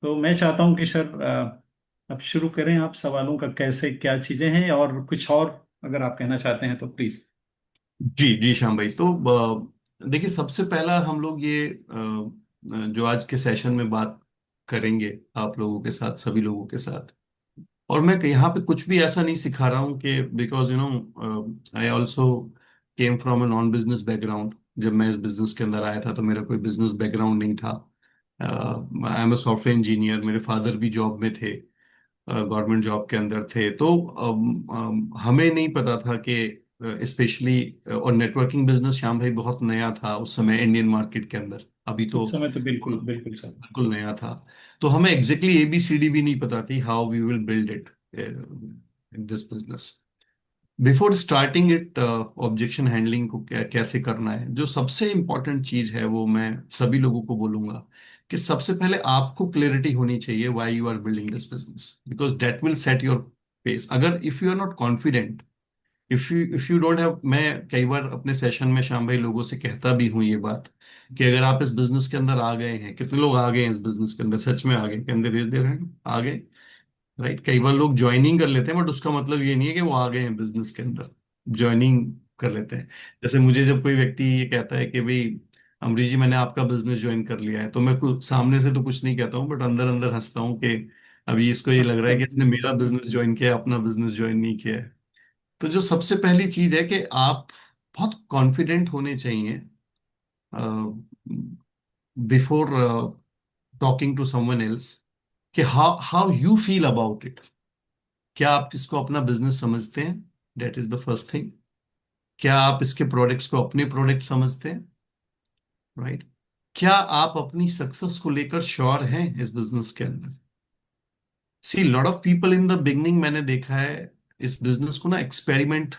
तो मैं चाहता हूं कि सर अब शुरू करें। आप सवालों का कैसे क्या चीजें हैं और कुछ और अगर आप कहना चाहते हैं तो प्लीज। जी जी श्याम भाई, तो देखिए, सबसे पहला हम लोग ये जो आज के सेशन में बात करेंगे आप लोगों के साथ, सभी लोगों के साथ। और मैं यहाँ पे कुछ भी ऐसा नहीं सिखा रहा हूँ कि because I also came from a non business background. जब मैं इस बिजनेस के अंदर आया था तो मेरा कोई बिजनेस बैकग्राउंड नहीं था। I am a software engineer, मेरे फादर भी जॉब में थे, गवर्नमेंट जॉब के अंदर थे। तो हमें नहीं पता था कि स्पेशली, और नेटवर्किंग बिजनेस श्याम भाई बहुत नया था उस समय इंडियन मार्केट के अंदर। अभी तो उस समय तो बिल्कुल बिल्कुल सर। बिल्कुल नया था। तो हमें एग्जैक्टली एबीसीडी भी नहीं पता थी how we will build it in this business. Before starting it, objection handling को कैसे करना है, जो सबसे इंपॉर्टेंट चीज है वो मैं सभी लोगों को बोलूंगा कि सबसे पहले आपको क्लैरिटी होनी चाहिए why you are building this business, because that will set your pace. अगर if you are not confident, if you don't have, मैं कई बार अपने सेशन में श्याम भाई लोगों से कहता भी हूं ये बात, कि अगर आप इस बिजनेस के अंदर आ गए हैं, कितने लोग आ गए हैं इस बिजनेस के अंदर, सच में आ गए, can they raise their hand, आ गए? राइट, कई बार लोग ज्वाइनिंग कर लेते हैं बट उसका मतलब ये नहीं है कि वो आ गए हैं बिजनेस के अंदर। ज्वाइनिंग कर लेते हैं। जैसे मुझे जब कोई व्यक्ति ये कहता है कि भाई अमरीश जी मैंने आपका बिजनेस ज्वाइन कर लिया है, तो मैं कुछ सामने से तो कुछ नहीं कहता हूँ, बट अंदर अंदर हंसता हूँ कि अभी इसको ये लग रहा है कि इसने मेरा बिजनेस ज्वाइन किया है, अपना बिजनेस ज्वाइन नहीं किया है। तो जो सबसे पहली चीज है कि आप बहुत कॉन्फिडेंट होने चाहिए before talking to someone else, कि how how you feel about it. क्या आप इसको अपना बिजनेस समझते हैं? That is the first thing. क्या आप इसके प्रोडक्ट्स को अपने प्रोडक्ट समझते हैं? राइट। क्या आप अपनी सक्सेस को लेकर श्योर हैं इस बिजनेस के अंदर? See, lot of people in the beginning, मैंने देखा है, इस बिजनेस को ना एक्सपेरिमेंट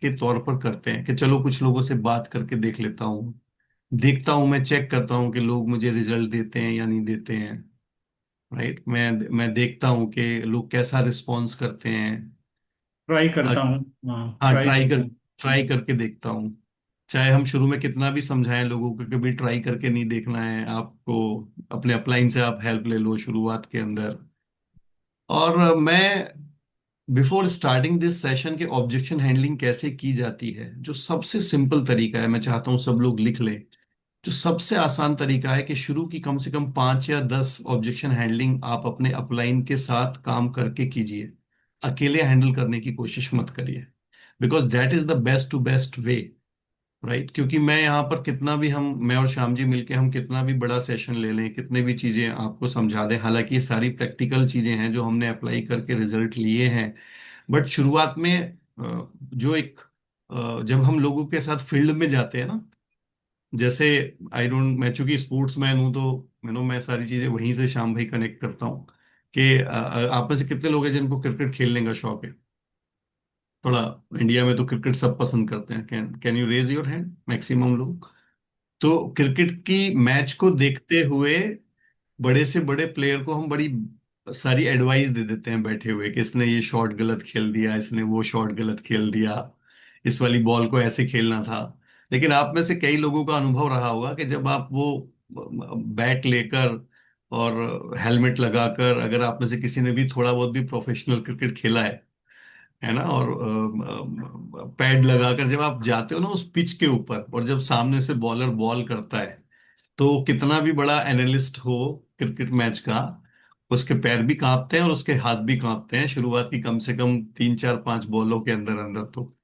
के तौर पर करते हैं कि चलो कुछ लोगों से बात करके देख लेता हूँ, देखता हूँ, मैं चेक करता हूँ कि लोग मुझे रिजल्ट देते हैं या नहीं देते हैं। राइट, मैं देखता हूँ कि लोग कैसा रिस्पॉन्स करते हैं। ट्राई करता हूँ। हाँ, हाँ, ट्राई करता हूँ। ट्राई करके देखता हूँ। चाहे हम शुरू में कितना भी समझाएं लोगों को, कभी ट्राई करके नहीं देखना है आपको। अपने अपलाइन से आप हेल्प ले लो शुरुआत के अंदर। और मैं बिफोर स्टार्टिंग दिस सेशन के ऑब्जेक्शन हैंडलिंग कैसे की जाती है, जो सबसे सिंपल तरीका है, मैं चाहता हूँ सब लोग लिख लें। जो सबसे आसान तरीका है कि शुरू की कम से कम 5 या 10 ऑब्जेक्शन हैंडलिंग आप अपने अपलाइन के साथ काम करके कीजिए। अकेले हैंडल करने की कोशिश मत करिए, because that is the best to best way. Right, क्योंकि मैं यहाँ पर कितना भी, हम मैं और श्याम जी मिलके हम कितना भी बड़ा सेशन ले लें, कितने भी चीजें आपको समझा दें, हालांकि ये सारी प्रैक्टिकल चीजें हैं जो हमने अप्लाई करके रिजल्ट लिए हैं। बट शुरुआत में जो एक जब हम लोगों के साथ फील्ड में जाते हैं ना, जैसे आई डोंट, मैं चूंकि स्पोर्ट्स मैन हूं तो मैं सारी चीजें वहीं से श्याम भाई कनेक्ट करता हूँ कि आप में से कितने लोग हैं जिनको क्रिकेट खेलने का शौक है? थोड़ा, इंडिया में तो क्रिकेट सब पसंद करते हैं, can can you raise your hand? Maximum लोग। तो क्रिकेट की मैच को देखते हुए बड़े से बड़े प्लेयर को हम बड़ी सारी एडवाइस दे देते हैं बैठे हुए, कि इसने ये शॉट गलत खेल दिया, इसने वो शॉट गलत खेल दिया, इस वाली बॉल को ऐसे खेलना था। लेकिन आप में से कई लोगों का अनुभव रहा होगा कि जब आप वो बैट लेकर और हेलमेट लगाकर, अगर आप में से किसी ने भी थोड़ा बहुत भी प्रोफेशनल क्रिकेट खेला है ना, और पैड लगाकर जब आप जाते हो ना उस पिच के ऊपर, और जब सामने से बॉलर बॉल करता है, तो कितना भी बड़ा एनालिस्ट हो क्रिकेट मैच का, उसके पैर भी कांपते हैं और उसके हाथ भी कांपते हैं शुरुआत की कम से कम 3 4 5 बॉलों के अंदर अंदर। तो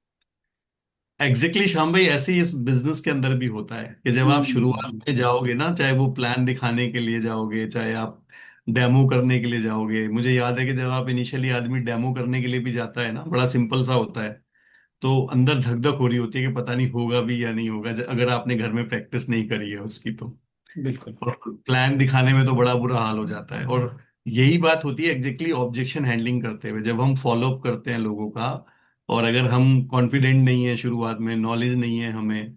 एग्जैक्टली श्याम भाई, ऐसे ही इस बिजनेस के अंदर भी होता है कि जब आप शुरुआत हम्म। में जाओगे ना, चाहे वो प्लान दिखाने के लिए जाओगे, चाहे आप डेमो करने के लिए जाओगे। मुझे याद है कि जब आप इनिशियली, आदमी डेमो करने के लिए भी जाता है ना, बड़ा सिंपल सा होता है, तो अंदर धक धक हो रही होती है कि पता नहीं होगा भी या नहीं होगा, अगर आपने घर में प्रैक्टिस नहीं करी है उसकी तो। बिल्कुल। और प्लान दिखाने में तो बड़ा बुरा हाल हो जाता है। और यही बात होती है एग्जैक्टली ऑब्जेक्शन हैंडलिंग करते हुए, जब हम फॉलो अप करते हैं लोगों का, और अगर हम कॉन्फिडेंट नहीं है, शुरुआत में नॉलेज नहीं है हमें,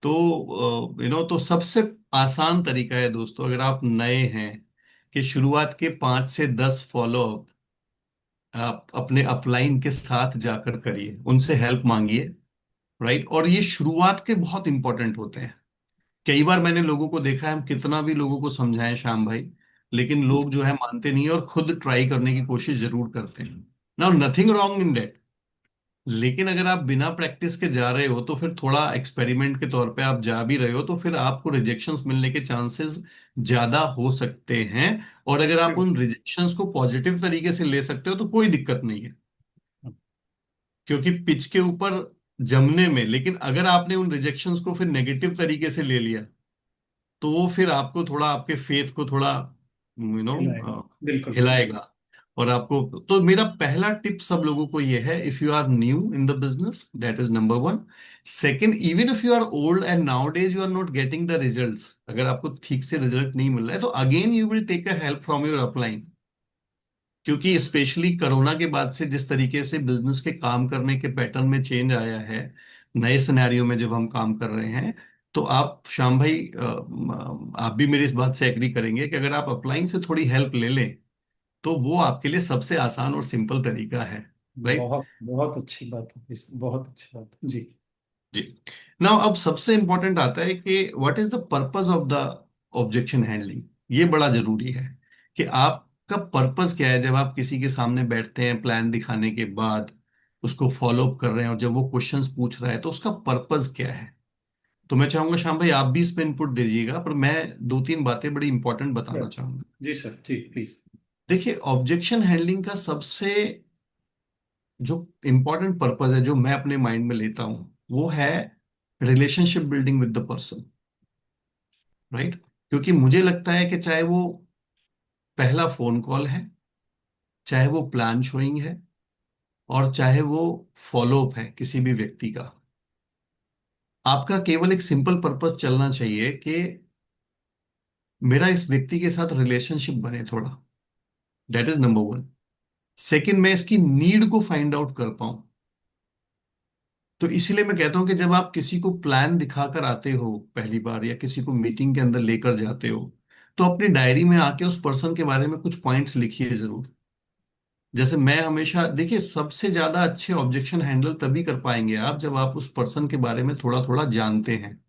तो तो सबसे आसान तरीका है दोस्तों, अगर आप नए हैं, कि शुरुआत के 5 से 10 फॉलो अप आप अपने अपलाइन के साथ जाकर करिए, उनसे हेल्प मांगिए। राइट, और ये शुरुआत के बहुत इंपॉर्टेंट होते हैं। कई बार मैंने लोगों को देखा है, हम कितना भी लोगों को समझाएं श्याम भाई, लेकिन लोग जो है मानते नहीं है और खुद ट्राई करने की कोशिश जरूर करते हैं। Now nothing wrong in that, लेकिन अगर आप बिना प्रैक्टिस के जा रहे हो तो फिर थोड़ा एक्सपेरिमेंट के तौर पे आप जा भी रहे हो तो फिर आपको रिजेक्शंस मिलने के चांसेस ज्यादा हो सकते हैं। और अगर आप उन रिजेक्शंस को पॉजिटिव तरीके से ले सकते हो तो कोई दिक्कत नहीं है, क्योंकि पिच के ऊपर जमने में, लेकिन अगर आपने उन रिजेक्शंस को फिर नेगेटिव तरीके से ले लिया तो वो फिर आपको थोड़ा, आपके फेथ को थोड़ा खिलाएगा। बिल्कुल बिल्कुल। हिलाएगा। और आपको, तो मेरा पहला टिप सब लोगों को ये है, if you are new in the business, that is number one. Second, even if you are old and now days you are not getting the results, अगर आपको ठीक से रिजल्ट नहीं मिल रहा है तो again you will take a help from your upline. क्योंकि specially corona के बाद से जिस तरीके से बिजनेस के काम करने के पैटर्न में चेंज आया है, नए सिनेरियो में जब हम काम कर रहे हैं, तो आप श्याम भाई आप भी मेरी इस बात से एग्री करेंगे कि अगर आप अपलाइन से थोड़ी हेल्प ले लें तो वो आपके लिए सबसे आसान और सिंपल तरीका है। राइट। बहुत बहुत अच्छी बात है, बहुत अच्छी बात है जी। जी। नाउ अब सबसे इंपॉर्टेंट आता है कि what is the purpose of the objection handling. ये बड़ा जरूरी है कि आपका पर्पस क्या है, जब आप किसी के सामने बैठते हैं प्लान दिखाने के बाद, उसको फॉलो अप कर रहे हैं और जब वो क्वेश्चंस पूछ रहा है तो उसका पर्पस क्या है। तो मैं चाहूंगा श्याम भाई आप भी इसमें इनपुट दीजिएगा, पर मैं दो तीन बातें बड़ी इंपॉर्टेंट बताना सर। चाहूंगा। जी सर, जी प्लीज। देखिए, ऑब्जेक्शन हैंडलिंग का सबसे जो इंपॉर्टेंट पर्पस है जो मैं अपने माइंड में लेता हूं, वो है relationship building with the person. Right. क्योंकि मुझे लगता है कि चाहे वो पहला फोन कॉल है, चाहे वो प्लान शोइंग है, और चाहे वो फॉलो अप है किसी भी व्यक्ति का, आपका केवल एक सिंपल पर्पस चलना चाहिए कि मेरा इस व्यक्ति के साथ रिलेशनशिप बने थोड़ा। That is number one. Second, मैं इसकी नीड को फाइंड आउट कर पाऊं। तो इसीलिए मैं कहता हूं कि जब आप किसी को प्लान दिखाकर आते हो पहली बार, या किसी को मीटिंग के अंदर लेकर जाते हो, तो अपनी डायरी में आके उस पर्सन के बारे में कुछ पॉइंट्स लिखिए जरूर। जैसे मैं हमेशा, देखिए, सबसे ज्यादा अच्छे ऑब्जेक्शन हैंडल तभी कर पाएंगे आप जब आप उस पर्सन के बारे में थोड़ा थोड़ा जानते हैं।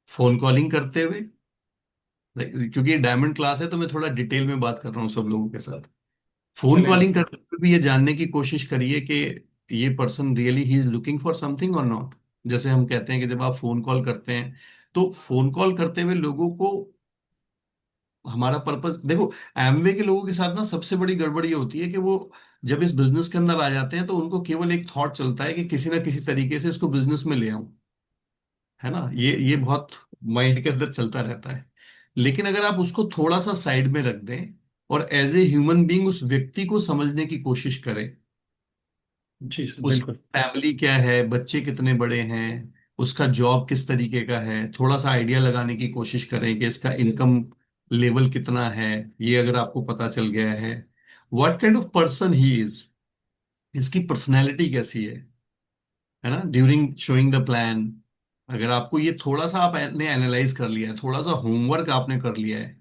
फोन कॉलिंग करते हुए, क्योंकि ये डायमंड क्लास है तो मैं थोड़ा डिटेल में बात कर रहा हूँ सब लोगों के साथ। फोन चलेगा। कॉलिंग करते हुए भी ये जानने की कोशिश करिए कि ये person really he is looking for something और नॉट। जैसे हम कहते हैं कि जब आप फोन कॉल करते हैं, तो फोन कॉल करते हुए लोगों को हमारा पर्पस देखो, एमवे के लोगों के साथ ना सबसे बड़ी गड़बड़ी ये होती है कि वो जब इस बिजनेस के अंदर आ जाते हैं तो उनको केवल एक थॉट चलता है कि किसी ना किसी तरीके से इसको बिजनेस में ले आऊं। है ना, ये बहुत माइंड के अंदर चलता रहता है। लेकिन अगर आप उसको थोड़ा सा साइड में रख दें और एज ए ह्यूमन बीइंग उस व्यक्ति को समझने की कोशिश करें, जी सर, उसकी बिल्कुल। फैमिली क्या है, बच्चे कितने बड़े हैं, उसका जॉब किस तरीके का है, थोड़ा सा आइडिया लगाने की कोशिश करें कि इसका इनकम लेवल कितना है। ये अगर आपको पता चल गया है, what kind of person he is, इसकी पर्सनैलिटी कैसी है ना, ड्यूरिंग शोइंग द प्लान, अगर आपको ये थोड़ा सा आपने एनालाइज कर लिया है, थोड़ा सा होमवर्क आपने कर लिया है,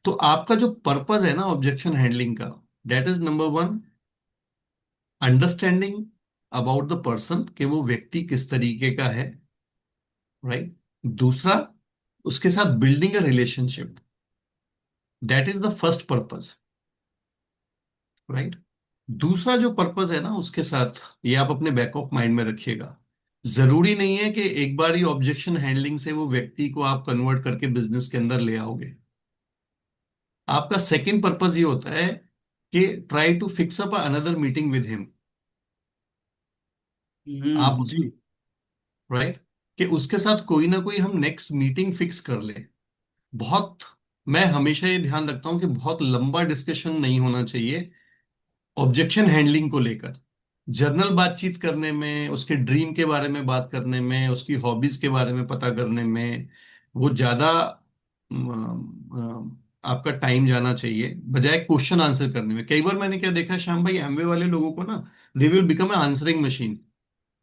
तो आपका जो पर्पस है ना ऑब्जेक्शन हैंडलिंग का, that is number one, understanding about the person, कि वो व्यक्ति किस तरीके का है। राइट। दूसरा, उसके साथ building a relationship, that is the first purpose. Right. दूसरा जो पर्पस है ना उसके साथ, ये आप अपने बैक ऑफ माइंड में रखिएगा, जरूरी नहीं है कि एक बार ही ऑब्जेक्शन हैंडलिंग से वो व्यक्ति को आप कन्वर्ट करके बिजनेस के अंदर ले आओगे। आपका सेकंड पर्पस ये होता है कि try to fix up another meeting with him. आप उस, जी। राइट, कि उसके साथ कोई ना कोई हम नेक्स्ट मीटिंग फिक्स कर ले। बहुत, मैं हमेशा ये ध्यान रखता हूं कि बहुत लंबा डिस्कशन नहीं होना चाहिए ऑब्जेक्शन हैंडलिंग को लेकर। जर्नल बातचीत करने में, उसके ड्रीम के बारे में बात करने में, उसकी हॉबीज के बारे में पता करने में, वो ज्यादा आपका टाइम जाना चाहिए, बजाय क्वेश्चन आंसर करने में। कई बार मैंने क्या देखा श्याम भाई, एमवे वाले लोगों को ना, they will become a answering machine.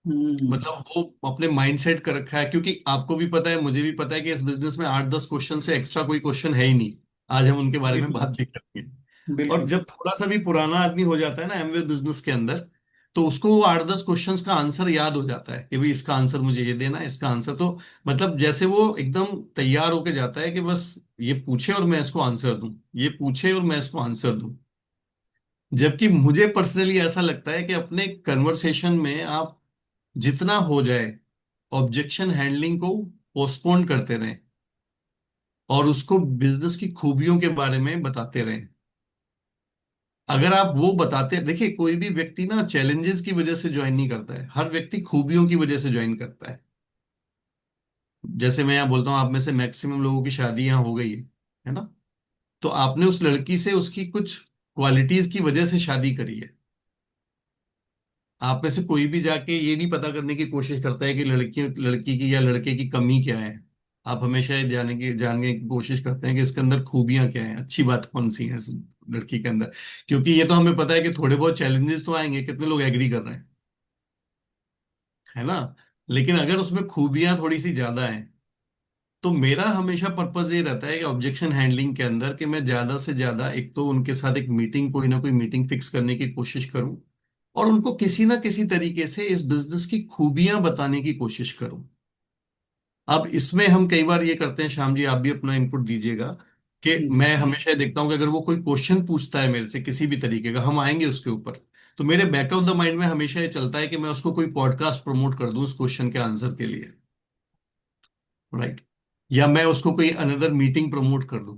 Hmm. मतलब वो अपने माइंड सेट कर रखा है, क्योंकि आपको भी पता है, मुझे भी पता है कि इस बिजनेस में 8-10 क्वेश्चन से एक्स्ट्रा कोई क्वेश्चन है ही नहीं। आज हम उनके बारे में बिल्कुल बात भी करेंगे। और बिल्कुल। जब थोड़ा सा भी पुराना आदमी हो जाता है ना एमवे बिजनेस के अंदर, तो उसको वो 8-10 क्वेश्चंस का आंसर याद हो जाता है कि भाई इसका आंसर मुझे ये देना है, इसका आंसर तो, मतलब जैसे वो एकदम तैयार होके जाता है कि बस ये पूछे और मैं इसको आंसर दूं, ये पूछे और मैं इसको आंसर दूं। जबकि मुझे पर्सनली ऐसा लगता है कि अपने कन्वर्सेशन में आप जितना हो जाए ऑब्जेक्शन हैंडलिंग को पोस्टपोन करते रहें और उसको बिजनेस की खूबियों के बारे में बताते रहें। अगर आप वो बताते, देखिए कोई भी व्यक्ति ना चैलेंजेस की वजह से ज्वाइन नहीं करता है, हर व्यक्ति खूबियों की वजह से ज्वाइन करता है। जैसे मैं यहाँ बोलता हूँ, आप में से मैक्सिमम लोगों की शादी यहाँ हो गई है ना? तो आपने उस लड़की से उसकी कुछ क्वालिटीज की वजह से शादी करी है। आप में से कोई भी जाके ये नहीं पता करने की कोशिश करता है कि लड़की लड़की की या लड़के की कमी क्या है। आप हमेशा ये जानने की कोशिश करते हैं कि इसके अंदर खूबियां क्या है, अच्छी बात कौन सी है इस लड़की के अंदर। क्योंकि ये तो हमें पता है कि थोड़े बहुत चैलेंजेस तो आएंगे, कितने लोग एग्री कर रहे हैं, है ना? लेकिन अगर उसमें खूबियां थोड़ी सी ज्यादा हैं, तो मेरा हमेशा पर्पज ये रहता है कि ऑब्जेक्शन हैंडलिंग के अंदर कि मैं ज्यादा से ज्यादा एक तो उनके साथ एक मीटिंग, कोई ना कोई मीटिंग फिक्स करने की कोशिश करूं और उनको किसी ना किसी तरीके से इस बिजनेस की खूबियां बताने की कोशिश करूं। अब इसमें हम कई बार ये करते हैं, श्याम जी आप भी अपना इनपुट दीजिएगा, कि जी। मैं हमेशा ये देखता हूं कि अगर वो कोई क्वेश्चन पूछता है मेरे से किसी भी तरीके का, हम आएंगे उसके ऊपर, तो मेरे बैक ऑफ द माइंड में हमेशा ये चलता है कि मैं उसको कोई पॉडकास्ट प्रमोट कर दूं उस क्वेश्चन के आंसर के लिए, राइट? या मैं उसको कोई अनदर मीटिंग प्रमोट कर दूं।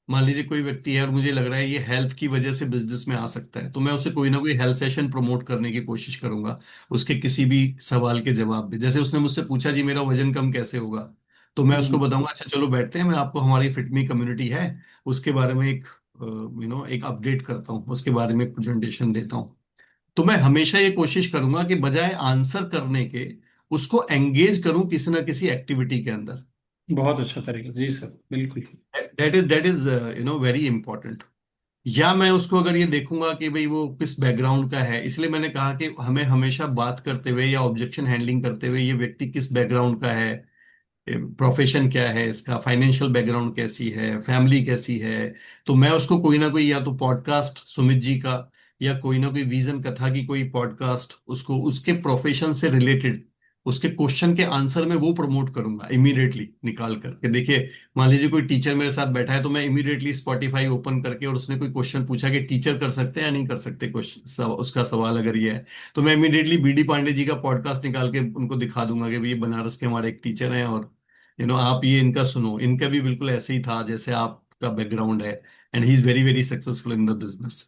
मान लीजिए कोई व्यक्ति है और मुझे लग रहा है ये हेल्थ की वजह से बिजनेस में आ सकता है, तो मैं उसे कोई ना कोई हेल्थ सेशन प्रमोट करने की कोशिश करूंगा उसके किसी भी सवाल के जवाब में। जैसे उसने मुझसे पूछा जी मेरा वजन कम कैसे होगा, तो मैं उसको हम्म। बताऊंगा अच्छा चलो बैठते हैं, मैं आपको हमारी फिटमी कम्युनिटी है उसके बारे में एक एक अपडेट करता हूँ, उसके बारे में प्रेजेंटेशन देता हूँ। तो मैं हमेशा ये कोशिश करूंगा कि बजाय आंसर करने के उसको एंगेज करूं किसी ना किसी एक्टिविटी के अंदर। बहुत अच्छा तरीका, जी सर, बिल्कुल। That is very important. या मैं उसको अगर ये देखूंगा कि भाई वो किस बैकग्राउंड का है, इसलिए मैंने कहा कि हमें हमेशा बात करते हुए या ऑब्जेक्शन हैंडलिंग करते हुए ये व्यक्ति किस बैकग्राउंड का है, प्रोफेशन क्या है इसका, फाइनेंशियल बैकग्राउंड कैसी है, फैमिली कैसी है। तो मैं उसको कोई ना कोई या तो पॉडकास्ट सुमित जी का या कोई ना कोई विजन कथा की कोई पॉडकास्ट उसको उसके प्रोफेशन से रिलेटेड उसके क्वेश्चन के आंसर में वो प्रमोट करूंगा इमीडिएटली निकाल करके। देखिए मान लीजिए कोई टीचर मेरे साथ बैठा है, तो मैं इमीडिएटली स्पॉटिफाई ओपन करके और उसने कोई क्वेश्चन पूछा कि टीचर कर सकते हैं या नहीं कर सकते क्वेश्चन, उसका सवाल अगर ये है, तो मैं इमीडिएटली बीडी पांडे जी का पॉडकास्ट निकाल के उनको दिखा दूंगा कि भाई ये बनारस के हमारे एक टीचर हैं और आप ये इनका सुनो, इनका भी बिल्कुल ऐसे ही था जैसे आपका बैकग्राउंड है, and he is very very successful in the business.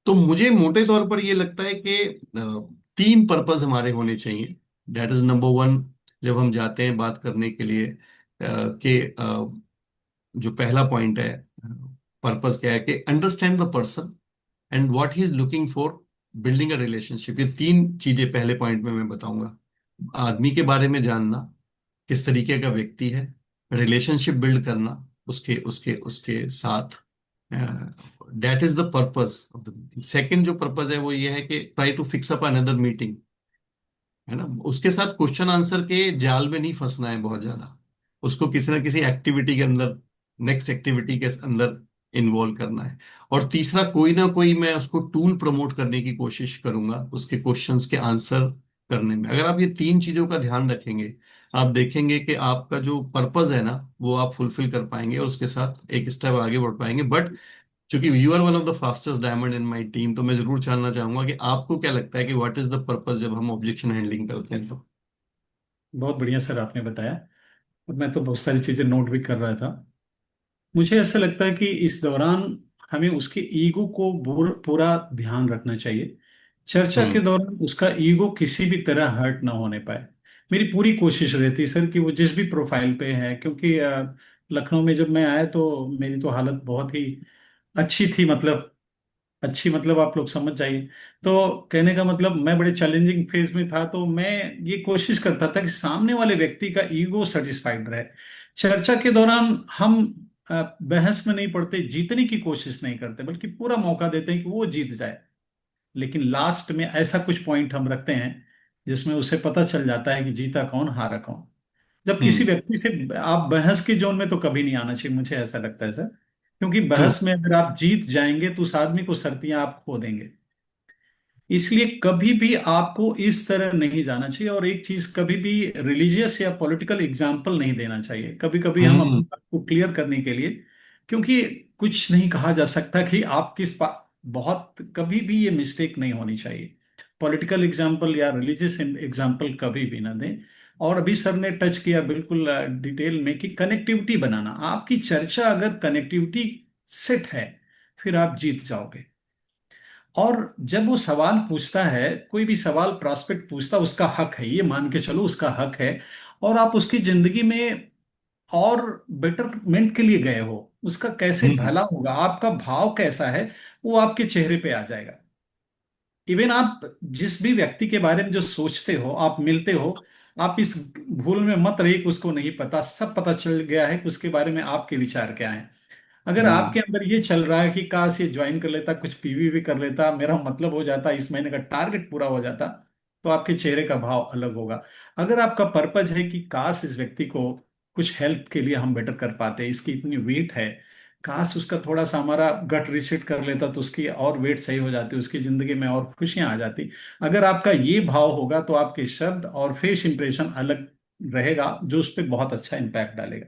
तो मुझे मोटे तौर पर ये लगता है कि तीन पर्पस हमारे होने चाहिए। दैट इज नंबर वन, जब हम जाते हैं बात करने के लिए कि जो पहला पॉइंट है, पर्पस क्या है कि understand the person and what he is looking for, building a relationship. ये तीन चीजें पहले पॉइंट में मैं बताऊंगा। आदमी के बारे में जानना, किस तरीके का व्यक्ति है, रिलेशनशिप बिल्ड करना उसके उसके उसके साथ। That is the purpose of the meeting. Second जो पर्पस है वो ये है कि try to fix up another meeting, है ना? उसके साथ क्वेश्चन आंसर के जाल में नहीं फंसना है बहुत ज्यादा, उसको किसी ना किसी एक्टिविटी के अंदर, नेक्स्ट एक्टिविटी के अंदर इन्वॉल्व करना है। और तीसरा कोई ना कोई मैं उसको टूल प्रमोट करने की कोशिश करूंगा उसके क्वेश्चंस के आंसर करने में। अगर आप ये तीन चीजों का ध्यान रखेंगे, आप देखेंगे कि आपका जो पर्पस है ना वो आप फुलफिल कर पाएंगे और उसके साथ एक स्टेप आगे बढ़ पाएंगे। बट चूंकि you are one of the fastest diamond in my team, तो मैं जरूर जानना चाहूंगा कि आपको क्या लगता है कि व्हाट इज द पर्पस जब हम ऑब्जेक्शन हैंडलिंग करते हैं तो। बहुत बढ़िया सर आपने बताया, और मैं तो बहुत सारी चीजें नोट भी कर रहा था। मुझे ऐसा लगता है कि इस दौरान हमें उसके ईगो को पूरा ध्यान रखना चाहिए। चर्चा के हम्म। दौरान उसका ईगो किसी भी तरह हर्ट ना होने पाए। मेरी पूरी कोशिश रहती है सर कि वो जिस भी प्रोफाइल पे है, क्योंकि लखनऊ में जब मैं आया तो मेरी तो हालत बहुत ही अच्छी थी, मतलब अच्छी मतलब आप लोग समझ जाइए। तो कहने का मतलब मैं बड़े चैलेंजिंग फेज में था, तो मैं ये कोशिश करता था कि सामने वाले व्यक्ति का ईगो सेटिस्फाइड रहे। चर्चा के दौरान हम बहस में नहीं पड़ते, जीतने की कोशिश नहीं करते, बल्कि पूरा मौका देते हैं कि वो जीत जाए। लेकिन लास्ट में ऐसा कुछ पॉइंट हम रखते हैं जिसमें उसे पता चल जाता है कि जीता कौन हारा कौन। जब किसी हम्म। व्यक्ति से आप बहस के जोन में तो कभी नहीं आना चाहिए, मुझे ऐसा लगता है सर। क्योंकि ट्रू। बहस में अगर आप जीत जाएंगे तो उस आदमी को सर्तियां आप खो देंगे। इसलिए कभी भी आपको इस तरह नहीं जाना चाहिए, और एक चीज, कभी भी रिलीजियस या पॉलिटिकल एग्जाम्पल नहीं देना चाहिए। कभी कभी हम अपनी हम्म। बात को क्लियर करने के लिए क्योंकि कुछ नहीं कहा जा सकता कि आप बहुत कभी भी ये मिस्टेक नहीं होनी चाहिए। पॉलिटिकल एग्जाम्पल या रिलीजियस एग्जाम्पल कभी भी ना दें। और अभी सर ने टच किया बिल्कुल डिटेल में कि कनेक्टिविटी बनाना, आपकी चर्चा अगर कनेक्टिविटी सेट है, फिर आप जीत जाओगे। और जब वो सवाल पूछता है, कोई भी सवाल प्रॉस्पेक्ट पूछता, उसका हक है, ये मान के चलो उसका हक है। और आप उसकी जिंदगी में और बेटरमेंट के लिए गए हो, उसका कैसे हम्म। भला होगा, आपका भाव कैसा है, वो आपके चेहरे पे आ जाएगा। इवन आप जिस भी व्यक्ति के बारे में जो सोचते हो, आप मिलते हो, आप इस भूल में मत रहिए कि उसको नहीं पता, सब पता चल गया है कि उसके बारे में आपके विचार क्या हैं। अगर हम्म। आपके अंदर ये चल रहा है कि काश ये ज्वाइन कर लेता, कुछ पीवी भी कर लेता, मेरा मतलब हो जाता, इस महीने का टारगेट पूरा हो जाता, तो आपके चेहरे का भाव अलग होगा। अगर आपका पर्पज है कि काश इस व्यक्ति को कुछ हेल्थ के लिए हम बेटर कर पाते, इसकी इतनी वेट है, काश उसका थोड़ा सा हमारा गट रिसेट कर लेता तो उसकी और वेट सही हो जाती, उसकी जिंदगी में और खुशियां आ जाती। अगर आपका ये भाव होगा तो आपके शब्द और फेस इंप्रेशन अलग रहेगा, जो उस पर बहुत अच्छा इम्पैक्ट डालेगा।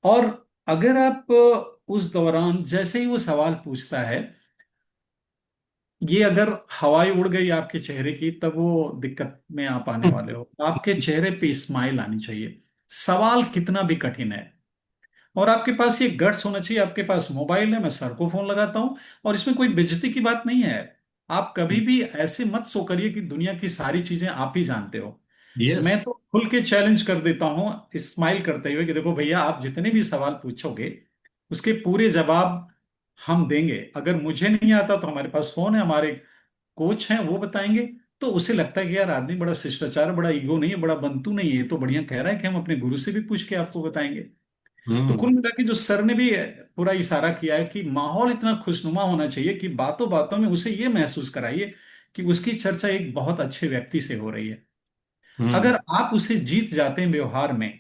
और अगर आप उस दौरान जैसे ही वो सवाल पूछता है, ये अगर हवाई उड़ गई आपके चेहरे की, तब वो दिक्कत में आप आने वाले हो। आपके चेहरे पे स्माइल आनी चाहिए, सवाल कितना भी कठिन है। और आपके पास ये गट्स होना चाहिए, आपके पास मोबाइल है, मैं सर को फोन लगाता हूं, और इसमें कोई बेइज्जती की बात नहीं है। आप कभी भी ऐसे मत शो करिए कि दुनिया की सारी चीजें आप ही जानते हो। यस। मैं तो खुल के चैलेंज कर देता हूं स्माइल करते हुए कि देखो भैया, आप जितने भी सवाल पूछोगे उसके पूरे जवाब हम देंगे। अगर मुझे नहीं आता तो हमारे पास फोन है, हमारे कोच हैं, वो बताएंगे। तो उसे लगता है कि यार आदमी बड़ा शिष्टाचार, बड़ा ईगो नहीं है, बड़ा बंतू नहीं है, ये तो बढ़िया कह रहा है कि हम अपने गुरु से भी पूछ के आपको बताएंगे। तो कुल हम्म। मिला के जो सर ने भी पूरा इशारा किया है कि माहौल इतना खुशनुमा होना चाहिए कि बातों बातों में उसे ये महसूस कराइए कि उसकी चर्चा एक बहुत अच्छे व्यक्ति से हो रही है। हम्म। अगर आप उसे जीत जाते हैं व्यवहार में,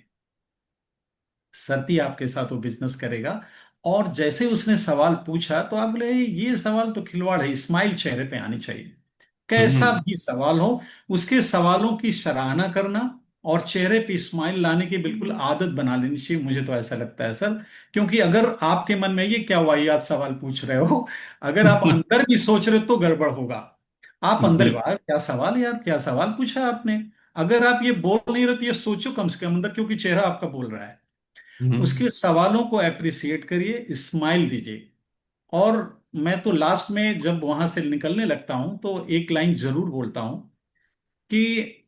सरती आपके साथ वो बिजनेस करेगा। और जैसे उसने सवाल पूछा तो आप बोले ये सवाल तो खिलवाड़ है, स्माइल चेहरे पे आनी चाहिए। कैसा हम्म। भी सवाल हो, उसके सवालों की सराहना करना और चेहरे पे स्माइल लाने की बिल्कुल आदत बना लेनी चाहिए, मुझे तो ऐसा लगता है सर। क्योंकि अगर आपके मन में ये क्या वाहियात सवाल पूछ रहे हो, अगर आप अंदर भी सोच रहे हो तो गड़बड़ होगा। आप अंदर हम्म। वाह क्या सवाल है यार, क्या सवाल पूछा आपने। अगर आप ये बोल नहीं रहे तो ये सोचो कम से कम अंदर, क्योंकि चेहरा आपका बोल रहा है। हम्म। उसके सवालों को अप्रिसिएट करिए, स्माइल दीजिए। और मैं तो लास्ट में जब वहां से निकलने लगता हूं तो एक लाइन जरूर बोलता हूं कि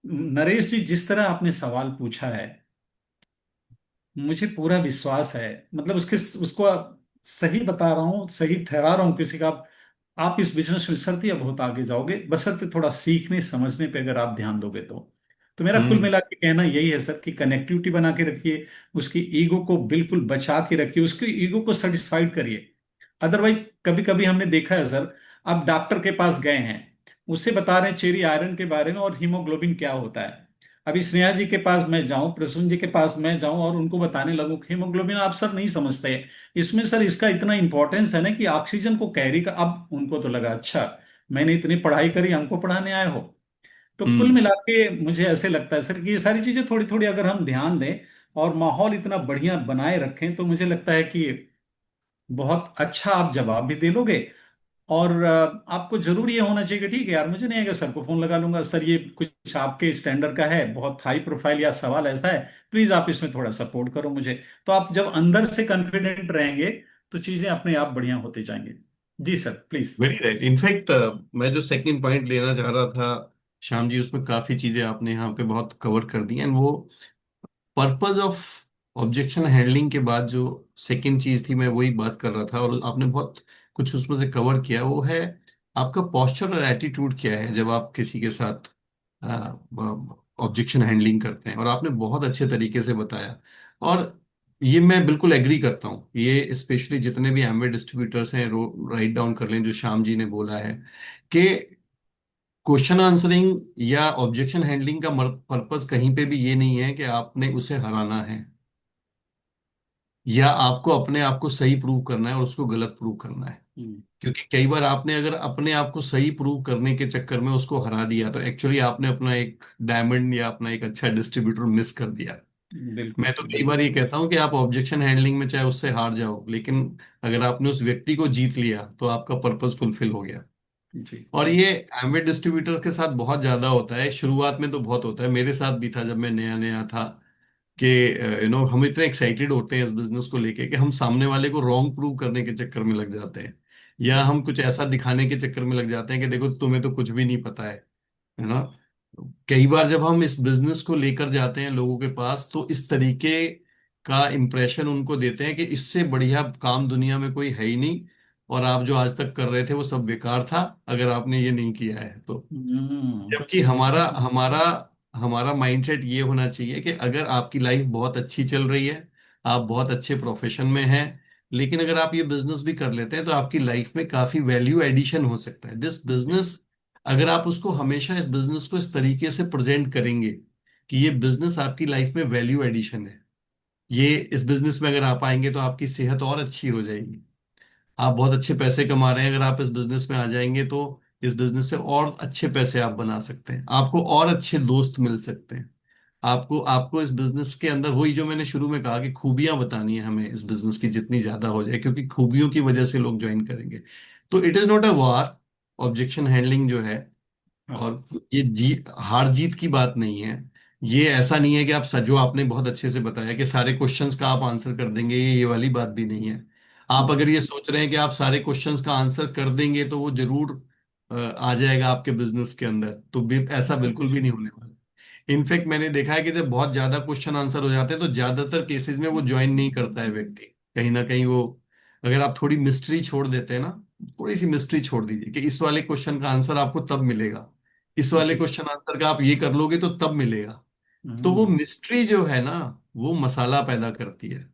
नरेश जी, जिस तरह आपने सवाल पूछा है, मुझे पूरा विश्वास है, मतलब उसको सही बता रहा हूँ, सही ठहरा रहा हूँ किसी का। आप इस बिजनेस में सरती बहुत आगे जाओगे, बशर्ते थोड़ा सीखने समझने पे अगर आप ध्यान दोगे तो मेरा कुल हम्म। मिला के कहना यही है सर कि कनेक्टिविटी बना के रखिए, उसकी ईगो को बिल्कुल बचा के रखिए, उसकी ईगो को सेटिस्फाइड करिए। अदरवाइज कभी कभी हमने देखा है सर, आप डॉक्टर के पास गए हैं, उसे बता रहे हैं चेरी आयरन के बारे में और हीमोग्लोबिन क्या होता है। अभी स्नेहा जी के पास मैं जाऊं, प्रसून जी के पास मैं जाऊं और उनको बताने लगूं कि हीमोग्लोबिन आप सर नहीं समझते, इसमें सर इसका इतना इंपॉर्टेंस है ना कि ऑक्सीजन को कैरी कर, अब उनको तो लगा अच्छा मैंने इतनी पढ़ाई करी, हमको पढ़ाने आए हो। तो कुल हम्म। मिला के मुझे ऐसे लगता है सर कि ये सारी चीजें थोड़ी थोड़ी अगर हम ध्यान दें और माहौल इतना बढ़िया बनाए रखें, तो मुझे लगता है कि बहुत अच्छा आप जवाब भी दे लोगे। और आपको जरूर ये होना चाहिए कि ठीक है यार, मुझे नहीं आएगा, सर को फोन लगा लूंगा, सर ये कुछ आपके स्टैंडर्ड का है, बहुत हाई प्रोफाइल या सवाल ऐसा है, प्लीज आप इसमें थोड़ा सपोर्ट करो मुझे। तो आप जब अंदर से कॉन्फिडेंट रहेंगे तो चीजें अपने आप बढ़िया होती जाएंगी। जी sir please. Very right. In fact मैं जो सेकंड पॉइंट लेना चाह रहा था श्याम जी, उसमें काफी चीजें आपने यहाँ पे बहुत कवर कर दी। एंड वो पर्पस ऑफ ऑब्जेक्शन हैंडलिंग के बाद जो सेकंड चीज थी, मैं वही बात कर रहा था और आपने बहुत कुछ उसमें से कवर किया। वो है आपका पोस्चर और एटीट्यूड क्या है जब आप किसी के साथ ऑब्जेक्शन हैंडलिंग करते हैं। और आपने बहुत अच्छे तरीके से बताया। और ये मैं बिल्कुल एग्री करता हूँ। ये स्पेशली जितने भी एमवे डिस्ट्रीब्यूटर्स हैं, राइट डाउन कर लें जो श्याम जी ने बोला है कि क्वेश्चन आंसरिंग या ऑब्जेक्शन हैंडलिंग का पर्पस कहीं पे भी ये नहीं है कि आपने उसे हराना है या आपको अपने आप को सही प्रूव करना है और उसको गलत प्रूव करना है। हम्म। क्योंकि कई बार आपने अगर अपने आप को सही प्रूव करने के चक्कर में उसको हरा दिया तो एक्चुअली आपने अपना एक डायमंड या अपना एक अच्छा डिस्ट्रीब्यूटर मिस कर दिया। बिल्कुल मैं तो सही कई है। बार ये कहता हूँ कि आप ऑब्जेक्शन हैंडलिंग में चाहे उससे हार जाओ, लेकिन अगर आपने उस व्यक्ति को जीत लिया तो आपका पर्पस फुलफिल हो गया। जी और जी। ये एम्बेड डिस्ट्रीब्यूटर्स के साथ बहुत ज्यादा होता है, शुरुआत में तो बहुत होता है, मेरे साथ भी था जब मैं नया नया था। कि हम इतने एक्साइटेड होते हैं इस बिजनेस को लेके कि हम सामने वाले को रॉन्ग प्रूव करने के चक्कर में लग जाते हैं, या जी। हम कुछ ऐसा दिखाने के चक्कर में लग जाते हैं कि देखो तुम्हें तो कुछ भी नहीं पता है ना। कई बार जब हम इस बिजनेस को लेकर जाते हैं लोगों के पास, तो इस तरीके का इंप्रेशन उनको देते हैं कि इससे बढ़िया काम दुनिया में कोई है ही नहीं, और आप जो आज तक कर रहे थे वो सब बेकार था अगर आपने ये नहीं किया है तो। जबकि हमारा बिल्कुल। हमारा हमारा माइंडसेट ये होना चाहिए कि अगर आपकी लाइफ बहुत अच्छी चल रही है, आप बहुत अच्छे प्रोफेशन में हैं, लेकिन अगर आप ये बिजनेस भी कर लेते हैं तो आपकी लाइफ में काफी वैल्यू एडिशन हो सकता है दिस जी। बिजनेस। अगर आप उसको हमेशा इस बिजनेस को इस तरीके से प्रेजेंट करेंगे कि ये बिजनेस आपकी लाइफ में वैल्यू एडिशन है, ये इस बिजनेस में अगर आप आएंगे तो आपकी सेहत और अच्छी हो जाएगी, आप बहुत अच्छे पैसे कमा रहे हैं, अगर आप इस बिजनेस में आ जाएंगे तो इस बिजनेस से और अच्छे पैसे आप बना सकते हैं, आपको और अच्छे दोस्त मिल सकते हैं। आपको आपको इस बिजनेस के अंदर वही जो मैंने शुरू में कहा कि खूबियां बतानी है हमें इस बिजनेस की जितनी ज्यादा हो जाए, क्योंकि खूबियों की वजह से लोग ज्वाइन करेंगे। तो it is not a war, objection handling जो है, हाँ। और ये हार जीत की बात नहीं है। ये ऐसा नहीं है कि आप जो आपने बहुत अच्छे से बताया कि सारे क्वेश्चंस का आप आंसर कर देंगे, ये वाली बात भी नहीं है। आप जी। अगर ये सोच रहे हैं कि आप सारे क्वेश्चंस का आंसर कर देंगे तो वो जरूर आ जाएगा आपके बिजनेस के अंदर, तो भी ऐसा बिल्कुल भी नहीं होने वाला। इनफैक्ट मैंने देखा है कि जब बहुत ज्यादा क्वेश्चन आंसर हो जाते हैं तो ज्यादातर केसेस में वो ज्वाइन नहीं करता है व्यक्ति, कहीं ना कहीं वो, अगर आप थोड़ी मिस्ट्री छोड़ देते हैं ना, थोड़ी सी मिस्ट्री छोड़ दीजिए कि इस वाले क्वेश्चन का आंसर आपको तब मिलेगा, इस वाले जी। क्वेश्चन आंसर का आप ये कर लोगे तो तब मिलेगा। तो वो हम्म। मिस्ट्री जो है ना, वो मसाला पैदा करती है।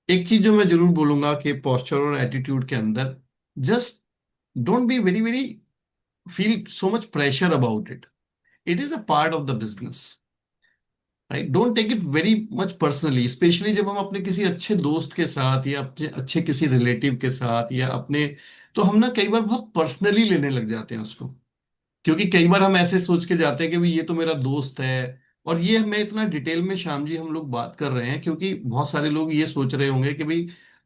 एक चीज जो मैं जरूर बोलूंगा कि पोस्चर और एटीट्यूड के अंदर, just don't be very very feel so much pressure about it, it is a part of the business, right? Don't take it very much personally, specially जब हम अपने किसी अच्छे दोस्त के साथ या अपने अच्छे किसी रिलेटिव के साथ या अपने, तो हम ना कई बार बहुत पर्सनली लेने लग जाते हैं उसको। क्योंकि कई बार हम ऐसे सोच के जाते हैं कि भाई ये तो मेरा दोस्त है, और ये मैं इतना डिटेल में श्याम जी हम लोग बात कर रहे हैं क्योंकि बहुत सारे लोग ये सोच रहे होंगे कि भाई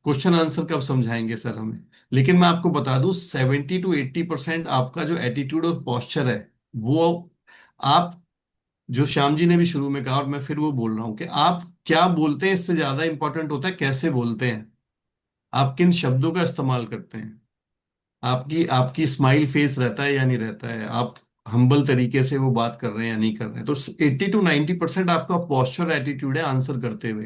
क्वेश्चन आंसर कब समझाएंगे सर हमें। लेकिन मैं आपको बता दूं 70 to 80% आपका जो एटीट्यूड और पॉस्चर है, वो आप, जो श्याम जी ने भी शुरू में कहा और मैं फिर वो बोल रहा हूं कि आप क्या बोलते हैं इससे ज्यादा इंपॉर्टेंट होता है कैसे बोलते हैं, आप किन शब्दों का इस्तेमाल करते हैं, आपकी आपकी स्माइल फेस रहता है या नहीं रहता है, आप हम्बल तरीके से वो बात कर रहे हैं या नहीं कर रहे हैं। तो 80 to 90% आपका पॉस्चर एटीट्यूड है आंसर करते हुए,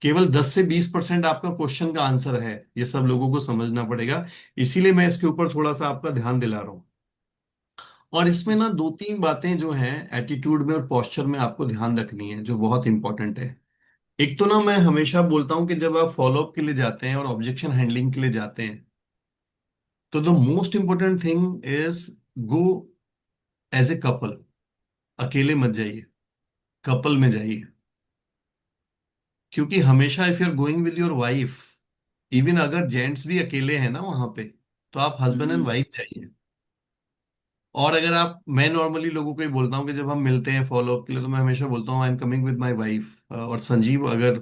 केवल 10 से 20% आपका क्वेश्चन का आंसर है, ये सब लोगों को समझना पड़ेगा। इसीलिए मैं इसके ऊपर थोड़ा सा आपका ध्यान दिला रहा हूँ। और इसमें ना दो तीन बातें जो हैं एटीट्यूड में और पॉस्चर में आपको ध्यान रखनी है जो बहुत इंपॉर्टेंट है। एक तो ना मैं हमेशा बोलता हूं कि जब आप फॉलोअप के लिए जाते हैं और ऑब्जेक्शन हैंडलिंग के लिए जाते हैं, तो the most important thing is go as a couple, अकेले मत जाइए, कपल में जाइए। क्योंकि हमेशा if you are going with your wife, even अगर जेंट्स भी अकेले हैं ना वहां पे, तो आप हस्बैंड एंड हम्म। वाइफ जाइए। और अगर आप, मैं नॉर्मली लोगों को ही बोलता हूँ कि जब हम मिलते हैं फॉलोअप के लिए तो मैं हमेशा बोलता हूँ I am coming with my wife, और संजीव अगर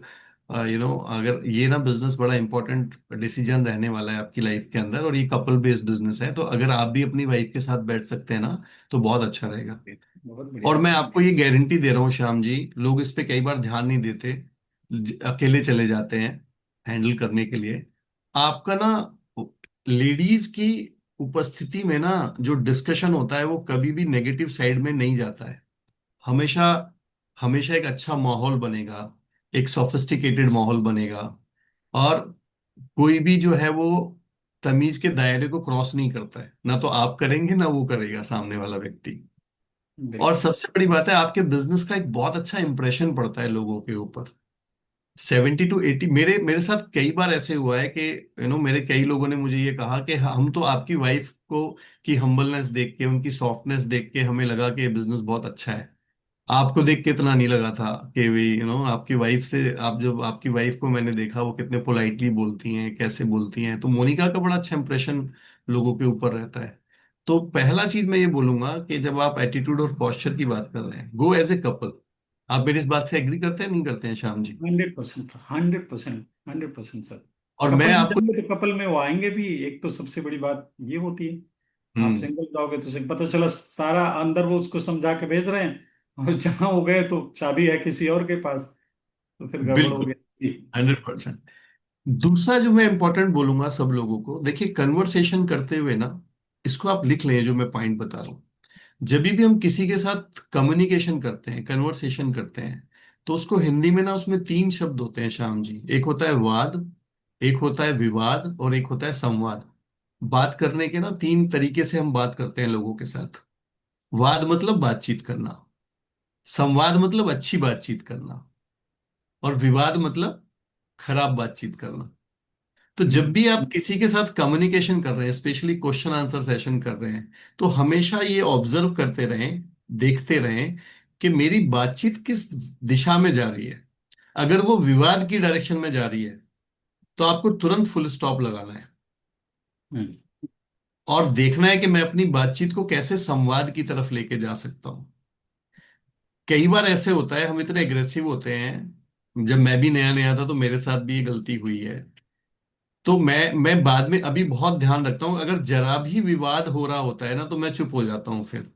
अगर ये ना बिजनेस बड़ा इंपॉर्टेंट डिसीजन रहने वाला है आपकी लाइफ के अंदर और ये कपल बेस्ड बिजनेस है, तो अगर आप भी अपनी वाइफ के साथ बैठ सकते हैं ना तो बहुत अच्छा रहेगा। बहुत और बढ़िया। मैं आपको ये गारंटी दे रहा हूँ श्याम जी, लोग इस पे कई बार ध्यान नहीं देते, अकेले चले जाते हैं हैंडल करने के लिए। आपका ना लेडीज की उपस्थिति में ना जो डिस्कशन होता है वो कभी भी नेगेटिव साइड में नहीं जाता है, हमेशा हमेशा एक अच्छा माहौल बनेगा, एक सोफिस्टिकेटेड माहौल बनेगा। और कोई भी जो है वो तमीज के दायरे को क्रॉस नहीं करता है, ना तो आप करेंगे ना वो करेगा सामने वाला व्यक्ति। और बिल्कुल। सबसे बड़ी बात है आपके बिजनेस का एक बहुत अच्छा इंप्रेशन पड़ता है लोगों के ऊपर। 70 to 80, मेरे मेरे साथ कई बार ऐसे हुआ है कि मेरे कई लोगों ने मुझे ये कहा कि हम तो आपकी वाइफ को की हम्बलनेस देख के उनकी सॉफ्टनेस देख के हमें लगा कि ये बिजनेस बहुत अच्छा है, आपको देख के इतना नहीं लगा था कि वे आपकी वाइफ से, आप जब आपकी वाइफ को मैंने देखा वो कितने पोलाइटली बोलती हैं कैसे बोलती हैं, तो मोनिका का बड़ा अच्छा इंप्रेशन लोगों के ऊपर रहता है। तो पहला चीज मैं ये बोलूंगा कि जब आप एटीट्यूड और पॉस्चर की बात कर रहे हैं, गो एज ए कपल, आप मेरी इस बात से एग्री करते हैं नहीं करते हैं श्याम जी? 100%, 100%, 100% सर। और मैं कपल में आपको। जाएंगे तो कपल में वो आएंगे भी, एक तो सबसे बड़ी बात ये होती है। आप हम्म। सिंगल जाओगे तो पता चला सारा अंदर वो उसको समझा के भेज रहे हैं, और जहां हो गए तो चाबी है किसी और के पास, तो फिर गड़बड़ हो बिल्कुल। गया जी। 100%। दूसरा जो मैं इंपॉर्टेंट बोलूंगा सब लोगों को, देखिए कन्वर्सेशन करते हुए ना, इसको आप लिख लें जो मैं पॉइंट बता रहा हूँ। जब भी हम किसी के साथ कम्युनिकेशन करते हैं, कन्वर्सेशन करते हैं, तो उसको हिंदी में ना, उसमें तीन शब्द होते हैं श्याम जी। एक होता है वाद, एक होता है विवाद, और एक होता है संवाद। बात करने के ना तीन तरीके से हम बात करते हैं लोगों के साथ। वाद मतलब बातचीत करना, संवाद मतलब अच्छी बातचीत करना, और विवाद मतलब खराब बातचीत करना। तो जब हम्म। भी आप किसी के साथ कम्युनिकेशन कर रहे हैं, स्पेशली क्वेश्चन आंसर सेशन कर रहे हैं, तो हमेशा ये ऑब्जर्व करते रहें, देखते रहें कि मेरी बातचीत किस दिशा में जा रही है। अगर वो विवाद की डायरेक्शन में जा रही है, तो आपको तुरंत फुल स्टॉप लगाना है, हम्म। और देखना है कि मैं अपनी बातचीत को कैसे संवाद की तरफ लेके जा सकता हूँ। कई बार ऐसे होता है, हम इतने एग्रेसिव होते हैं। जब मैं भी नया नया था तो मेरे साथ भी ये गलती हुई है। तो मैं बाद में अभी बहुत ध्यान रखता हूँ, अगर जरा भी विवाद हो रहा होता है ना, तो मैं चुप हो जाता हूँ फिर।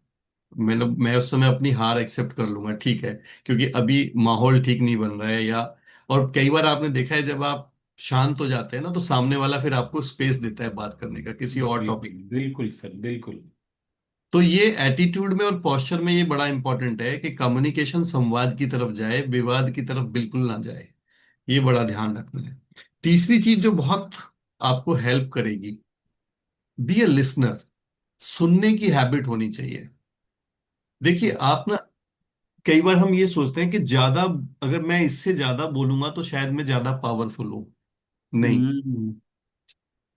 मैं उस समय अपनी हार एक्सेप्ट कर लूंगा, ठीक है, क्योंकि अभी माहौल ठीक नहीं बन रहा है, या। और कई बार आपने देखा है, जब आप शांत हो जाते हैं ना, तो सामने वाला फिर आपको स्पेस देता है बात करने का किसी और बिल्कुल टॉपिक। बिल्कुल सर, बिल्कुल। तो ये एटीट्यूड में और पोस्चर में ये बड़ा इंपॉर्टेंट है कि कम्युनिकेशन संवाद की तरफ जाए, विवाद की तरफ बिल्कुल ना जाए। ये बड़ा ध्यान रखना है। तीसरी चीज जो बहुत आपको हेल्प करेगी, बी ए लिसनर। सुनने की हैबिट होनी चाहिए। देखिए आप ना, कई बार हम ये सोचते हैं कि ज्यादा, अगर मैं इससे ज्यादा बोलूंगा तो शायद मैं ज्यादा पावरफुल हूं। नहीं। हम्म।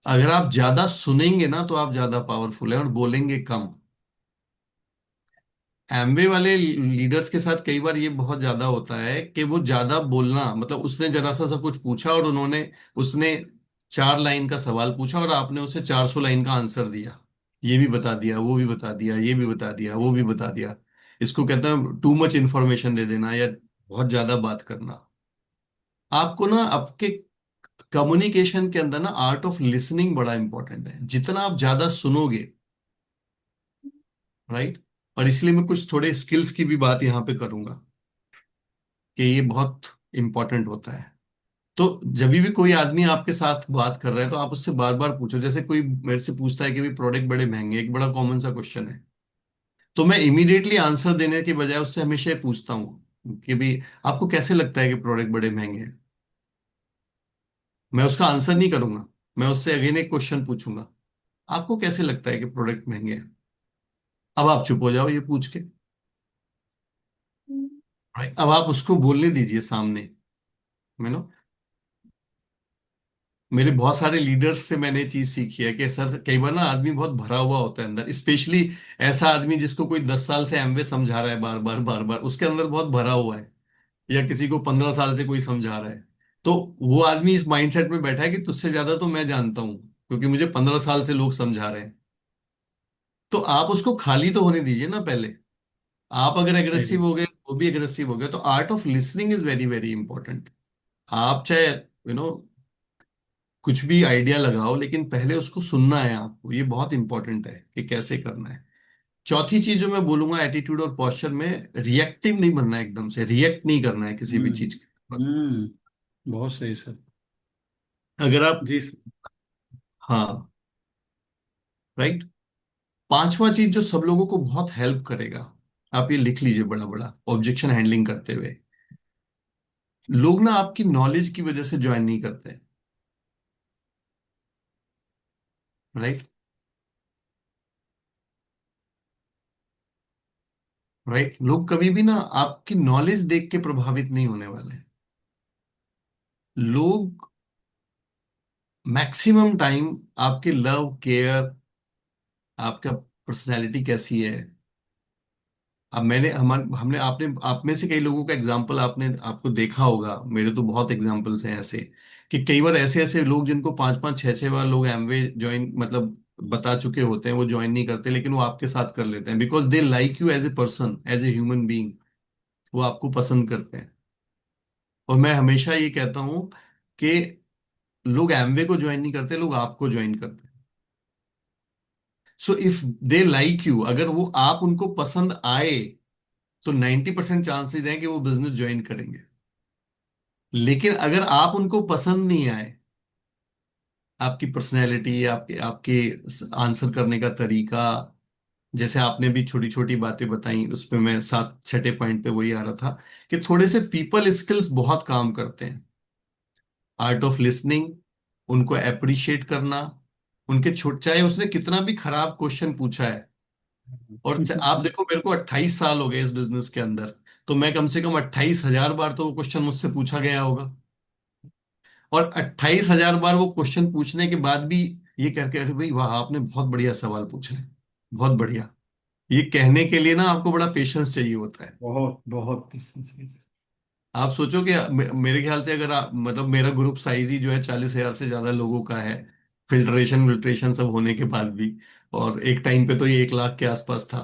अगर आप ज्यादा सुनेंगे ना, तो आप ज्यादा पावरफुल हैं, और बोलेंगे कम। एमवे वाले लीडर्स के साथ कई बार ये बहुत ज्यादा होता है कि वो ज्यादा बोलना, मतलब उसने जरा सा कुछ पूछा, और उसने 4 लाइन का सवाल पूछा, और आपने उसे 400 लाइन का आंसर दिया। ये भी बता दिया, वो भी बता दिया, ये भी बता दिया, वो भी बता दिया। इसको कहते हैं टू मच इंफॉर्मेशन दे देना, या बहुत ज्यादा बात करना। आपको ना आपके कम्युनिकेशन के अंदर ना आर्ट ऑफ लिसनिंग बड़ा इंपॉर्टेंट है। जितना आप ज्यादा सुनोगे, राइट। और इसलिए मैं कुछ थोड़े स्किल्स की भी बात यहाँ पे करूंगा, कि ये बहुत इंपॉर्टेंट होता है। तो जब भी कोई आदमी आपके साथ बात कर रहा है, तो आप उससे बार बार पूछो। जैसे कोई मेरे से पूछता है कि भाई प्रोडक्ट बड़े महंगे हैं, एक बड़ा कॉमन सा क्वेश्चन है। तो मैं इमीडिएटली आंसर देने के बजाय उससे हमेशा ये पूछता हूँ कि भाई आपको कैसे लगता है कि प्रोडक्ट बड़े महंगे हैं। मैं उसका आंसर नहीं करूंगा, मैं उससे अगेन एक क्वेश्चन पूछूंगा, आपको कैसे लगता है कि प्रोडक्ट महंगे हैं। अब आप चुप हो जाओ ये पूछ के, राइट। अब आप उसको बोलने दीजिए सामने। मैं नो मेरे बहुत सारे लीडर्स से मैंने ये चीज सीखी है कि सर, कई बार ना आदमी बहुत भरा हुआ होता है अंदर, स्पेशली ऐसा आदमी जिसको कोई 10 साल से एमवे समझा रहा है, बार बार बार बार, उसके अंदर बहुत भरा हुआ है। या किसी को 15 साल से कोई समझा रहा है, तो वो आदमी इस माइंडसेट में बैठा है कि तुझसे ज्यादा तो मैं जानता हूँ, क्योंकि मुझे 15 साल से लोग समझा रहे हैं। तो आप उसको खाली तो होने दीजिए ना पहले। आप अगर सही एग्रेसिव बात। हो गए, वो भी एग्रेसिव हो गया, तो art of listening is very very important. आप चाहे कुछ भी आइडिया लगाओ, लेकिन पहले उसको सुनना है आपको। ये बहुत इंपॉर्टेंट है कि कैसे करना है। चौथी चीज जो मैं बोलूंगा एटीट्यूड और पोस्चर में, रिएक्टिव नहीं बनना है, एकदम से रिएक्ट नहीं करना है किसी भी हम्म। चीज के ऊपर। बहुत सही सर। अगर आप, जी सर। हाँ, राइट। पांचवा चीज जो सब लोगों को बहुत हेल्प करेगा, आप ये लिख लीजिए बड़ा बड़ा, ऑब्जेक्शन हैंडलिंग करते हुए। लोग ना आपकी नॉलेज की वजह से ज्वाइन नहीं करते, राइट। राइट, लोग कभी भी ना आपकी नॉलेज देख के प्रभावित नहीं होने वाले हैं। लोग मैक्सिमम टाइम आपके लव केयर, आपका पर्सनैलिटी कैसी है। अब हमने आपने आप में से कई लोगों का एग्जाम्पल आपने आपको देखा होगा, मेरे तो बहुत एग्जाम्पल्स हैं ऐसे, कि कई बार ऐसे ऐसे लोग जिनको 5 5 6 6 बार लोग एमवे ज्वाइन, मतलब बता चुके होते हैं, वो ज्वाइन नहीं करते, लेकिन वो आपके साथ कर लेते हैं, because they like you as a person, as a human being. वो आपको पसंद करते हैं। और मैं हमेशा ये कहता हूं कि लोग एमवे को ज्वाइन नहीं करते, लोग आपको ज्वाइन करते हैं। So if they like you, अगर वो आप उनको पसंद आए, तो 90% चांसेस हैं कि वो बिजनेस ज्वाइन करेंगे। लेकिन अगर आप उनको पसंद नहीं आए, आपकी पर्सनैलिटी, आपके आपके आंसर करने का तरीका, जैसे आपने भी छोटी छोटी बातें बताई, उस पे मैं सात छठे पॉइंट पे वही आ रहा था कि थोड़े से पीपल स्किल्स बहुत काम करते हैं। आर्ट ऑफ लिसनिंग, उनको अप्रिशिएट करना, उनके छोट चाहे उसने कितना भी खराब क्वेश्चन पूछा है। और आप देखो, मेरे को 28 साल हो गए इस बिजनेस के अंदर, तो मैं कम से कम 28,000 बार तो वो क्वेश्चन मुझसे पूछा गया होगा। और 28,000 बार वो क्वेश्चन पूछने के बाद भी ये करके, अरे भाई वाह, आपने बहुत बढ़िया सवाल पूछा है, बहुत बढ़िया, ये कहने के लिए ना आपको बड़ा पेशेंस चाहिए होता है। बहुत बहुत business है। आप सोचो कि मेरे ख्याल से अगर आप, मतलब मेरा ग्रुप साइज ही जो है 40,000 से ज्यादा लोगों का है, फिल्ट्रेशन विल्ट्रेशन सब होने के बाद भी। और एक टाइम पे तो ये 1 लाख के आसपास था,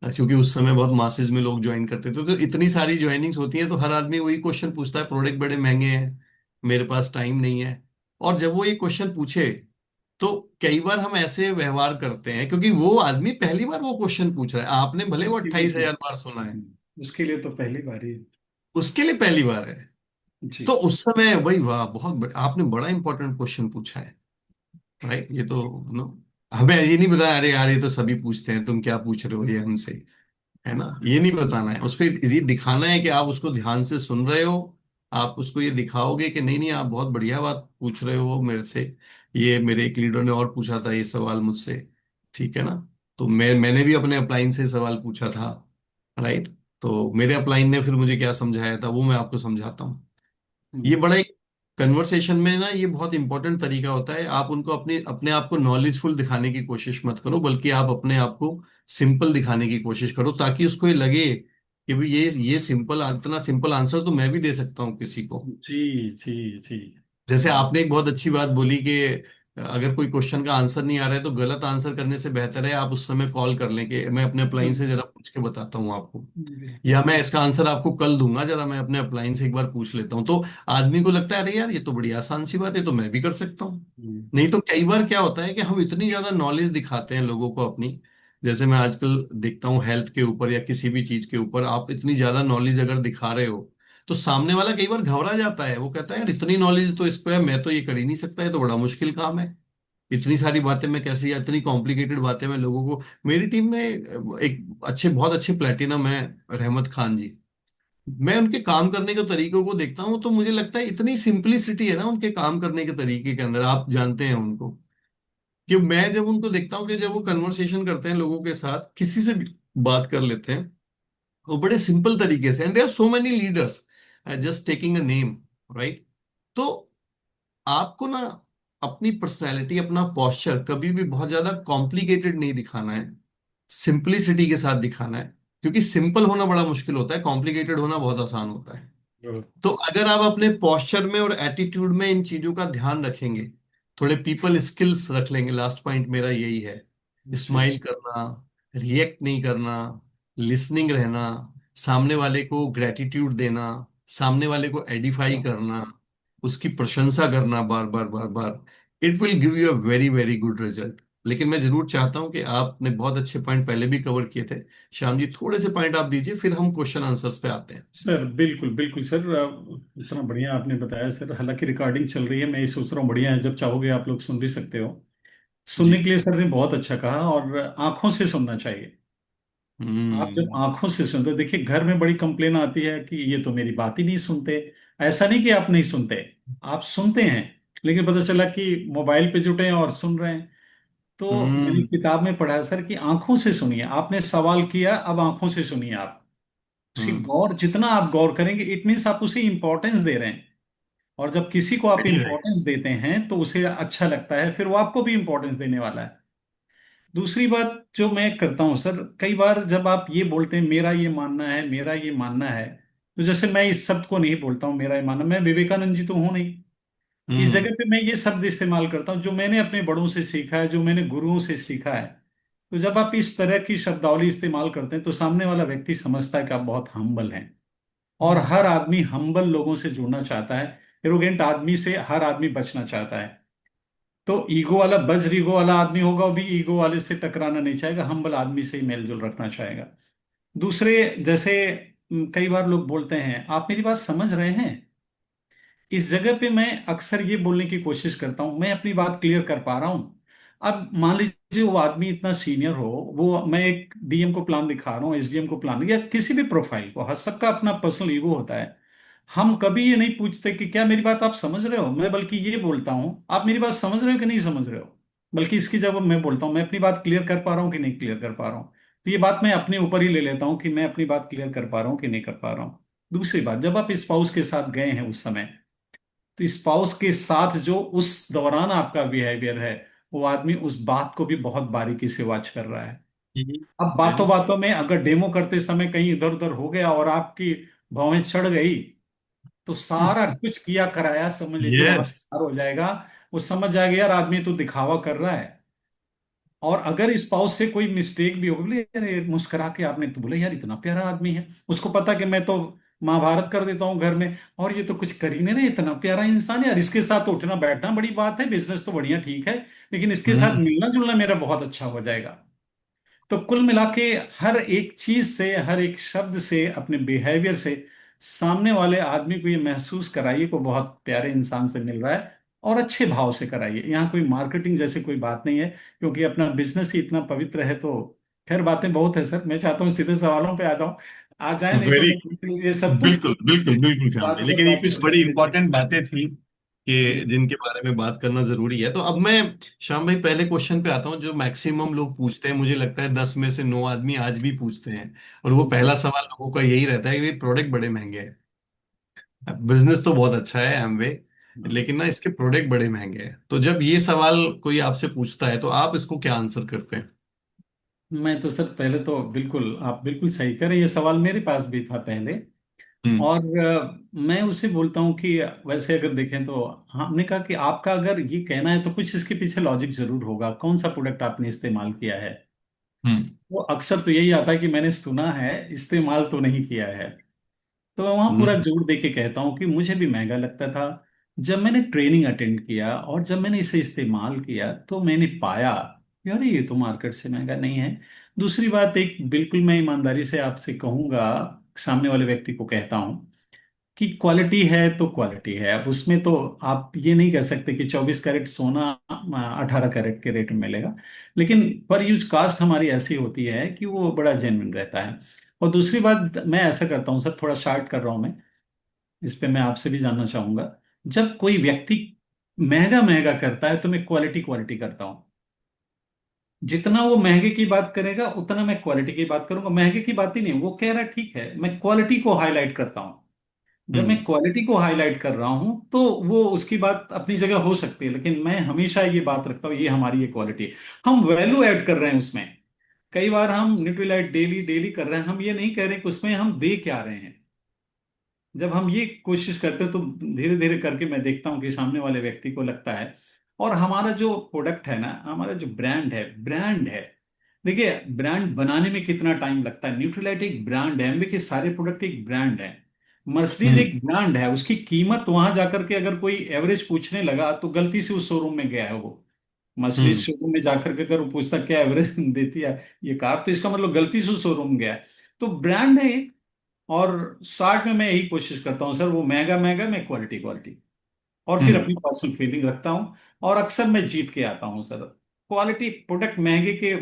क्योंकि उस समय बहुत मासेज में लोग ज्वाइन करते थे। तो इतनी सारी ज्वाइनिंग्स होती हैं, तो हर आदमी वही क्वेश्चन पूछता है, प्रोडक्ट बड़े महंगे हैं, मेरे पास टाइम नहीं है। और जब वो ये क्वेश्चन पूछे, तो कई बार हम ऐसे व्यवहार करते हैं, क्योंकि वो आदमी पहली बार वो क्वेश्चन पूछ रहा है, आपने भले वो उसके लिए 28,000 बार सुना है, उसके लिए तो पहली बारी। उसके लिए पहली बार है। जी। तो उस समय वही, वाह बहुत आपने बड़ा इंपॉर्टेंट क्वेश्चन पूछा है, राइट। ये तो नो, हमें ये नहीं बताया अरे यार ये तो सभी पूछते हैं, तुम क्या पूछ रहे हो ये हमसे, है ना, ये नहीं बताना है उसको, ये दिखाना है कि आप उसको ध्यान से सुन रहे हो। आप उसको ये दिखाओगे कि नहीं नहीं, आप बहुत बढ़िया बात पूछ रहे हो मेरे से, ये मेरे एक लीडर ने और पूछा था ये सवाल मुझसे, ठीक है ना। तो मैंने भी अपने अपलाइन से सवाल पूछा था, राइट। तो मेरे अपलाइन ने फिर मुझे क्या समझाया था वो मैं आपको समझाता हूँ। ये हम्म। बड़ा एक कन्वर्सेशन में ना, ये बहुत इंपॉर्टेंट तरीका होता है। आप उनको अपने अपने आप को नॉलेजफुल दिखाने की कोशिश मत करो, बल्कि आप अपने आप को सिंपल दिखाने की कोशिश करो, ताकि उसको ये लगे कि भाई ये सिंपल, इतना सिंपल आंसर तो मैं भी दे सकता हूँ किसी को। जी जी जी। जैसे आपने एक बहुत अच्छी बात बोली कि अगर कोई क्वेश्चन का आंसर नहीं आ रहा है, तो गलत आंसर करने से बेहतर है आप उस समय कॉल कर लें कि मैं अपने अपलाइन से जरा पूछ के बताता हूँ आपको, या मैं इसका आंसर आपको कल दूंगा, जरा मैं अपने अपलाइन से एक बार पूछ लेता हूँ। तो आदमी को लगता है अरे यार ये तो बड़ी आसान सी बात है, तो मैं भी कर सकता हूँ। हम्म। नहीं तो कई बार क्या होता है कि हम इतनी ज्यादा नॉलेज दिखाते हैं लोगों को अपनी, जैसे मैं आजकल देखता हूँ हेल्थ के ऊपर या किसी भी चीज के ऊपर, आप इतनी ज्यादा नॉलेज अगर दिखा रहे हो, तो सामने वाला कई बार घबरा जाता है, वो कहता है यार इतनी नॉलेज तो इसको है, मैं तो ये कर ही नहीं सकता, ये तो बड़ा मुश्किल काम है, इतनी सारी बातें मैं कैसे, या इतनी कॉम्प्लिकेटेड बातें मैं लोगों को। मेरी टीम में एक अच्छे, बहुत अच्छे प्लेटिनम है, रहमत खान जी। मैं उनके काम करने के तरीकों को देखता हूँ, तो मुझे लगता है इतनी सिंपलिसिटी है ना उनके काम करने के तरीके के अंदर, आप जानते हैं उनको, कि मैं जब उनको देखता हूँ कि जब वो कन्वर्सेशन करते हैं लोगों के साथ, किसी से भी बात कर लेते हैं, वो बड़े सिंपल तरीके से, and there are so many leaders just taking a name, right. तो आपको ना अपनी पर्सनैलिटी, अपना पोस्चर कभी भी बहुत ज्यादा कॉम्प्लिकेटेड नहीं दिखाना है, सिंपलिसिटी के साथ दिखाना है। क्योंकि सिंपल होना बड़ा मुश्किल होता है, कॉम्प्लिकेटेड होना बहुत आसान होता है। तो अगर आप अपने पोस्चर में और एटीट्यूड में इन चीजों का ध्यान रखेंगे, थोड़े पीपल स्किल्स रख लेंगे, लास्ट पॉइंट मेरा यही है, जी। स्माइल करना, रिएक्ट नहीं करना, लिसनिंग रहना, सामने वाले को ग्रेटिट्यूड देना, सामने वाले को एडिफाई करना, उसकी प्रशंसा करना बार बार बार बार, it will give you a very very good result. लेकिन मैं जरूर चाहता हूं कि आपने बहुत अच्छे पॉइंट पहले भी कवर किए थे, श्याम जी थोड़े से पॉइंट आप दीजिए, फिर हम क्वेश्चन आंसर्स पे आते हैं। सर बिल्कुल बिल्कुल सर, इतना बढ़िया आपने बताया सर। हालांकि रिकॉर्डिंग चल रही है, मैं ये सोच रहा हूँ बढ़िया है, जब चाहोगे आप लोग सुन भी सकते हो। जी। सुनने के लिए सर ने बहुत अच्छा कहा, और आंखों से सुनना चाहिए। आप जब हम्म। आंखों से सुनते हो, देखिए घर में बड़ी कंप्लेन आती है कि ये तो मेरी बात ही नहीं सुनते। ऐसा नहीं कि आप नहीं सुनते, आप सुनते हैं, लेकिन पता चला कि मोबाइल पे जुटे हैं और सुन रहे हैं। तो मैंने हम्म। किताब में पढ़ा है सर कि आंखों से सुनिए। आपने सवाल किया, अब आंखों से सुनिए आप। उसकी हम्म। गौर, जितना आप गौर करेंगे इट मीन्स आप उसे इंपॉर्टेंस दे रहे हैं। और जब किसी को आप वेरी राइट। इंपॉर्टेंस देते हैं तो उसे अच्छा लगता है, फिर वो आपको भी इंपॉर्टेंस देने वाला है। दूसरी बात जो मैं करता हूँ सर, कई बार जब आप ये बोलते हैं मेरा ये मानना है, मेरा ये मानना है, तो जैसे मैं इस शब्द को नहीं बोलता हूँ मेरा ये मानना, मैं विवेकानंद जी तो हूँ नहीं। इस हम्म। जगह पे मैं ये शब्द इस्तेमाल करता हूँ जो मैंने अपने बड़ों से सीखा है, जो मैंने गुरुओं से सीखा है। तो जब आप इस तरह की शब्दावली इस्तेमाल करते हैं तो सामने वाला व्यक्ति समझता है कि आप बहुत हम्बल हैं। और हर आदमी हम्बल लोगों से जुड़ना चाहता है। एरोगेंट आदमी से हर आदमी बचना चाहता है। तो ईगो वाला, वज्र ईगो वाला आदमी होगा, वो भी ईगो वाले से टकराना नहीं चाहेगा, हम्बल आदमी से ही मेलजोल रखना चाहेगा। दूसरे, जैसे कई बार लोग बोलते हैं, आप मेरी बात समझ रहे हैं? इस जगह पे मैं अक्सर ये बोलने की कोशिश करता हूं, मैं अपनी बात क्लियर कर पा रहा हूं। अब मान लीजिए वो आदमी इतना सीनियर हो, वो, मैं एक डीएम को प्लान दिखा रहा हूँ, एसडीएम को प्लान, या किसी भी प्रोफाइल को, हर सबका अपना पर्सनल ईगो होता है। हम कभी ये नहीं पूछते कि क्या मेरी बात आप समझ रहे हो, मैं बल्कि ये बोलता हूँ आप मेरी बात समझ रहे हो कि नहीं समझ रहे हो। बल्कि इसकी जब मैं बोलता हूँ मैं अपनी बात क्लियर कर पा रहा हूँ कि नहीं क्लियर कर पा रहा हूँ, तो ये बात मैं अपने ऊपर ही ले लेता हूँ कि मैं अपनी बात क्लियर कर पा रहा हूँ कि नहीं कर पा रहा हूँ। दूसरी बात, जब आप स्पाउस के साथ गए हैं उस समय, तो स्पाउस के साथ जो उस दौरान आपका बिहेवियर है, वो आदमी उस बात को भी बहुत बारीकी से वॉच कर रहा है। अब बातों वेरी बातों में अगर डेमो करते समय कहीं इधर उधर हो गया और आपकी भौहें चढ़ गई, तो सारा कुछ किया कराया समझ लीजिए वहां यस। पार हो जाएगा। वो समझ जाएगा यार आदमी तो दिखावा कर रहा है। और अगर स्पाउस से कोई मिस्टेक भी हो, बोले अरे मुस्कुरा के आपने तो बोला यार इतना प्यारा आदमी है, उसको पता कि मैं तो महाभारत कर देता हूँ घर में, और ये तो कुछ कर ही नहीं रहे, इतना प्यारा इंसान है, और इसके साथ उठना बैठना बड़ी बात है, बिजनेस तो बढ़िया ठीक है, लेकिन इसके साथ हम्म। मिलना जुलना मेरा बहुत अच्छा हो जाएगा। तो कुल मिला के हर एक चीज से, हर एक शब्द से, अपने बिहेवियर से सामने वाले आदमी को ये महसूस कराइए को बहुत प्यारे इंसान से मिल रहा है, और अच्छे भाव से कराइए। यहाँ कोई मार्केटिंग जैसी कोई बात नहीं है, क्योंकि अपना बिजनेस ही इतना पवित्र है। तो खैर बातें बहुत है सर, मैं चाहता हूँ सीधे सवालों पे आ जाऊं, आ जाए, नहीं तो वेरी, मैं ये सब बिल्कुल बिल्कुल बिल्कुल श्याम भाई, बात लेकिन ये करता कुछ हूँ। बड़ी इंपॉर्टेंट बातें थी जी कि जिनके बारे में बात करना जरूरी है। तो अब मैं श्याम भाई पहले क्वेश्चन पे आता हूँ जो मैक्सिमम लोग पूछते हैं, मुझे लगता है 10 में से 9 आदमी आज भी पूछते हैं। और वो जी। पहला सवाल लोगों का यही रहता है कि प्रोडक्ट बड़े महंगे हैं। बिजनेस तो बहुत अच्छा है एमवे, लेकिन ना इसके प्रोडक्ट बड़े महंगे हैं। तो जब ये सवाल कोई आपसे पूछता है तो आप इसको क्या आंसर करते हैं? मैं तो सर पहले तो बिल्कुल, आप बिल्कुल सही करें, ये सवाल मेरे पास भी था पहले। हम्म। और मैं उससे बोलता हूँ कि वैसे अगर देखें तो हमने कहा कि आपका अगर ये कहना है तो कुछ इसके पीछे लॉजिक जरूर होगा, कौन सा प्रोडक्ट आपने इस्तेमाल किया है। हम्म। वो अक्सर तो यही आता है कि मैंने सुना है, इस्तेमाल तो नहीं किया है। तो मैं वहाँ पूरा हम्म। जोर दे के कहता हूँ कि मुझे भी महंगा लगता था। जब मैंने ट्रेनिंग अटेंड किया और जब मैंने इसे इस्तेमाल किया तो मैंने पाया कि अरे ये तो मार्केट से महंगा नहीं है। दूसरी बात, एक बिल्कुल मैं ईमानदारी से आपसे कहूंगा, सामने वाले व्यक्ति को कहता हूँ कि क्वालिटी है तो क्वालिटी है। अब उसमें तो आप ये नहीं कह सकते कि 24 कैरेट सोना 18 कैरेट के रेट में मिलेगा, लेकिन पर यूज कास्ट हमारी ऐसी होती है कि वो बड़ा जेन्युइन रहता है। और दूसरी बात, मैं ऐसा करता हूँ सर, थोड़ा शार्ट कर रहा हूँ मैं, इस पे मैं आपसे भी जानना चाहूंगा। जब कोई व्यक्ति महंगा महंगा करता है तो मैं क्वालिटी क्वालिटी करता हूँ। जितना वो महंगे की बात करेगा उतना मैं क्वालिटी की बात करूंगा। महंगे की बात ही नहीं, वो कह रहा है ठीक है, मैं क्वालिटी को हाईलाइट करता हूँ। जब मैं हम्म। क्वालिटी को हाईलाइट कर रहा हूं तो वो उसकी बात अपनी जगह हो सकती है, लेकिन मैं हमेशा ये बात रखता हूँ ये हमारी ये क्वालिटी है। हम वैल्यू ऐड कर रहे हैं उसमें। कई बार हम न्यूट्रीलाइट डेली डेली कर रहे हैं, हम ये नहीं कह रहे कि उसमें हम दे क्या रहे हैं। जब हम ये कोशिश करते हैं तो धीरे धीरे करके मैं देखता हूँ कि सामने वाले व्यक्ति को लगता है। और हमारा जो प्रोडक्ट है ना, हमारा जो ब्रांड है, देखिए ब्रांड बनाने में कितना टाइम लगता है। न्यूट्रीलाइट एक ब्रांड है, एमवे के सारे प्रोडक्ट एक ब्रांड है। मर्सिडीज हम्म। एक ब्रांड है, उसकी कीमत वहां जाकर के अगर कोई एवरेज पूछने लगा तो गलती से उस शोरूम में गया है वो। मर्सिडीज हम्म। शोरूम में जाकर के अगर वो पूछता क्या एवरेज देती है ये कार, तो इसका मतलब गलती से उस शोरूम में गया है। तो ब्रांड है। और शार्ट में मैं यही कोशिश करता हूँ सर, वो महंगा महंगा, मैं क्वालिटी क्वालिटी, और फिर हम्म। अपनी पर्सनल फीलिंग रखता हूँ। और अक्सर मैं जीत के आता हूँ सर। क्वालिटी प्रोडक्ट महंगे के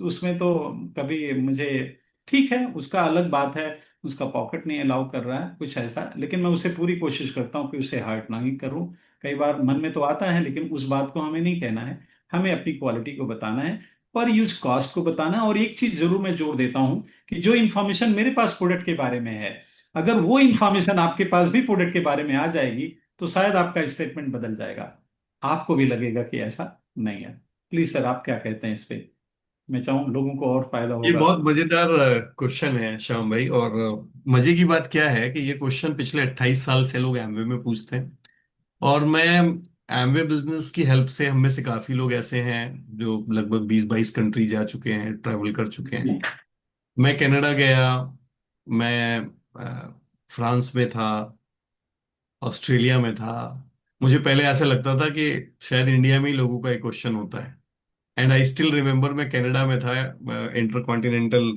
उसमें तो कभी मुझे, ठीक है उसका अलग बात है, उसका पॉकेट नहीं अलाउ कर रहा है कुछ ऐसा, लेकिन मैं उसे पूरी कोशिश करता हूँ कि उसे हर्ट ना ही करूँ। कई बार मन में तो आता है, लेकिन उस बात को हमें नहीं कहना है, हमें अपनी क्वालिटी को बताना है, पर यूज कॉस्ट को बताना है। और एक चीज जरूर मैं जोड़ देता हूँ कि जो इन्फॉर्मेशन मेरे पास प्रोडक्ट के बारे में है, अगर वो इन्फॉर्मेशन आपके पास भी प्रोडक्ट के बारे में आ जाएगी तो शायद आपका स्टेटमेंट बदल जाएगा, आपको भी लगेगा कि ऐसा नहीं है। प्लीज सर, आप क्या कहते हैं इस पे? मैं चाहूँ लोगों को और फायदा ये होगा। बहुत मजेदार क्वेश्चन है श्याम भाई। और मजे की बात क्या है कि ये क्वेश्चन पिछले 28 साल से लोग एमवे में पूछते हैं। और मैं एमवे बिजनेस की हेल्प से, हम में से काफी लोग ऐसे हैं जो लगभग 20-22 कंट्री जा चुके हैं, ट्रैवल कर चुके हैं। जी। मैं कनाडा गया, मैं फ्रांस में था, ऑस्ट्रेलिया में था। मुझे पहले ऐसा लगता था कि शायद इंडिया में ही लोगों का एक क्वेश्चन होता है। एंड आई स्टिल रिमेम्बर, मैं कनाडा में था, इंटर कॉन्टिनेंटल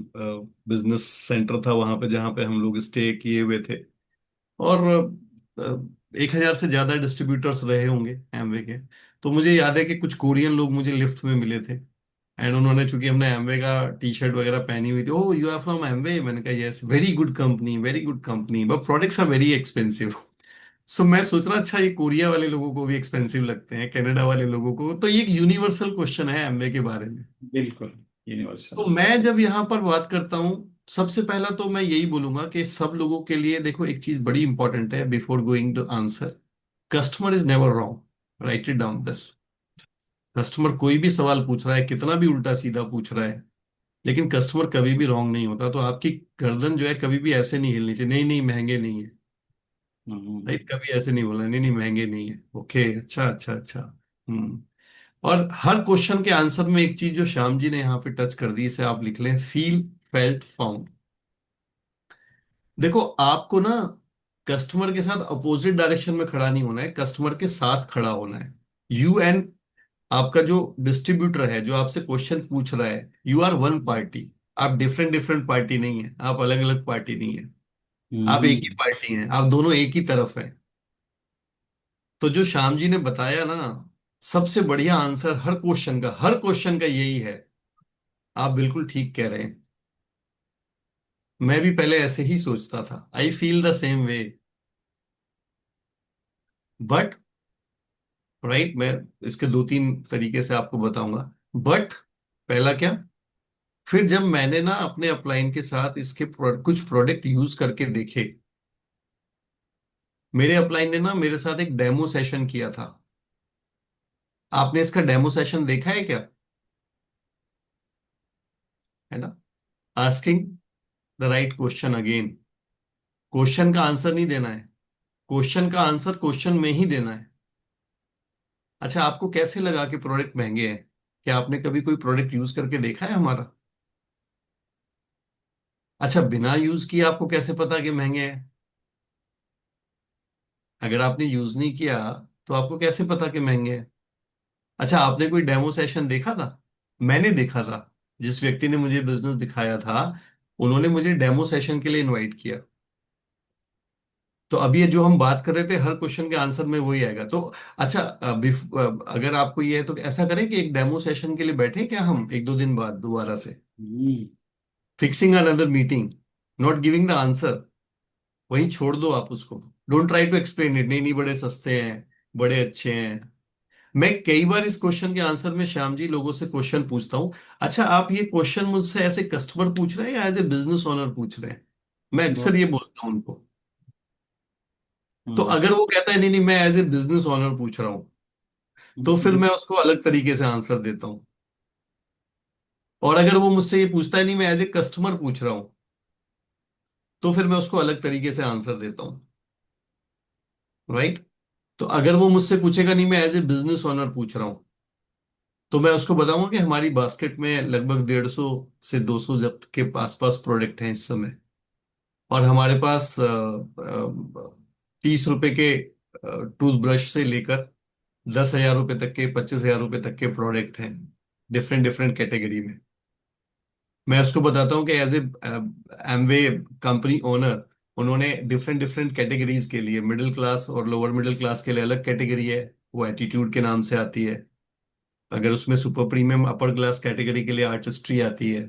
बिजनेस सेंटर था वहां पे जहाँ पे हम लोग स्टे किए हुए थे। और 1,000 से ज्यादा डिस्ट्रीब्यूटर्स रहे होंगे एमवे के। तो मुझे याद है कि कुछ कोरियन लोग मुझे लिफ्ट में मिले थे। एंड उन्होंने, चूंकि हमने एमवे का टी शर्ट वगैरह पहनी हुई थी, oh you are from Amway, मैंने कहा yes, very good company, but products are very expensive. So मैं सोच रहा, अच्छा ये कोरिया वाले लोगों को भी एक्सपेंसिव लगते हैं, कनाडा वाले लोगों को, तो ये एक यूनिवर्सल क्वेश्चन है एमवे के बारे में। बिल्कुल यूनिवर्सल। तो मैं जब यहाँ पर बात करता हूँ, सबसे पहला तो मैं यही बोलूंगा कि सब लोगों के लिए देखो, एक चीज बड़ी इंपॉर्टेंट है before going to answer. Customer is never wrong, right it down this. Customer कोई भी सवाल पूछ रहा है, कितना भी उल्टा सीधा पूछ रहा है, लेकिन कस्टमर कभी भी रॉन्ग नहीं होता। तो आपकी गर्दन जो है कभी भी ऐसे नहीं हिलनी चाहिए, नहीं नहीं महंगे नहीं है। हम्म। राइट, कभी ऐसे नहीं बोला, नहीं नहीं महंगे नहीं है, ओके अच्छा अच्छा अच्छा। हम्म। और हर क्वेश्चन के आंसर में एक चीज जो श्याम जी ने यहाँ पे टच कर दी, इसे आप लिख लें, फील, फेल्ट, फाउंड। देखो आपको ना कस्टमर के साथ अपोजिट डायरेक्शन में खड़ा नहीं होना है, कस्टमर के साथ खड़ा होना है। यू एंड आपका जो डिस्ट्रीब्यूटर है जो आपसे क्वेश्चन पूछ रहा है, यू आर वन पार्टी। आप डिफरेंट डिफरेंट पार्टी नहीं है, आप अलग अलग पार्टी नहीं है, आप एक ही हम्म। पार्टी हैं, आप दोनों एक ही तरफ हैं। तो जो श्याम जी ने बताया ना, सबसे बढ़िया आंसर हर क्वेश्चन का यही है। आप बिल्कुल ठीक कह रहे हैं। मैं भी पहले ऐसे ही सोचता था, I feel the same way. But right, मैं इसके दो तीन तरीके से आपको बताऊंगा। बट पहला क्या, फिर जब मैंने ना अपने अपलाइन के साथ इसके कुछ प्रोडक्ट यूज करके देखे, मेरे अपलाइन ने ना मेरे साथ एक डेमो सेशन किया था। आपने इसका डेमो सेशन देखा है क्या? है ना, asking the right question again. Question का आंसर नहीं देना है, क्वेश्चन का आंसर क्वेश्चन में ही देना है। अच्छा, आपको कैसे लगा कि प्रोडक्ट महंगे हैं? क्या आपने कभी कोई प्रोडक्ट यूज करके देखा है हमारा? अच्छा, बिना यूज किए आपको कैसे पता कि महंगे हैं? अगर आपने यूज नहीं किया तो आपको कैसे पता कि महंगे हैं? अच्छा, आपने कोई डेमो सेशन देखा था? मैंने देखा था। जिस व्यक्ति ने मुझे बिजनेस दिखाया था, उन्होंने मुझे डेमो सेशन के लिए इनवाइट किया। तो अभी ये जो हम बात कर रहे थे, हर क्वेश्चन के आंसर में वही आएगा। तो अच्छा, अगर आपको ये है तो ऐसा करें कि एक डेमो सेशन के लिए बैठे क्या हम एक दो दिन बाद दोबारा से, hmm. Fixing another meeting, not giving the answer. वहीं छोड़ दो आप उसको। Don't try to explain it, नहीं नहीं बड़े सस्ते हैं, बड़े अच्छे हैं। मैं कई बार इस क्वेश्चन के आंसर में श्याम जी लोगों से क्वेश्चन पूछता हूँ, अच्छा आप ये क्वेश्चन मुझसे ऐसे कस्टमर पूछ रहे हैं या एज ए बिजनेस ओनर पूछ रहे हैं? मैं अक्सर बहुत। ये बोलता हूँ उनको। तो हम्म। अगर वो कहता है नहीं नहीं मैं एज ए बिजनेस ओनर पूछ रहा हूँ, तो फिर हम्म। मैं उसको अलग तरीके से आंसर देता हूँ। और अगर वो मुझसे ये पूछता है नहीं मैं एज ए कस्टमर पूछ रहा हूँ, तो फिर मैं उसको अलग तरीके से आंसर देता हूँ। राइट। तो अगर वो मुझसे पूछेगा नहीं मैं एज ए बिजनेस ओनर पूछ रहा हूँ, तो मैं उसको बताऊंगा कि हमारी बास्केट में लगभग 150 से 200 जब्त के आसपास प्रोडक्ट हैं इस समय। और हमारे पास 30 रुपए के टूथब्रश से लेकर 10,000 रुपए तक के, 25,000 रुपए तक के प्रोडक्ट हैं, डिफरेंट डिफरेंट कैटेगरी में। मैं उसको बताता हूँ कि as a Amway company owner, उन्होंने डिफरेंट डिफरेंट कैटेगरीज के लिए, मिडिल क्लास और लोअर मिडिल क्लास के लिए अलग कैटेगरी है, वो एटीट्यूड के नाम से आती है। अगर उसमें super premium upper class category के लिए आर्टिस्ट्री आती है।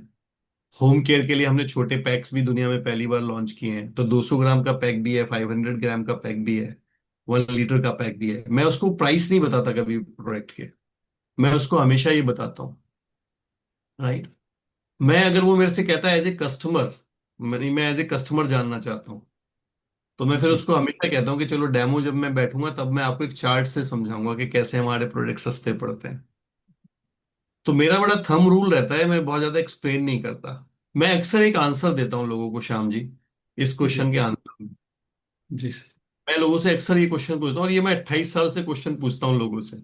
होम केयर के लिए हमने छोटे पैक्स भी दुनिया में पहली बार लॉन्च किए हैं, तो 200 ग्राम का पैक भी है, 500 ग्राम का पैक भी है, 1 लीटर का पैक भी है। मैं उसको प्राइस नहीं बताता कभी प्रोडक्ट के, मैं उसको हमेशा ये बताता हूँ। राइट। मैं अगर वो मेरे से कहता है एज ए कस्टमर, मैं एज ए कस्टमर जानना चाहता हूँ, तो मैं फिर जी। उसको हमेशा कहता हूँ कि चलो डेमो जब मैं बैठूंगा तब मैं आपको एक चार्ट से समझाऊंगा कि कैसे हमारे प्रोडक्ट सस्ते पड़ते हैं। तो मेरा बड़ा थंब रूल रहता है, मैं बहुत ज्यादा एक्सप्लेन नहीं करता। मैं अक्सर एक आंसर देता हूँ लोगों को, श्याम जी, इस जी। क्वेश्चन के आंसर में। जी। मैं लोगों से अक्सर ये क्वेश्चन पूछता हूँ, और ये मैं 28 साल से क्वेश्चन पूछता हूँ लोगों से।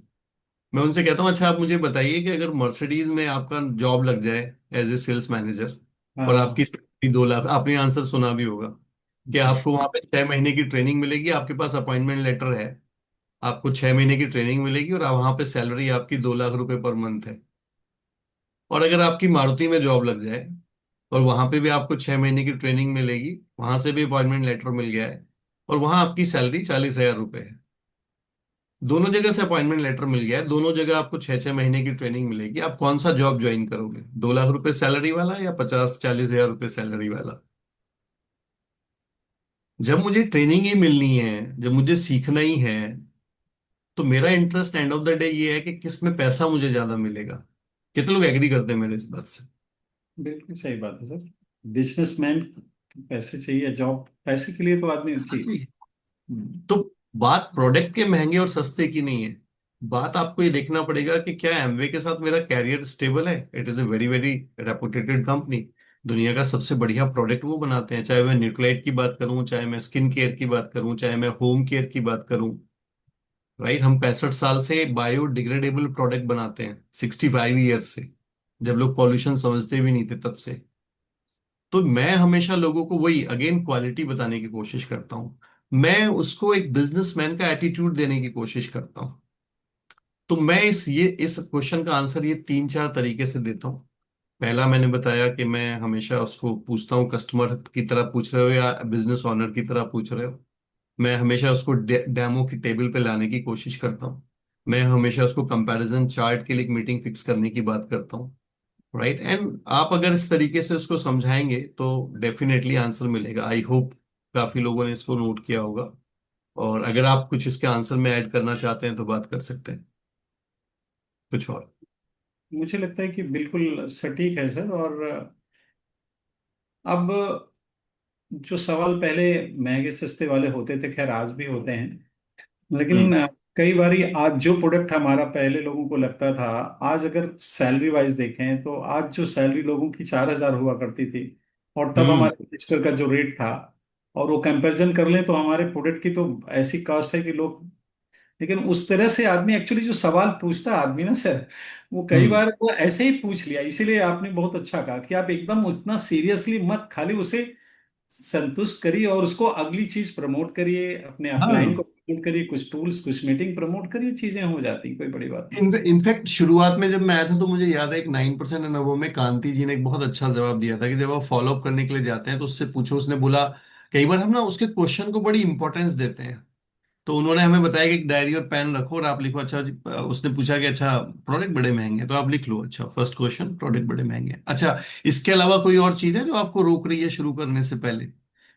मैं उनसे कहता हूँ, अच्छा आप मुझे बताइए कि अगर मर्सिडीज में आपका जॉब लग जाए एज ए सेल्स मैनेजर, और हाँ। आपकी सैलरी 2 लाख, आपने आंसर सुना भी होगा, कि आपको वहां पे 6 महीने की ट्रेनिंग मिलेगी, आपके पास अपॉइंटमेंट लेटर है, आपको 6 महीने की ट्रेनिंग मिलेगी और वहां पे सैलरी आपकी 2 लाख रुपए पर मंथ है। और अगर आपकी मारुति में जॉब लग जाए और वहां पे भी आपको 6 महीने की ट्रेनिंग मिलेगी, वहां से भी अपॉइंटमेंट लेटर मिल गया है और वहां आपकी सैलरी 40,000 रुपए है, दोनों जगह से अपॉइंटमेंट लेटर मिल गया है, दोनों जगह आपको 6 6 महीने की ट्रेनिंग मिलेगी, आप कौन सा जॉब ज्वाइन करोगे? 2 लाख रुपए सैलरी वाला या 50 40 हजार रुपए सैलरी वाला? जब मुझे ट्रेनिंग ही मिलनी है, जब मुझे सीखना ही है, तो मेरा interest end of the day ये है कि किस में पैसा मुझे ज्यादा मिलेगा। कितने लोग एग्री करते हैं मेरे इस बात से? बिल्कुल सही बात है सर। बिजनेसमैन पैसे चाहिए, जॉब पैसे के लिए तो आदमी ठीक। Exactly. तो बात प्रोडक्ट के महंगे और सस्ते की नहीं है, बात आपको ये देखना पड़ेगा कि क्या एमवे के साथ मेरा कैरियर स्टेबल है। It is a very very reputed company, दुनिया का सबसे बढ़िया प्रोडक्ट वो बनाते हैं, चाहे मैं न्यूक्लाइड की बात करूं, चाहे मैं स्किन केयर की बात करूं, चाहे मैं होम केयर की बात करूं। राइट, हम 65 साल से बायोडिग्रेडेबल प्रोडक्ट बनाते हैं, 65 ईयर्स से, जब लोग पॉल्यूशन समझते भी नहीं थे तब से। तो मैं हमेशा लोगों को वही अगेन क्वालिटी बताने की कोशिश करता हूं, मैं उसको एक बिजनेसमैन का एटीट्यूड देने की कोशिश करता हूं। तो मैं इस क्वेश्चन का आंसर ये 3 4 तरीके से देता हूँ। पहला मैंने बताया कि मैं हमेशा उसको पूछता हूँ, कस्टमर की तरह पूछ रहे हो या बिजनेस ओनर की तरह पूछ रहे हो। मैं हमेशा उसको डेमो की टेबल पे लाने की कोशिश करता हूँ। मैं हमेशा उसको कंपैरिजन चार्ट के लिए एक मीटिंग फिक्स करने की बात करता हूँ। राइट, एंड आप अगर इस तरीके से उसको समझाएंगे तो डेफिनेटली आंसर मिलेगा। आई होप काफी लोगों ने इसको नोट किया होगा। और अगर आप कुछ इसके आंसर में ऐड करना चाहते हैं तो बात कर सकते हैं कुछ और। मुझे लगता है कि बिल्कुल सटीक है सर। और अब जो सवाल पहले महंगे सस्ते वाले होते थे, खैर आज भी होते हैं, हम्म। लेकिन कई बार आज जो प्रोडक्ट हमारा पहले लोगों को लगता था, आज अगर सैलरी वाइज देखें तो आज जो सैलरी लोगों की 4,000 हुआ करती थी, और तब हम्म। हमारे रजिस्टर का जो रेट था, और वो कंपैरिजन कर लें तो हमारे प्रोडक्ट की तो ऐसी कास्ट है कि लोग, लेकिन उस तरह से आदमी एक्चुअली जो सवाल पूछता है आदमी ना सर, वो कई हम्म। बार वो ऐसे ही पूछ लिया। इसीलिए आपने बहुत अच्छा कहा कि आप एकदम उतना सीरियसली मत, खाली उसे संतुष्ट करिए और उसको अगली चीज प्रमोट करिए, अपने अपलाइन हाँ, को प्रमोट करिए, कुछ टूल्स कुछ मीटिंग प्रमोट करिए, चीजें हो जाती, कोई बड़ी बात नहीं। इनफैक्ट शुरुआत में जब मैं आया था तो मुझे याद है एक 9% अनुभव में कांति जी ने एक बहुत अच्छा जवाब दिया था कि जब आप फॉलो अप करने के लिए जाते हैं तो उससे पूछो। उसने बोला कई बार हम ना उसके क्वेश्चन को बड़ी इंपॉर्टेंस देते हैं, तो उन्होंने हमें बताया कि एक डायरी और पेन रखो और आप लिखो। अच्छा जी, उसने पूछा कि अच्छा प्रोडक्ट बड़े महंगे हैं, तो आप लिख लो अच्छा फर्स्ट क्वेश्चन प्रोडक्ट बड़े महंगे हैं। अच्छा, इसके अलावा कोई और चीज है जो आपको रोक रही है शुरू करने से पहले?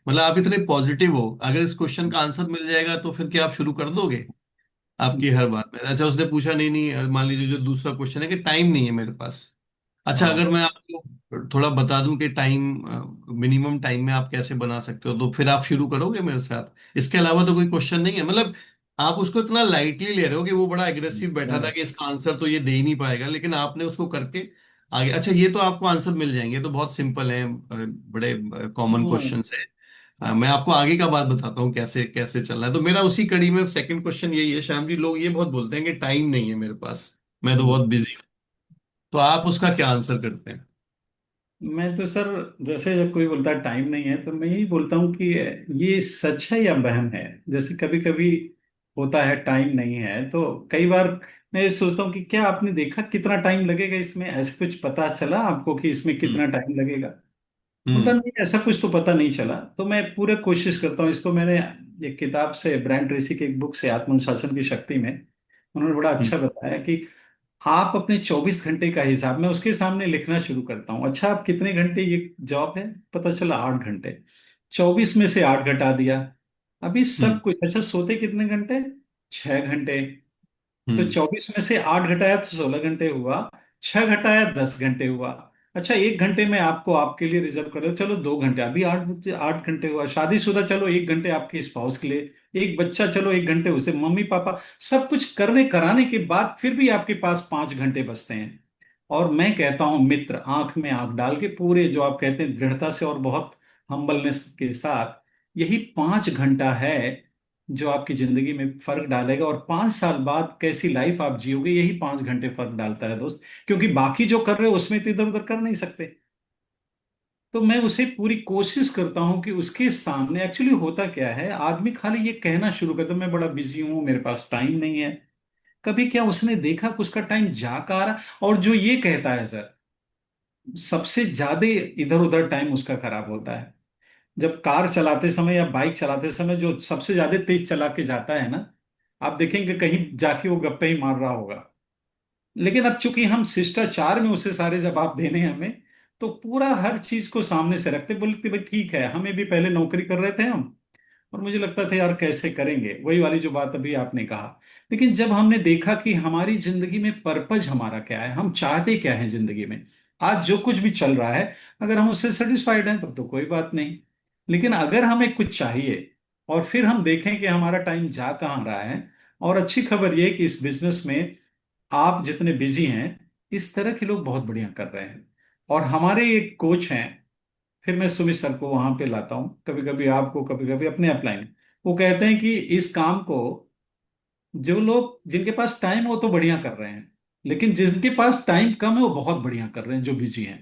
मतलब आप इतने पॉजिटिव हो, अगर इस क्वेश्चन का आंसर मिल जाएगा तो फिर क्या आप शुरू कर दोगे आपकी हर बात में? अच्छा, उसने पूछा नहीं नहीं, मान लीजिए जो दूसरा क्वेश्चन है कि टाइम नहीं है मेरे पास। अच्छा, हाँ। अगर मैं आपको थोड़ा बता दूं कि टाइम, मिनिमम टाइम में आप कैसे बना सकते हो, तो फिर आप शुरू करोगे मेरे साथ? इसके अलावा तो कोई क्वेश्चन नहीं है। मतलब आप उसको इतना लाइटली ले रहे हो कि वो बड़ा एग्रेसिव बैठा था कि बस। इसका आंसर तो ये दे ही नहीं पाएगा, लेकिन आपने उसको करके आगे, अच्छा ये तो आपको आंसर मिल जाएंगे, ये तो बहुत सिंपल है, बड़े कॉमन हाँ। क्वेश्चंस है। मैं आपको आगे का बात बताता हूँ कैसे कैसे चलना है। तो मेरा उसी कड़ी में सेकंड क्वेश्चन यही है, श्याम जी, लोग ये बहुत बोलते हैं कि टाइम नहीं है मेरे पास, मैं तो बहुत बिजी हूँ, तो आप उसका क्या आंसर करते हैं? मैं तो सर, जैसे जब कोई बोलता है टाइम नहीं है, तो मैं यही बोलता हूँ कि ये सच है या वहम है। जैसे कभी कभी होता है टाइम नहीं है, तो कई बार मैं ये सोचता हूँ कि क्या आपने देखा कितना टाइम लगेगा इसमें, ऐसे कुछ पता चला आपको कि इसमें हम्म। कितना टाइम लगेगा? बोलता हम्म। नहीं, ऐसा कुछ तो पता नहीं चला। तो मैं पूरा कोशिश करता हूँ। इसको मैंने एक किताब से, ब्रायन ट्रेसी की एक बुक से, आत्मानुशासन की शक्ति में, उन्होंने बड़ा हम्म। अच्छा बताया कि आप अपने 24 घंटे का हिसाब, मैं उसके सामने लिखना शुरू करता हूँ। अच्छा, आप कितने घंटे ये जॉब है? पता चला 8 घंटे। 24 में से 8 घटा दिया। अभी हम्म। सब कुछ, अच्छा सोते कितने घंटे? 6 घंटे। तो हम्म। 24 में से 8 घटाया तो 16 घंटे हुआ। 6 घटाया 10 घंटे हुआ। अच्छा, 1 घंटे में आपको आपके लिए रिजर्व कर दो, चलो 2 घंटे, अभी 8 8 घंटे हुआ। शादीशुदा, चलो 1 घंटे आपके स्पाउस के लिए। एक बच्चा, चलो 1 घंटे उसे, मम्मी पापा, सब कुछ करने कराने के बाद फिर भी आपके पास 5 घंटे बचते हैं। और मैं कहता हूं मित्र, आंख में आंख डाल के, पूरे जो आप कहते हैं दृढ़ता से और बहुत हम्बलनेस के साथ, यही 5 घंटा है जो आपकी जिंदगी में फर्क डालेगा। और 5 साल बाद कैसी लाइफ आप जियोगे, यही 5 घंटे फर्क डालता है दोस्त। क्योंकि बाकी जो कर रहे हो उसमें तो इधर उधर कर नहीं सकते। तो मैं उसे पूरी कोशिश करता हूं कि उसके सामने एक्चुअली होता क्या है, आदमी खाली ये कहना शुरू करता है मैं बड़ा बिजी हूं, मेरे पास टाइम नहीं है। कभी क्या उसने देखा कि उसका टाइम जा का रहा? और जो ये कहता है सर, सबसे ज्यादा इधर उधर टाइम उसका खराब होता है जब कार चलाते समय या बाइक चलाते समय, जो सबसे ज्यादा तेज चला के जाता है ना, आप देखेंगे कहीं जाके वो गप्पे ही मार रहा होगा। लेकिन अब चूंकि हम शिष्टाचार में उसे सारे जवाब देने हैं हमें, तो पूरा हर चीज को सामने से रखते बोलते भाई ठीक है, हमें भी पहले नौकरी कर रहे थे हम, और मुझे लगता था यार कैसे करेंगे, वही वाली जो बात अभी आपने कहा। लेकिन जब हमने देखा कि हमारी जिंदगी में पर्पज हमारा क्या है, हम चाहते क्या हैं जिंदगी में, आज जो कुछ भी चल रहा है, अगर हम उससे सेटिस्फाइड हैं तब तो कोई बात नहीं। लेकिन अगर हमें कुछ चाहिए और फिर हम देखें कि हमारा टाइम जा कहाँ रहा है, और अच्छी खबर यह कि इस बिजनेस में आप जितने बिजी हैं, इस तरह के लोग बहुत बढ़िया कर रहे हैं। और हमारे एक कोच हैं, फिर मैं सुमित सर को वहां पे लाता हूँ, कभी कभी आपको, कभी कभी अपने अपलाइन। वो कहते हैं कि इस काम को जो लोग जिनके पास टाइम है वो तो बढ़िया कर रहे हैं, लेकिन जिनके पास टाइम कम है वो बहुत बढ़िया कर रहे हैं, जो बिजी हैं।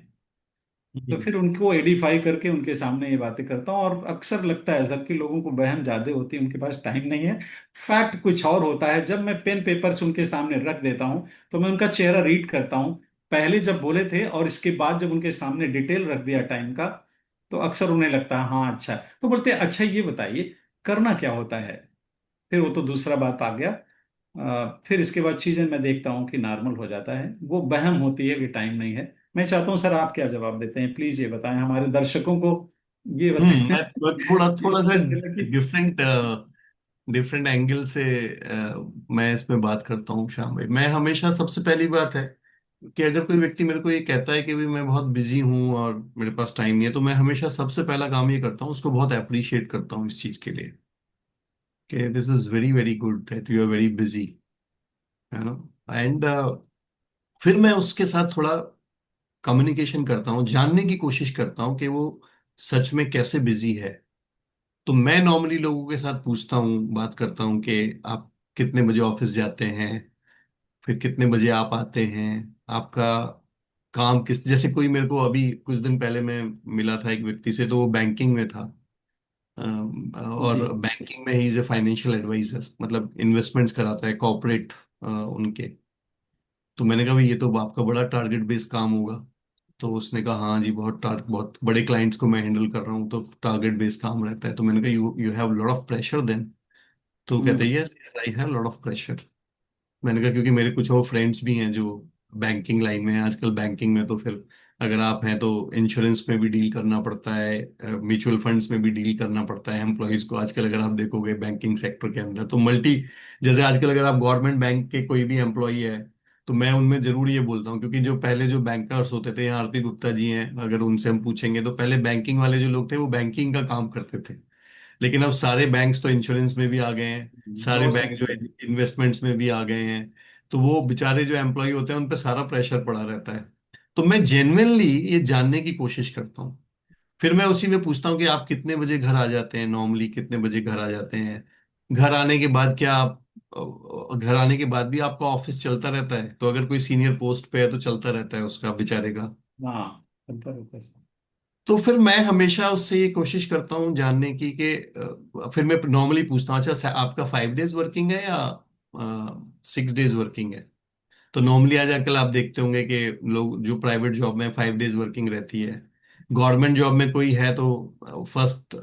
तो हम्म। फिर उनको एडिफाई करके उनके सामने ये बातें करता हूँ, और अक्सर लगता है सर कि लोगों को वहम ज्यादा होती है, उनके पास टाइम नहीं है। फैक्ट कुछ और होता है। जब मैं पेन पेपर से उनके सामने रख देता हूँ, तो मैं उनका चेहरा रीड करता हूँ, पहले जब बोले थे और इसके बाद जब उनके सामने डिटेल रख दिया टाइम का, तो अक्सर उन्हें लगता है हाँ अच्छा है। तो बोलते हैं अच्छा ये बताइए करना क्या होता है। फिर वो तो दूसरा बात आ गया। फिर इसके बाद चीजें मैं देखता हूँ कि नॉर्मल हो जाता है, वो वहम होती है कि टाइम नहीं है। मैं चाहता हूँ सर आप क्या जवाब देते हैं, प्लीज ये बताएं हमारे दर्शकों को, ये बताएं मैं थोड़ा ये थोड़ा सा पता चला कि। डिफरेंट डिफरेंट एंगल से मैं इसमें बात करता हूँ श्याम भाई। मैं हमेशा, सबसे पहली बात है कि अगर कोई व्यक्ति मेरे को ये कहता है कि भी मैं बहुत बिजी हूँ और मेरे पास टाइम नहीं है, तो मैं हमेशा सबसे पहला काम ये करता हूँ, उसको बहुत अप्रिशिएट करता हूँ इस चीज के लिए कि this is very very good that you are very busy, है ना। एंड फिर मैं उसके साथ थोड़ा कम्युनिकेशन करता हूँ, जानने की कोशिश करता हूँ कि वो सच में कैसे बिजी है। तो मैं नॉर्मली लोगों के साथ पूछता हूँ, बात करता हूँ कि आप कितने बजे ऑफिस जाते हैं, फिर कितने बजे आप आते हैं, आपका काम किस, जैसे कोई मेरे को अभी कुछ दिन पहले मैं मिला था एक व्यक्ति से, तो वो बैंकिंग में था। जी। और बैंकिंग में ही इज ए फाइनेंशियल एडवाइजर, मतलब इन्वेस्टमेंट्स कराता है कॉर्पोरेट उनके। तो मैंने कहा भाई ये तो आपका बड़ा टारगेट बेस्ड काम होगा। तो उसने कहा हाँ जी, बहुत बड़े क्लाइंट्स को मैं हैंडल कर रहा हूँ, तो टारगेट बेस्ड काम रहता है। तो मैंने कहा you you have lot of pressure then. तो कहते हम्म। हैं yes I have lot of pressure. मैंने कहा क्योंकि मेरे कुछ और फ्रेंड्स भी हैं जो बैंकिंग लाइन में हैं आजकल। बैंकिंग में तो फिर अगर आप हैं तो इंश्योरेंस में भी डील करना पड़ता है, म्यूचुअल फंड्स में भी डील करना पड़ता है एम्प्लॉयज को। आजकल अगर आप देखोगे बैंकिंग सेक्टर के अंदर तो मल्टी, जैसे आजकल अगर आप गवर्नमेंट बैंक के कोई भी एम्प्लॉय है, तो मैं उनमें जरूर ये बोलता हूँ, क्योंकि जो पहले जो बैंकर्स होते थे, यहाँ आरपी गुप्ता जी हैं, अगर उनसे हम पूछेंगे तो पहले बैंकिंग वाले जो लोग थे वो बैंकिंग का काम करते थे। लेकिन अब सारे बैंक्स तो इंश्योरेंस में भी आ गए हैं, सारे बहुत बैंक जो है अच्छा। इन्वेस्टमेंट्स में भी आ गए हैं। तो वो बेचारे जो एम्प्लॉय होते हैं उन पर सारा प्रेशर पड़ा रहता है। तो मैं जेन्युइनली ये जानने की कोशिश करता हूँ। फिर मैं उसी में पूछता हूँ कि आप कितने बजे घर आ जाते हैं, नॉर्मली कितने बजे घर आ जाते हैं। घर आने के बाद क्या आप, घर आने के बाद भी आपका ऑफिस चलता रहता है? तो अगर कोई सीनियर पोस्ट पे है तो चलता रहता है उसका बेचारे का। हाँ, चलता रहता है। तो फिर मैं हमेशा उससे ये कोशिश करता हूँ जानने की कि फिर मैं नॉर्मली पूछता हूँ, अच्छा आपका 5 डेज वर्किंग है या 6 डेज वर्किंग है? तो नॉर्मली आज आजकल आप देखते होंगे कि लोग जो प्राइवेट जॉब में 5 डेज वर्किंग रहती है। गवर्नमेंट जॉब में कोई है तो फर्स्ट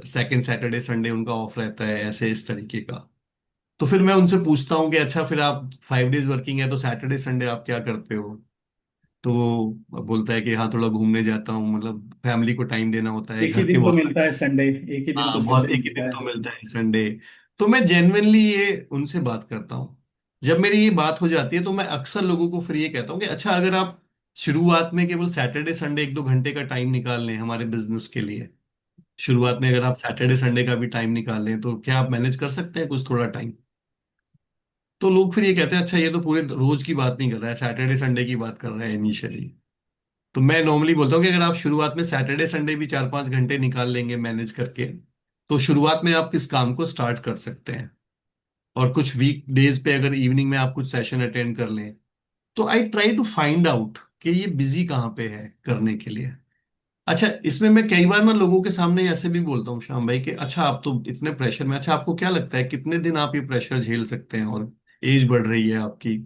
सेकंड सैटरडे संडे उनका ऑफ रहता है, ऐसे इस तरीके का। तो फिर मैं उनसे पूछता हूँ कि अच्छा फिर आप 5 डेज वर्किंग है तो सैटरडे संडे आप क्या करते हो? तो वो बोलता है कि हाँ थोड़ा घूमने जाता हूँ, मतलब फैमिली को टाइम देना होता है, एक ही घर के दिन तो बहुत मिलता है संडे, एक ही दिन तो हाँ बहुत, संडे एक ही दिन मिलता तो है। मिलता है संडे। तो मैं जेन्युइनली ये उनसे बात करता हूँ। जब मेरी ये बात हो जाती है तो मैं अक्सर लोगों को फिर ये कहता हूँ कि अच्छा अगर आप शुरुआत में केवल सैटरडे संडे 1-2 घंटे का टाइम निकाल लें हमारे बिजनेस के लिए, शुरुआत में अगर आप सैटरडे संडे का भी टाइम निकाल लें, तो क्या आप मैनेज कर सकते हैं कुछ थोड़ा टाइम? तो लोग फिर ये कहते हैं अच्छा ये तो पूरे रोज की बात नहीं कर रहा है, सैटरडे संडे की बात कर रहा है इनिशियली। तो मैं नॉर्मली बोलता हूँ कि अगर आप शुरुआत में सैटरडे संडे भी 4-5 घंटे निकाल लेंगे मैनेज करके, तो शुरुआत में आप किस काम को स्टार्ट कर सकते हैं। और कुछ वीक डेज पे अगर इवनिंग में आप कुछ सेशन अटेंड कर लें, तो I try to find out कि ये बिजी कहाँ पे है करने के लिए। अच्छा, इसमें मैं कई बार ना लोगों के सामने ऐसे भी बोलता हूँ श्याम भाई कि अच्छा आप तो इतने प्रेशर में, अच्छा आपको क्या लगता है कितने दिन आप ये प्रेशर झेल सकते हैं, और एज बढ़ रही है आपकी,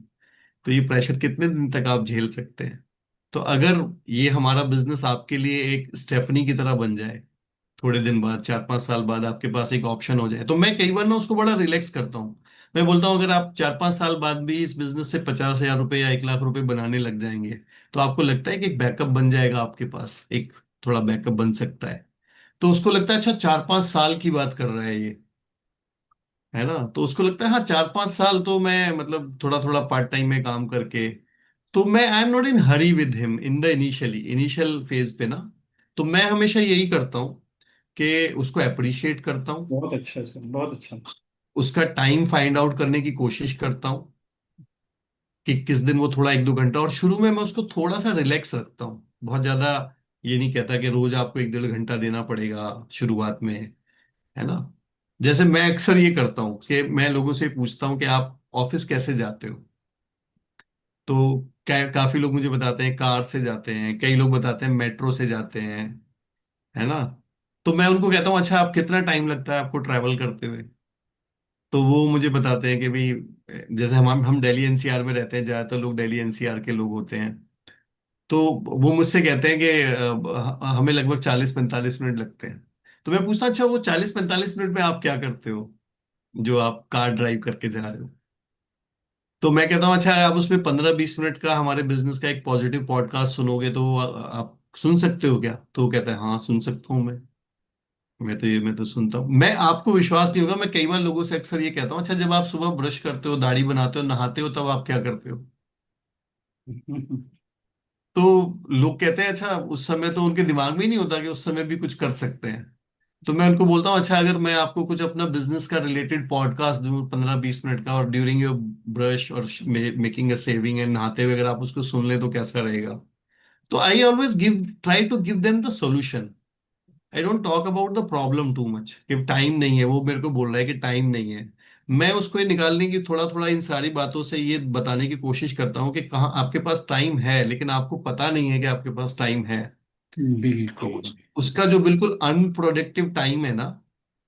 तो ये प्रेशर कितने दिन तक आप झेल सकते हैं। तो अगर ये हमारा बिजनेस आपके लिए एक स्टेपनी की तरह बन जाए, थोड़े दिन बाद 4-5 साल बाद आपके पास एक ऑप्शन हो जाए, तो मैं कई बार ना उसको बड़ा रिलैक्स करता हूँ। मैं बोलता हूँ अगर आप 4-5 साल बाद भी इस बिजनेस से 50,000 रुपये या 1 लाख रुपए बनाने लग जाएंगे, तो आपको लगता है कि एक बैकअप बन जाएगा आपके पास, एक थोड़ा बैकअप बन सकता है। तो उसको लगता है अच्छा 4-5 साल की बात कर रहा है ये, है ना, तो उसको लगता है हाँ 4-5 साल तो मैं मतलब थोड़ा थोड़ा पार्ट टाइम में काम करके, तो मैं I am not in Hari with him in the initial phase पे ना। तो मैं हमेशा यही करता हूँ कि उसको अप्रिशिएट करता हूँ, बहुत अच्छा सर, बहुत अच्छा। उसका टाइम फाइंड आउट करने की कोशिश करता हूँ कि किस दिन वो थोड़ा 1-2 घंटा, और शुरू में मैं उसको थोड़ा सा रिलैक्स रखता हूँ, बहुत ज्यादा ये नहीं कहता कि रोज आपको 1-1.5 घंटा देना पड़ेगा शुरुआत में, है ना। जैसे मैं अक्सर ये करता हूँ कि मैं लोगों से पूछता हूँ कि आप ऑफिस कैसे जाते हो, तो काफी लोग मुझे बताते हैं कार से जाते हैं, कई लोग बताते हैं मेट्रो से जाते हैं, है ना। तो मैं उनको कहता हूँ अच्छा आप कितना टाइम लगता है आपको ट्रैवल करते हुए, तो वो मुझे बताते हैं कि भाई जैसे हम दिल्ली एनसीआर में रहते हैं, ज्यादातर लोग दिल्ली एनसीआर के लोग होते हैं, तो वो मुझसे कहते हैं कि हमें लगभग 40-45 मिनट लगते हैं। तो मैं पूछता हूँ अच्छा वो 40-45 मिनट में आप क्या करते हो जो आप कार ड्राइव करके जा रहे हो। तो मैं कहता हूँ अच्छा आप उसमें 15-20 मिनट का हमारे बिजनेस का एक पॉजिटिव पॉडकास्ट सुनोगे तो आप सुन सकते हो क्या, तो वो कहता है हाँ सुन सकता हूँ मैं तो सुनता हूँ। मैं आपको विश्वास नहीं होगा, मैं कई बार लोगों से अक्सर ये कहता हूँ अच्छा जब आप सुबह ब्रश करते हो, दाढ़ी बनाते हो, नहाते हो, तब आप क्या करते हो। तो लोग कहते हैं अच्छा उस समय तो उनके दिमाग में ही नहीं होता कि उस समय भी कुछ कर सकते हैं। तो मैं उनको बोलता हूँ अच्छा अगर मैं आपको कुछ अपना बिजनेस का रिलेटेड पॉडकास्ट दूं 15-20 मिनट का, और ड्यूरिंग योर ब्रश और मेकिंग अ सेविंग एंड नहाते हुए अगर आप उसको सुन ले तो कैसा रहेगा। तो I always give try to give them the solution. I don't talk about the problem too much कि टाइम नहीं है, वो मेरे को बोल रहा है कि टाइम नहीं है। मैं उसको ये निकालने की थोड़ा थोड़ा इन सारी बातों से ये बताने की कोशिश करता हूँ कि कहाँ आपके पास टाइम है लेकिन आपको पता नहीं है कि आपके पास टाइम है। तो बिल्कुल। उसका जो बिल्कुल अनप्रोडक्टिव टाइम है ना,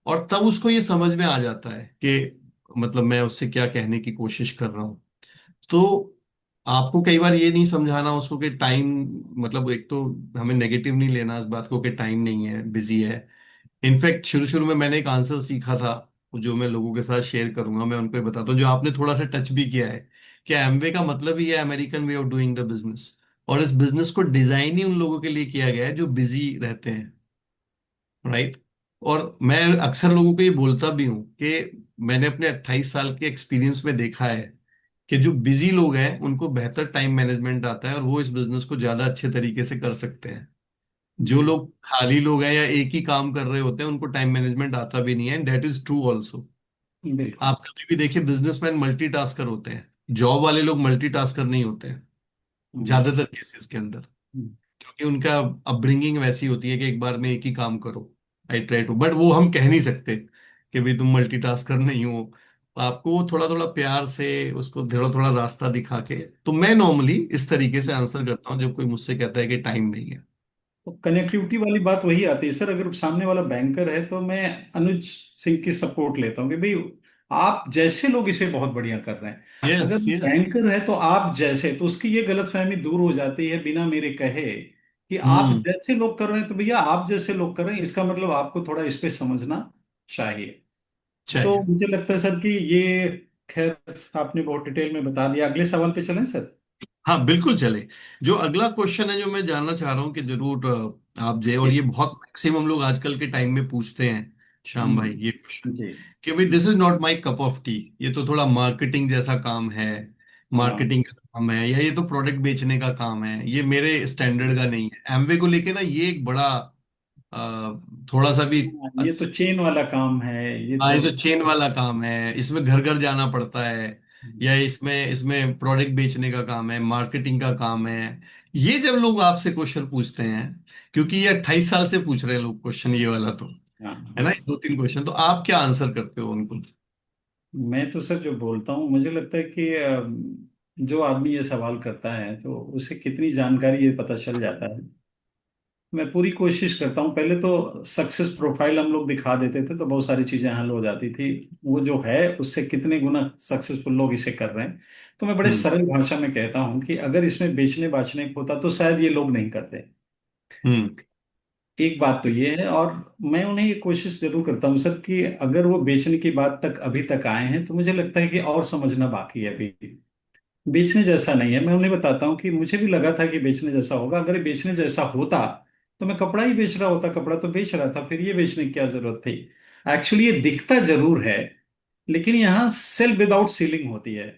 और तब उसको ये समझ में आ जाता है कि मतलब मैं उससे क्या कहने की कोशिश कर रहा हूँ। तो आपको कई बार ये नहीं समझाना उसको कि टाइम, मतलब एक तो हमें नेगेटिव नहीं लेना इस बात को कि टाइम नहीं है, बिजी है। इनफैक्ट शुरू शुरू में मैंने एक आंसर सीखा था जो मैं लोगों के साथ शेयर करूंगा, मैं उनको ये बताता हूँ जो आपने थोड़ा सा टच भी किया है, कि एमवे का मतलब ही है American way of doing the business, और इस बिजनेस को डिजाइन ही उन लोगों के लिए किया गया है जो बिजी रहते हैं, राइट। और मैं अक्सर लोगों को ये बोलता भी हूँ कि मैंने अपने 28 साल के एक्सपीरियंस में देखा है कि जो बिजी लोग हैं उनको बेहतर टाइम मैनेजमेंट आता है और वो इस बिजनेस को ज्यादा अच्छे तरीके से कर सकते हैं। जो बिल्कुल। लोग खाली लोग हैं या एक ही काम कर रहे होते हैं उनको टाइम मैनेजमेंट आता भी नहीं है, and that is true also. बिल्कुल। आप कभी भी देखिए बिजनेसमैन मल्टीटास्कर होते हैं, जॉब वाले लोग मल्टीटास्कर नहीं होते हैं हम्म, ज्यादातर केसेस के अंदर, हम्म, क्योंकि उनका अपब्रिंगिंग वैसी होती है कि एक बार में एक ही काम करो। आई ट्राई टू, बट वो हम कह नहीं सकते कि भाई तुम मल्टीटास्कर नहीं हो। आपको थोड़ा थोड़ा प्यार से उसको थोड़ा थोड़ा रास्ता दिखा के, तो मैं नॉर्मली इस तरीके से आंसर करता हूँ जब कोई मुझसे कहता है कि टाइम नहीं है। तो कनेक्टिविटी वाली बात वही आती है सर। अगर सामने वाला बैंकर है तो मैं अनुज सिंह की सपोर्ट लेता हूँ कि भाई आप जैसे लोग इसे बहुत बढ़िया कर रहे हैं। यस अगर यस। बैंकर है तो आप जैसे, तो उसकी ये गलतफहमी दूर हो जाती है बिना मेरे कहे कि आप हम्म। जैसे लोग कर रहे हैं तो भैया आप जैसे लोग कर रहे हैं, इसका मतलब आपको थोड़ा इस पे समझना चाहिए। तो चाहिए। मुझे लगता है सर कि ये, खैर, आपने बहुत डिटेल में बता दिया। अगले सवाल पे चलें सर। हाँ बिल्कुल चले। जो अगला क्वेश्चन है जो मैं जानना चाह रहा हूँ कि जरूर आप जे, और जी। ये बहुत मैक्सिमम लोग आजकल के टाइम में पूछते हैं श्याम भाई ये क्वेश्चन, जी। कि भाई this is not my cup of T, ये तो थोड़ा मार्केटिंग जैसा काम है, हाँ, मार्केटिंग का काम है, या ये तो प्रोडक्ट बेचने का काम है, ये मेरे स्टैंडर्ड का नहीं है। एमवे को लेके ना ये एक बड़ा थोड़ा सा भी हाँ, ये तो चेन वाला काम है, ये हाँ तो। ये तो चेन वाला काम है, इसमें घर घर जाना पड़ता है, या इसमें इसमें प्रोडक्ट बेचने का काम है, मार्केटिंग का काम है। ये जब लोग आपसे क्वेश्चन पूछते हैं, क्योंकि ये 28 साल से पूछ रहे हैं लोग क्वेश्चन ये वाला, तो है ना हाँ, ये 2-3 क्वेश्चन, तो आप क्या आंसर करते हो उनको। मैं तो सर जो बोलता हूँ, मुझे लगता है कि जो आदमी ये सवाल करता है तो उसे कितनी जानकारी ये पता चल जाता है। मैं पूरी कोशिश करता हूँ। पहले तो सक्सेस प्रोफाइल हम लोग दिखा देते थे तो बहुत सारी चीजें हल हो जाती थी। वो जो है उससे कितने गुना सक्सेसफुल लोग इसे कर रहे हैं। तो मैं बड़े हम्म। सरल भाषा में कहता हूँ कि अगर इसमें बेचने बाचने को होता तो शायद ये लोग नहीं करते। हम्म। एक बात तो ये है। और मैं उन्हें ये कोशिश जरूर करता हूँ सर कि अगर वो बेचने की बात तक अभी तक आए हैं तो मुझे लगता है कि और समझना बाकी है अभी। बेचने जैसा नहीं है। मैं उन्हें बताता हूँ कि मुझे भी लगा था कि बेचने जैसा होगा। अगर ये बेचने जैसा होता तो मैं कपड़ा ही बेच रहा होता। कपड़ा तो बेच रहा था, फिर ये बेचने की क्या जरूरत थी। एक्चुअली ये दिखता जरूर है, लेकिन यहाँ सेल विदाउट सीलिंग होती है।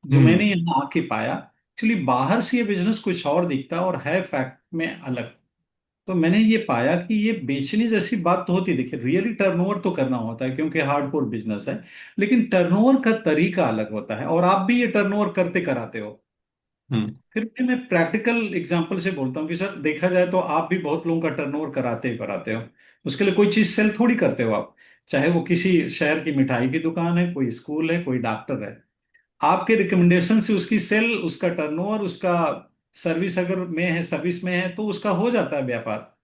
जो मैंने हम्म। यहाँ आके पाया, एक्चुअली बाहर से ये बिजनेस कुछ और दिखता और है फैक्ट में अलग। तो मैंने ये पाया कि ये बेचने जैसी बात तो होती है। देखिए, रियली टर्नओवर तो करना होता है क्योंकि हार्डकोर बिजनेस है। लेकिन टर्नओवर का तरीका अलग होता है, और आप भी ये टर्नओवर करते कराते हो। हम्म। फिर भी मैं प्रैक्टिकल एग्जांपल से बोलता हूँ कि सर देखा जाए तो आप भी बहुत लोगों का टर्नओवर कराते ही कराते हो। उसके लिए कोई चीज सेल थोड़ी करते हो आप। चाहे वो किसी शहर की मिठाई की दुकान है, कोई स्कूल है, कोई डॉक्टर है। आपके रिकमेंडेशन से उसकी सेल, उसका टर्नओवर, उसका सर्विस अगर में है, सर्विस में है, तो उसका हो जाता है व्यापार।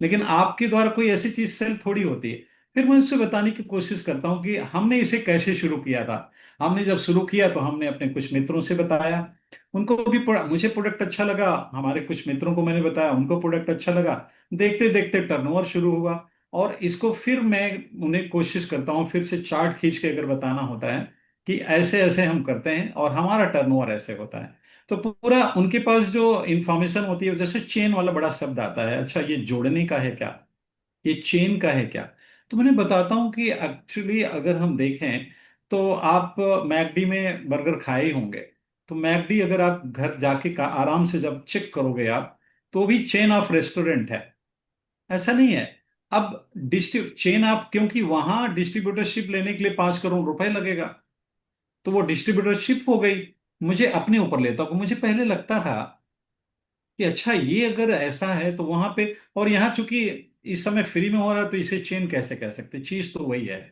लेकिन आपके द्वारा कोई ऐसी चीज सेल थोड़ी होती है। फिर मैं उससे बताने की कोशिश करता हूँ कि हमने इसे कैसे शुरू किया था। हमने जब शुरू किया तो हमने अपने कुछ मित्रों से बताया। उनको भी मुझे प्रोडक्ट अच्छा लगा, हमारे कुछ मित्रों को मैंने बताया, उनको प्रोडक्ट अच्छा लगा। देखते देखते टर्नओवर शुरू हुआ। और इसको फिर मैं उन्हें कोशिश करता हूँ फिर से चार्ट खींच के अगर बताना होता है कि ऐसे ऐसे हम करते हैं और हमारा टर्नओवर ऐसे होता है। तो पूरा उनके पास जो इंफॉर्मेशन होती है, जैसे चेन वाला बड़ा शब्द आता है, अच्छा ये जोड़ने का है क्या, ये चेन का है क्या। तो मैंने बताता हूँ कि एक्चुअली अगर हम देखें तो आप मैकडी में बर्गर खाए ही होंगे। तो मैकडी अगर आप घर जाके का आराम से जब चेक करोगे आप, तो भी चेन ऑफ रेस्टोरेंट है, ऐसा नहीं है। अब डिस्ट्री चेन आप, क्योंकि वहां डिस्ट्रीब्यूटरशिप लेने के लिए 5 करोड़ रुपए लगेगा, तो वो डिस्ट्रीब्यूटरशिप हो गई। मुझे अपने ऊपर लेता हूँ, मुझे पहले लगता था कि अच्छा ये अगर ऐसा है तो वहां पे, और यहाँ चूंकि इस समय फ्री में हो रहा है तो इसे चेन कैसे कह सकते, चीज तो वही है।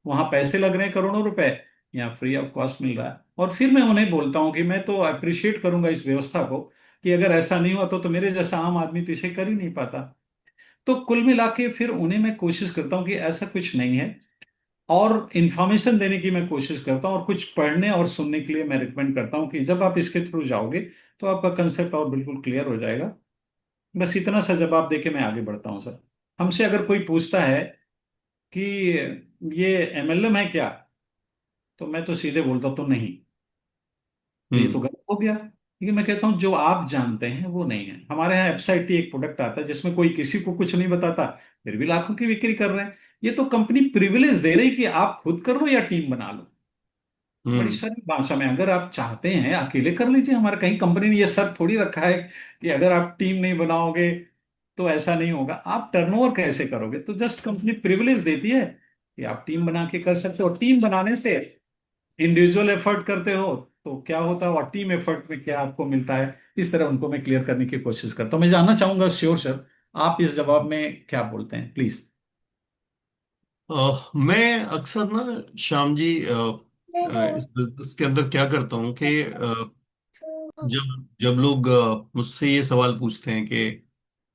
वहां पैसे लग रहे हैं करोड़ों रुपए, यहाँ फ्री ऑफ कॉस्ट मिल रहा है। और फिर मैं उन्हें बोलता हूँ कि मैं तो अप्रिशिएट करूंगा इस व्यवस्था को, कि अगर ऐसा नहीं हुआ तो मेरे जैसा आम आदमी तो इसे कर ही नहीं पाता। तो कुल मिला के फिर उन्हें मैं कोशिश करता हूँ कि ऐसा कुछ नहीं है। और इन्फॉर्मेशन देने की मैं कोशिश करता हूँ, और कुछ पढ़ने और सुनने के लिए मैं रिकमेंड करता हूँ कि जब आप इसके थ्रू जाओगे तो आपका कंसेप्ट और बिल्कुल क्लियर हो जाएगा। बस इतना सा जवाब देके मैं आगे बढ़ता हूँ सर। हमसे अगर कोई पूछता है कि ये एमएलएम है क्या, तो मैं तो सीधे बोलता तो नहीं। तो ये तो हम्म। गलत हो गया, क्योंकि मैं कहता हूँ जो आप जानते हैं वो नहीं है। हमारे यहाँ एफसाइटी एक प्रोडक्ट आता है जिसमें कोई किसी को कुछ नहीं बताता, फिर भी लाखों की बिक्री कर रहे हैं। ये तो कंपनी प्रिविलेज दे रही कि आप खुद कर लो या टीम बना लो। बड़ी हम्म। सरल भाषा में, अगर आप चाहते हैं अकेले कर लीजिए। हमारा कहीं कंपनी ने ये शर्त थोड़ी रखा है कि अगर आप टीम नहीं बनाओगे तो ऐसा नहीं होगा। आप टर्नओवर कैसे करोगे, तो जस्ट कंपनी प्रिविलेज देती है कि आप टीम बना के कर सकते हो। टीम बनाने से इंडिविजुअल एफर्ट करते हो तो क्या होता है, और टीम एफर्ट में क्या आपको मिलता है, इस तरह उनको मैं क्लियर करने की कोशिश करता हूँ। मैं जानना चाहूंगा, श्योर सर, आप इस जवाब में क्या बोलते हैं प्लीज। मैं अक्सर ना, श्याम जी, इस बिजनेस के अंदर क्या करता हूँ कि जब जब लोग मुझसे ये सवाल पूछते हैं कि,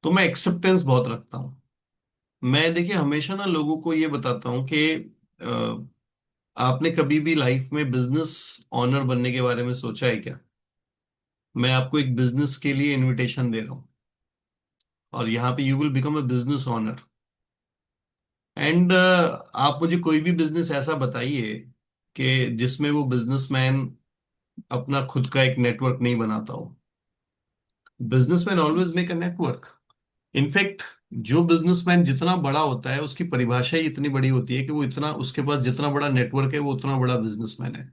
तो मैं एक्सेप्टेंस बहुत रखता हूँ। मैं देखिए हमेशा ना लोगों को ये बताता हूँ कि आपने कभी भी लाइफ में बिजनेस ऑनर बनने के बारे में सोचा है क्या? मैं आपको एक बिजनेस के लिए इनविटेशन दे रहा हूँ, और यहाँ पे you will become a business honour. And आप मुझे कोई भी बिजनेस ऐसा बताइए कि जिसमें वो बिजनेसमैन अपना खुद का एक नेटवर्क नहीं बनाता हो। Businessman always make a network. In fact जो बिजनेसमैन जितना बड़ा होता है उसकी परिभाषा ही इतनी बड़ी होती है कि वो इतना, उसके पास जितना बड़ा नेटवर्क है वो उतना बड़ा बिजनेसमैन है।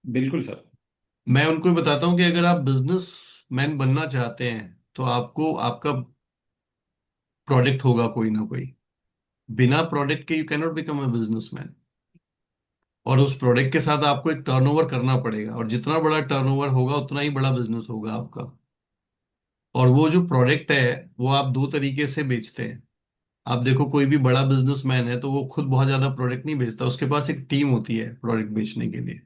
बिल्कुल सर। मैं उनको भी बताता हूँ कि अगर आप बिजनेसमैन बनना चाहते हैं तो आपको आपका प्रोडक्ट होगा कोई ना कोई। बिना प्रोडक्ट के you cannot become a businessman. और उस प्रोडक्ट के साथ आपको एक टर्नओवर करना पड़ेगा, और जितना बड़ा टर्नओवर होगा उतना ही बड़ा बिजनेस होगा आपका। और वो जो प्रोडक्ट है वो आप दो तरीके से बेचते हैं। आप देखो, कोई भी बड़ा बिजनेसमैन है तो वो खुद बहुत ज्यादा प्रोडक्ट नहीं बेचता, उसके पास एक टीम होती है प्रोडक्ट बेचने के लिए।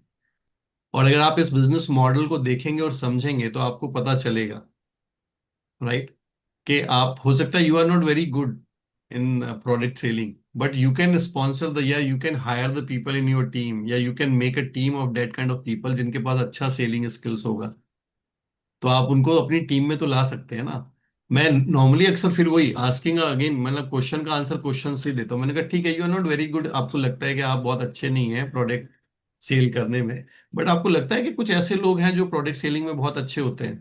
और अगर आप इस बिजनेस मॉडल को देखेंगे और समझेंगे तो आपको पता चलेगा, राइट, कि आप, हो सकता है you are not very good in product selling, but you can sponsor the, या you can hire the people in your team, या you can make a team of that kind of people जिनके पास अच्छा selling skills होगा। तो आप उनको अपनी टीम में तो ला सकते हैं ना। मैं नॉर्मली अक्सर फिर वही आस्किंग अगेन, मतलब क्वेश्चन का आंसर क्वेश्चन से ही देता हूँ। मैंने कहा ठीक है, you are not very good, आपको लगता है कि आप बहुत अच्छे नहीं हैं प्रोडक्ट सेल करने में, बट आपको लगता है कि कुछ ऐसे लोग हैं जो प्रोडक्ट सेलिंग में बहुत अच्छे होते हैं।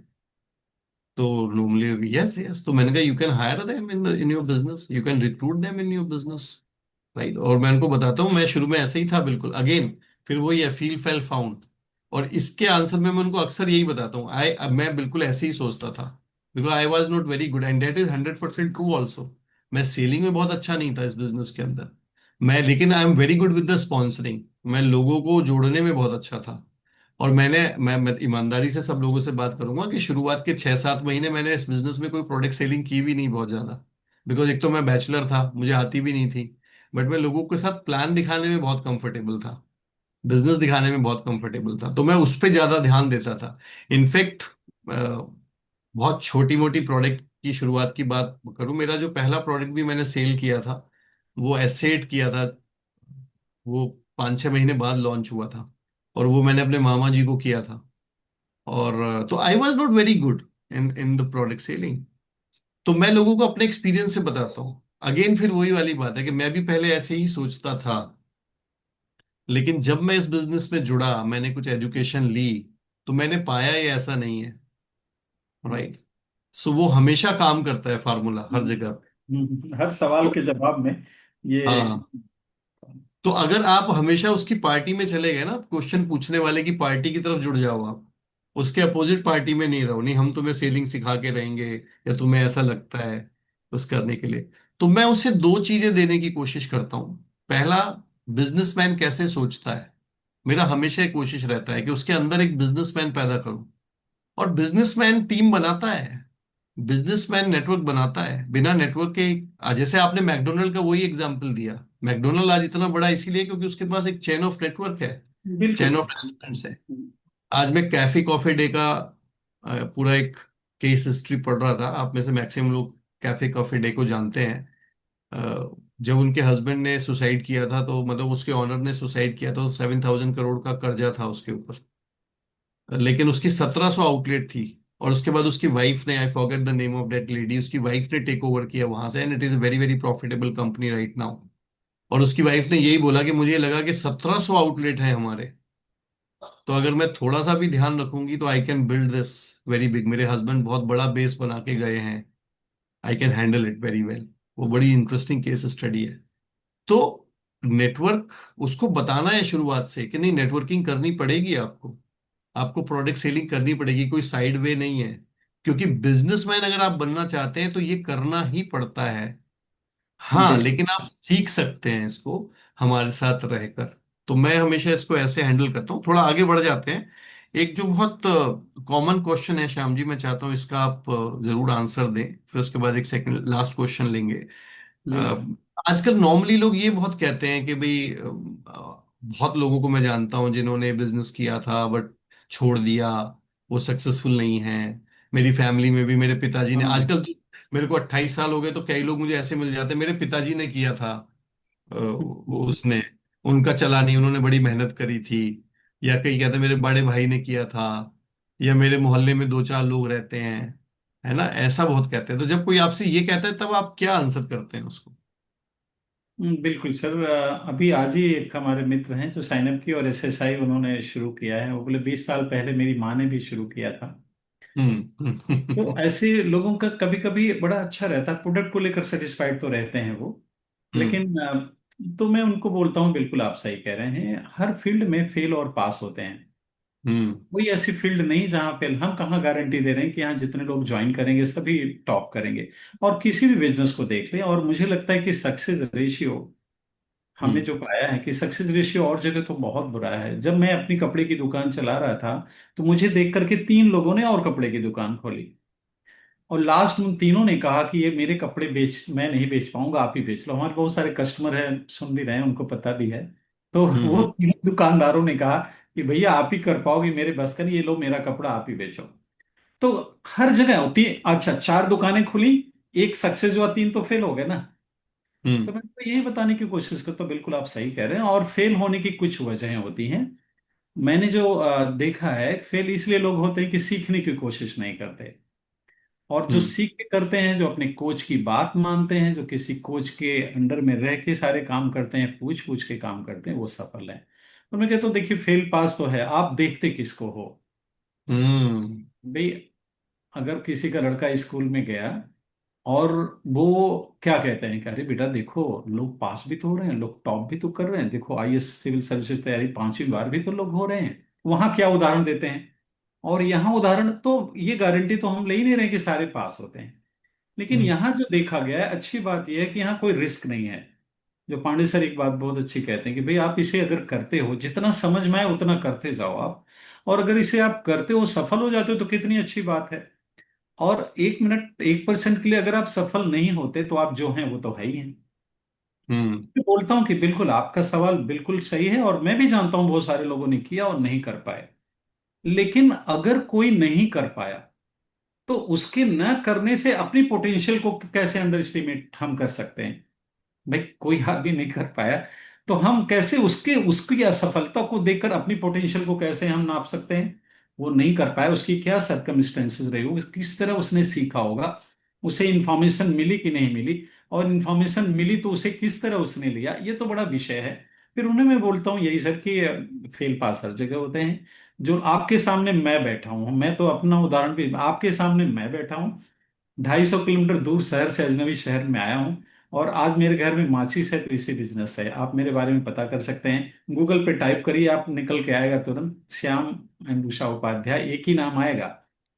तो नॉर्मली यस यस, तो मैंने कहा you can hire them in your business, you can recruit them in your business, right. और मैं उनको बताता हूँ, मैं शुरू में ऐसे ही था बिल्कुल, अगेन फिर वही है, फील फेल फाउंड। और इसके आंसर में मैं उनको अक्सर यही बताता हूँ, आई, अब मैं बिल्कुल ऐसे ही सोचता था, because I was not very good, and that is 100% true also. मैं सेलिंग में बहुत अच्छा नहीं था इस बिजनेस के अंदर, मैं, लेकिन I am very good with the sponsoring, मैं लोगों को जोड़ने में बहुत अच्छा था। और मैं ईमानदारी से सब लोगों से बात करूंगा कि शुरुआत के 6-7 महीने मैंने इस बिजनेस में कोई प्रोडक्ट सेलिंग की भी नहीं बहुत ज्यादा, बिकॉज एक तो मैं बैचलर था, मुझे आती भी नहीं थी। बट मैं लोगों के साथ प्लान दिखाने में बहुत कंफर्टेबल था, बिजनेस दिखाने में बहुत कंफर्टेबल था, तो मैं उस पर ज्यादा ध्यान देता था। इनफैक्ट बहुत छोटी मोटी प्रोडक्ट की शुरुआत की बात करूं, मेरा जो पहला प्रोडक्ट भी मैंने सेल किया था, वो एसेट किया था, वो 5-6 महीने बाद लॉन्च हुआ था, और वो मैंने अपने मामा जी को किया था। और तो I was not very good in in the product selling. तो मैं लोगों को अपने एक्सपीरियंस से बताता हूँ। अगेन फिर वही वाली बात है कि मैं भी पहले ऐसे ही सोचता था, लेकिन जब मैं इस बिजनेस में जुड़ा, मैंने कुछ एजुकेशन ली, तो मैंने पाया ये ऐसा नहीं है, राइट। सो वो हमेशा काम करता है फार्मूला हर जगह पे। हर सवाल तो के जवाब में ये। हाँ, तो अगर आप हमेशा उसकी पार्टी में चले गए ना, क्वेश्चन पूछने वाले की पार्टी की तरफ जुड़ जाओ आप, उसके अपोजिट पार्टी में नहीं रहो, नहीं हम तुम्हें सेलिंग सिखा के रहेंगे, या तुम्हें ऐसा लगता है उस करने के लिए। तो मैं उसे दो चीजें देने की कोशिश करता हूँ। पहला, बिजनेसमैन कैसे सोचता है, मेरा हमेशा एक कोशिश रहता है कि उसके अंदर एक बिजनेसमैन पैदा करूं। और बिजनेसमैन टीम बनाता है, बिजनेसमैन नेटवर्क बनाता है, बिना नेटवर्क के, जैसे आपने मैकडोनल्ड का वही एग्जांपल दिया, मैकडोनल्ड आज इतना बड़ा इसीलिए क्योंकि उसके पास एक चेन ऑफ नेटवर्क है, बिल्कुल चेन ऑफ सर। रेस्टोरेंट्स है। आज मैं कैफे कॉफी डे का पूरा एक केस हिस्ट्री पढ़ रहा था, आप में से मैक्सिमम लोग कैफे कॉफी डे को जानते हैं। जब उनके हस्बैंड ने सुसाइड किया था, तो मतलब उसके ऑनर ने सुसाइड किया था, तो 7,000 करोड़ का कर्जा था उसके ऊपर, लेकिन उसकी 1,700 आउटलेट थी। और उसके बाद उसकी वाइफ ने, I forget the name of that lady, उसकी वाइफ ने टेक ओवर किया वहां से, and it is very very profitable company right now. और उसकी वाइफ ने यही बोला कि मुझे लगा कि 1,700 आउटलेट है हमारे, तो अगर मैं थोड़ा सा भी ध्यान रखूंगी तो I can build this very big. मेरे हस्बैंड बहुत बड़ा बेस बना के गए हैं, I can handle it very well. वो बड़ी इंटरेस्टिंग केस स्टडी है। तो नेटवर्क, उसको बताना है शुरुआत से कि नहीं, नेटवर्किंग करनी पड़ेगी आपको, आपको प्रोडक्ट सेलिंग करनी पड़ेगी, कोई साइड वे नहीं है। क्योंकि बिजनेसमैन अगर आप बनना चाहते हैं तो ये करना ही पड़ता है। हाँ, बिल्कुल। लेकिन आप सीख सकते हैं इसको हमारे साथ रहकर। तो मैं हमेशा इसको ऐसे हैंडल करता हूँ। थोड़ा आगे बढ़ जाते हैं। एक जो बहुत कॉमन क्वेश्चन है श्याम जी, मैं चाहता हूँ इसका आप जरूर आंसर दें, फिर उसके बाद एक सेकंड लास्ट क्वेश्चन लेंगे। जी सर। आजकल नॉर्मली लोग ये बहुत कहते हैं कि भाई, बहुत लोगों को मैं जानता हूँ जिन्होंने बिजनेस किया था बट छोड़ दिया, वो सक्सेसफुल नहीं है। मेरी फैमिली में भी मेरे पिताजी ने, हाँ। आजकल तो मेरे को 28 साल हो गए, तो कई लोग मुझे ऐसे मिल जाते हैं, मेरे पिताजी ने किया था, उसने, उनका चला नहीं, उन्होंने बड़ी मेहनत करी थी। या कई कहते हैं मेरे बड़े भाई ने किया था, या मेरे मोहल्ले में 2-4 लोग रहते हैं, है ना, ऐसा बहुत कहते हैं। तो जब कोई आपसे ये कहता है तब आप क्या आंसर करते हैं उसको? बिल्कुल सर। अभी आज ही एक हमारे मित्र हैं जो साइन अप की और एसएसआई उन्होंने शुरू किया है। वो बोले 20 साल पहले मेरी माँ ने भी शुरू किया था। तो हम्म। ऐसे लोगों का कभी कभी बड़ा अच्छा रहता है, प्रोडक्ट को लेकर सेटिस्फाइड तो रहते हैं वो। हम्म। लेकिन तो मैं उनको बोलता हूँ बिल्कुल आप सही कह रहे हैं, हर फील्ड में फेल और पास होते हैं। हम्म। कोई ऐसी फील्ड नहीं जहां पे हम कहाँ गारंटी दे रहे हैं कि यहाँ जितने लोग ज्वाइन करेंगे सभी टॉप करेंगे। और किसी भी बिजनेस को देख लें, और मुझे लगता है कि सक्सेस रेशियो हमने हम्म। जो पाया है कि सक्सेस रेशियो और जगह तो बहुत बुरा है। जब मैं अपनी कपड़े की दुकान चला रहा था, तो मुझे देख करके 3 लोगों ने और कपड़े की दुकान खोली, और लास्ट में उन तीनों ने कहा कि ये मेरे कपड़े बेच, मैं नहीं बेच पाऊंगा, आप ही बेच लो, हमारे बहुत सारे कस्टमर हैं, सुन भी रहे हैं, उनको पता भी है। तो वो हम्म। तीनों दुकानदारों ने कहा कि भैया आप ही कर पाओगे, मेरे बस का नहीं, ये लो मेरा कपड़ा आप ही बेचो। तो हर जगह होती। अच्छा, 4 दुकानें खुली, एक सक्सेस हुआ, तीन तो फेल हो गए ना। तो हम्म। मैं तो यही बताने की कोशिश करता हूँ, बिल्कुल आप सही कह रहे हैं। और फेल होने की कुछ वजहें होती हैं। मैंने जो देखा है, फेल इसलिए लोग होते हैं कि सीखने की कोशिश नहीं करते। और जो हम्म। सीख के करते हैं, जो अपने कोच की बात मानते हैं, जो किसी कोच के अंडर में रह के सारे काम करते हैं, पूछ पूछ के काम करते हैं, वो सफल हैं। तो मैं कहता हूँ देखिए, फेल पास तो है, आप देखते किसको हो हम्म। भाई। अगर किसी का लड़का स्कूल में गया और वो क्या कहते हैं कि अरे बेटा देखो, लोग पास भी तो हो रहे हैं, लोग टॉप भी तो कर रहे हैं, देखो आईएएस सिविल सर्विसेज तैयारी 5वीं बार भी तो लोग हो रहे हैं। वहां क्या उदाहरण देते हैं। और यहाँ उदाहरण तो, ये गारंटी तो हम ले ही नहीं रहे कि सारे पास होते हैं। लेकिन हम्म। यहाँ जो देखा गया है, अच्छी बात यह है कि यहाँ कोई रिस्क नहीं है। जो पांडे सर एक बात बहुत अच्छी कहते हैं कि भाई आप इसे अगर करते हो, जितना समझ में आए उतना करते जाओ आप। और अगर इसे आप करते हो, सफल हो जाते हो, तो कितनी अच्छी बात है। और 1 मिनट 1% के लिए अगर आप सफल नहीं होते, तो आप जो हैं वो तो है ही हैं। हम्म। मैं बोलता हूँ कि बिल्कुल आपका सवाल बिल्कुल सही है, और मैं भी जानता हूँ बहुत सारे लोगों ने किया और नहीं कर पाए। लेकिन अगर कोई नहीं कर पाया, तो उसके न करने से अपनी पोटेंशियल को कैसे अंडर एस्टिमेट हम कर सकते हैं। भाई कोई आदमी नहीं कर पाया, तो हम कैसे उसके उसकी असफलता को देखकर अपनी पोटेंशियल को कैसे हम नाप सकते हैं। वो नहीं कर पाया, उसकी क्या सर्कमस्टेंसेस रही होगी, किस तरह उसने सीखा होगा, उसे इंफॉर्मेशन मिली कि नहीं मिली, और इंफॉर्मेशन मिली तो उसे किस तरह उसने लिया, ये तो बड़ा विषय है। फिर उन्हें मैं बोलता हूँ यही सर कि फेल पास हर जगह होते हैं। जो आपके सामने मैं बैठा हूँ, मैं तो अपना उदाहरण भी, आपके सामने मैं बैठा हूँ, 250 किलोमीटर दूर शहर से अजनबी शहर में आया हूँ। और आज मेरे घर में माचिस है, तो इसी बिजनेस है। आप मेरे बारे में पता कर सकते हैं, गूगल पे टाइप करिए, आप निकल के आएगा तुरंत, श्याम एंड उषा उपाध्याय, एक ही नाम आएगा।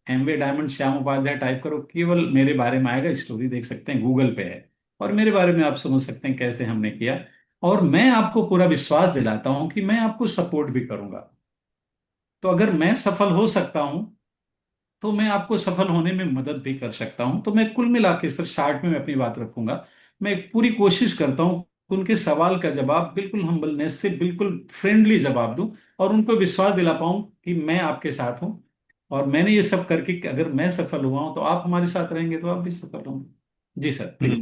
Amway diamond Shyam Upadhyay type करो, केवल मेरे बारे में आएगा, स्टोरी देख सकते हैं, गूगल पे है। और मेरे बारे में आप समझ सकते हैं कैसे हमने किया। और मैं आपको पूरा विश्वास दिलाता हूं कि मैं आपको सपोर्ट भी करूंगा। तो अगर मैं सफल हो सकता हूं, तो मैं आपको सफल होने में मदद भी कर सकता हूं। तो मैं कुल मिला के सर, शार्ट में मैं अपनी बात रखूंगा। मैं एक पूरी कोशिश करता हूं कि उनके सवाल का जवाब बिल्कुल हम्बलनेस से, बिल्कुल फ्रेंडली जवाब दूं, और उनको विश्वास दिला पाऊं कि मैं आपके साथ हूं। और मैंने ये सब करके कि अगर मैं सफल हुआ हूं, तो आप हमारे साथ रहेंगे तो आप भी सफल होंगे। जी सर, प्लीज।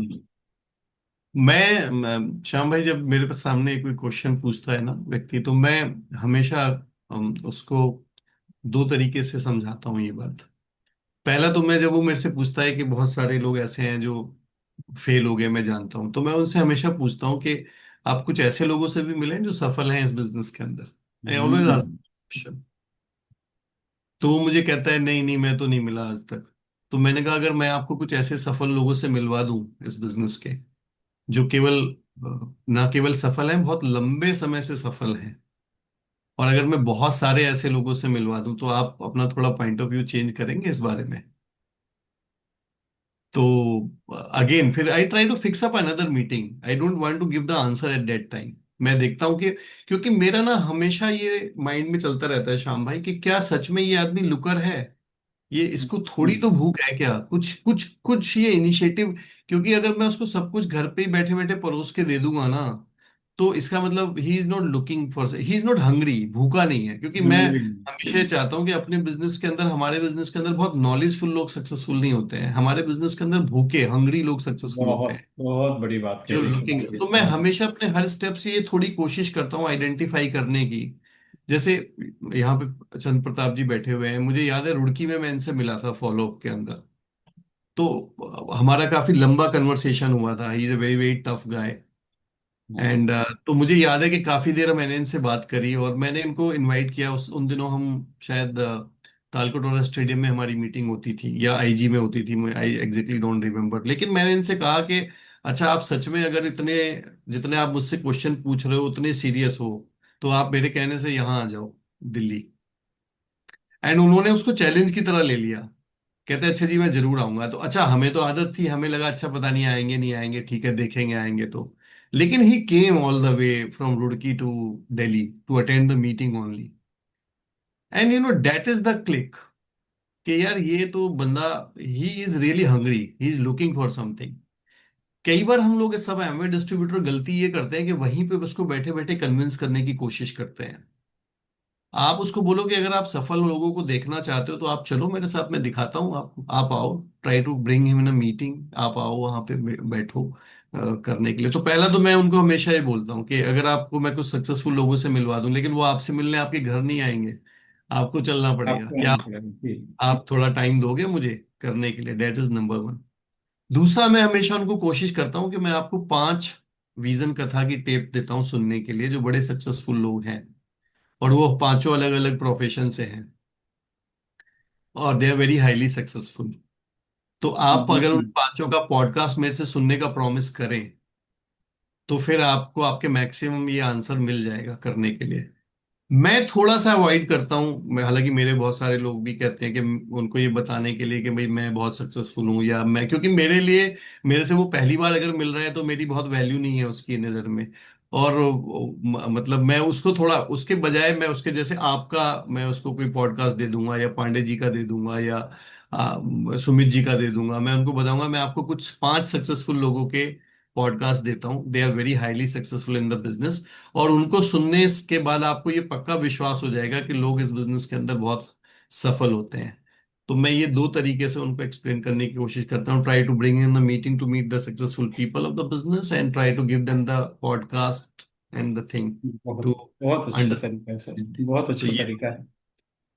हम्म। श्याम भाई, जब मेरे पास सामने कोई क्वेश्चन पूछता है ना व्यक्ति, तो मैं हमेशा उसको दो तरीके से समझाता हूँ ये बात। पहला तो मैं, जब वो मेरे से पूछता है कि बहुत सारे लोग ऐसे हैं जो फेल हो गए, मैं जानता हूँ, तो मैं उनसे हमेशा पूछता हूँ कि आप कुछ ऐसे लोगों से भी मिले हैं जो सफल हैं इस बिजनेस के अंदर। I always ask hmm. Question. तो वो मुझे कहता है, नहीं नहीं, मैं तो नहीं मिला आज तक। तो मैंने कहा, अगर मैं आपको कुछ ऐसे सफल लोगों से मिलवा दूं इस बिजनेस के, जो केवल ना केवल सफल हैं, बहुत लंबे समय से सफल हैं, और अगर मैं बहुत सारे ऐसे लोगों से मिलवा दूं, तो आप अपना थोड़ा पॉइंट ऑफ व्यू चेंज करेंगे इस बारे में? तो अगेन फिर I try to fix up another meeting. I don't want to give the answer at that time. मैं देखता हूँ कि, क्योंकि मेरा ना हमेशा ये माइंड में चलता रहता है श्याम भाई, कि क्या सच में ये आदमी लुकर है? ये इसको थोड़ी हम्म। तो भूख है क्या, कुछ कुछ कुछ ये इनिशिएटिव? क्योंकि अगर मैं उसको सब कुछ घर पे ही बैठे बैठे परोस के दे दूंगा ना, तो इसका मतलब he is not looking for, he is not hungry, भूखा नहीं है। क्योंकि मैं हंग्री। हमेशा ये चाहता हूँ कि अपने बिजनेस के अंदर, हमारे बिजनेस के अंदर बहुत नॉलेजफुल लोग सक्सेसफुल नहीं होते हैं, हमारे बिजनेस के अंदर भूखे हंग्री लोग सक्सेसफुल होते बहुत हैं, बहुत बड़ी बात कह जो दी सर लुकिंग। आपने। तो मैं हमेशा अपने हर स्टेप से ये थोड़ी कोशिश करता हूँ आइडेंटिफाई करने की। जैसे यहाँ पे चंद्र प्रताप जी बैठे हुए हैं, मुझे याद है रुड़की में मैं इनसे मिला था फॉलोअप के अंदर। तो हमारा काफी लंबा कन्वर्सेशन हुआ था। He is a very very tough guy. हाँ। एंड तो मुझे याद है कि काफी देर मैंने इनसे बात करी, और मैंने इनको इनवाइट किया। उन दिनों हम शायद तालकटोरा स्टेडियम में हमारी मीटिंग होती थी, या आईजी में होती थी, आई एग्जैक्टली डोंट रिमेम्बर। लेकिन मैंने इनसे कहा कि अच्छा, आप सच में अगर इतने, जितने आप मुझसे क्वेश्चन पूछ रहे हो उतने सीरियस हो, तो आप मेरे कहने से यहाँ आ जाओ दिल्ली। एंड उन्होंने उसको चैलेंज की तरह ले लिया। कहते अच्छा जी, मैं जरूर आऊंगा। तो अच्छा, हमें तो आदत थी, हमें लगा अच्छा पता नहीं आएंगे नहीं आएंगे, ठीक है देखेंगे आएंगे तो। लेकिन he came all the way from Roorkee to Delhi to attend the meeting only. And you know that is the click, कि यार ये तो बंदा, he is really hungry, he is looking for something. कई बार हम लोग सब एमवे डिस्ट्रीब्यूटर गलती ये करते हैं कि वहीं पे उसको बैठे बैठे कन्विंस करने की कोशिश करते हैं। आप उसको बोलो कि अगर आप सफल लोगों को देखना चाहते हो तो आप चलो मेरे साथ, मैं दिखाता हूँ आपको, आप आओ, try to bring him in a meeting, आप आओ वहां पे बैठो करने के लिए। तो पहला तो मैं उनको हमेशा ये बोलता हूँ कि अगर आपको मैं कुछ सक्सेसफुल लोगों से मिलवा दूं, लेकिन वो आपसे मिलने आपके घर नहीं आएंगे, आपको चलना पड़ेगा। आपको क्या आना पड़ेगा जी। आप थोड़ा टाइम दोगे मुझे करने के लिए? Date is number one. दूसरा, मैं हमेशा उनको कोशिश करता हूँ कि मैं आपको 5 विजन कथा की टेप देता हूँ सुनने के लिए, जो बड़े सक्सेसफुल लोग हैं, और वो पांचों अलग अलग प्रोफेशन से हैं, और they are very highly successful. तो आप अगर उन हम्म, पांचों का पॉडकास्ट मेरे से सुनने का प्रॉमिस करें, तो फिर आपको आपके मैक्सिमम ये आंसर मिल जाएगा करने के लिए। मैं थोड़ा सा अवॉइड करता हूँ, मैं हालांकि मेरे बहुत सारे लोग भी कहते हैं कि उनको ये बताने के लिए कि भाई मैं बहुत सक्सेसफुल हूँ, या मैं, क्योंकि मेरे लिए, मेरे से वो पहली बार अगर मिल रहा है तो मेरी बहुत वैल्यू नहीं है उसकी नज़र में। और मतलब मैं उसको थोड़ा, उसके बजाय मैं उसके जैसे आपका, मैं उसको कोई पॉडकास्ट दे दूंगा, या पांडे जी का दे दूंगा, या सुमित जी का दे दूंगा। मैं उनको बताऊंगा मैं आपको कुछ 5 सक्सेसफुल लोगों के पॉडकास्ट देता हूँ, they are very highly successful in the business. और उनको सुनने के बाद आपको ये पक्का विश्वास हो जाएगा कि लोग इस बिजनेस के अंदर बहुत सफल होते हैं। तो मैं ये दो तरीके से उनको एक्सप्लेन करने की कोशिश करता हूँ, try to bring in the meeting to meet the successful people of the business, and try to give them the podcast and the thing बहुत टू बहुत अच्छा अंडर। तरीका है सर, बहुत तो अच्छा ये, तरीका है।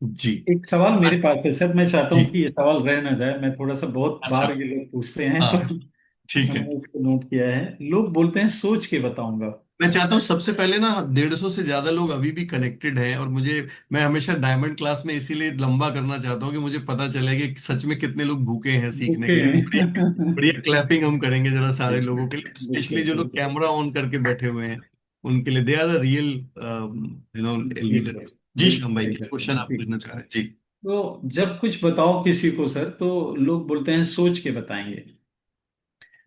जी। एक सवाल मेरे अच्छा, पास है सर, मैं चाहता हूँ ठीक। कि ये सवाल रह ना जाए, मैं थोड़ा सा बहुत अच्छा। बार ये लोग पूछते हैं तो हाँ, ठीक है। मैंने इसको नोट किया है। लोग बोलते हैं सोच के बताऊंगा। मैं चाहता हूँ सबसे पहले ना, 150 से ज्यादा लोग अभी भी कनेक्टेड हैं, और मुझे, मैं हमेशा डायमंड क्लास में इसीलिए लंबा करना चाहता हूँ कि मुझे पता चले कि सच में कितने लोग भूखे हैं सीखने भूखे के लिए। तो बढ़िया, हैं। बढ़िया क्लैपिंग हम करेंगे जरा सारे लोगों के लिए, स्पेशली बिल्कुल जो लोग बिल्कुल। कैमरा ऑन करके बैठे हुए हैं उनके लिए। They are the real leader. बिल्कुल जी बिल्कुल श्याम भाई, सही क्या कहते क्वेश्चन हैं आप ठीक। पूछना चाह रहे हैं जी? तो जब कुछ बताओ किसी को सर, तो लोग बोलते हैं सोच के बताएंगे।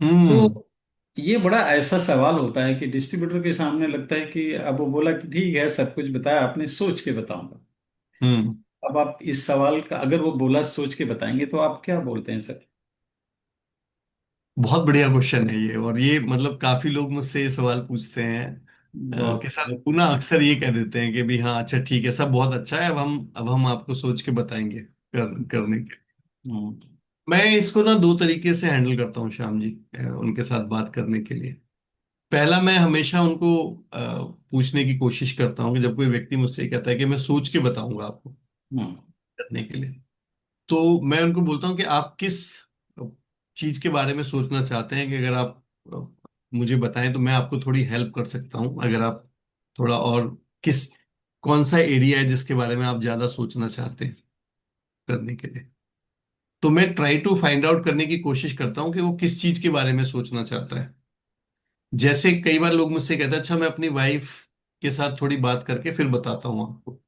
हम्म। तो ये बड़ा ऐसा सवाल होता है कि डिस्ट्रीब्यूटर के सामने लगता है कि अब वो बोला कि ठीक है सब कुछ बताया आपने, सोच के बताऊंगा। हम्म। अब आप इस सवाल का, अगर वो बोला सोच के बताएंगे, तो आप क्या बोलते हैं सर? बहुत बढ़िया क्वेश्चन है ये, और ये मतलब काफी लोग मुझसे ये सवाल पूछते हैं कि बहुत सर, बहुत। वो ना अक्सर ये कह देते हैं कि भी हाँ अच्छा ठीक है, सब बहुत अच्छा है, अब हम आपको सोच के बताएंगे करने के। हम्म मैं इसको ना दो तरीके से हैंडल करता हूँ श्याम जी, उनके साथ बात करने के लिए। पहला, मैं हमेशा उनको पूछने की कोशिश करता हूँ कि जब कोई व्यक्ति मुझसे ये कहता है कि मैं सोच के बताऊंगा आपको हम्म करने के लिए, तो मैं उनको बोलता हूँ कि आप किस चीज के बारे में सोचना चाहते हैं, कि अगर आप मुझे बताएं तो मैं आपको थोड़ी हेल्प कर सकता हूँ। अगर आप थोड़ा और, किस, कौन सा एरिया है जिसके बारे में आप ज्यादा सोचना चाहते हैं करने के लिए, तो मैं ट्राई टू फाइंड आउट करने की कोशिश करता हूँ कि वो किस चीज के बारे में सोचना चाहता है। जैसे कई बार लोग मुझसे कहते हैं अच्छा मैं अपनी वाइफ के साथ थोड़ी बात करके फिर बताता हूँ आपको,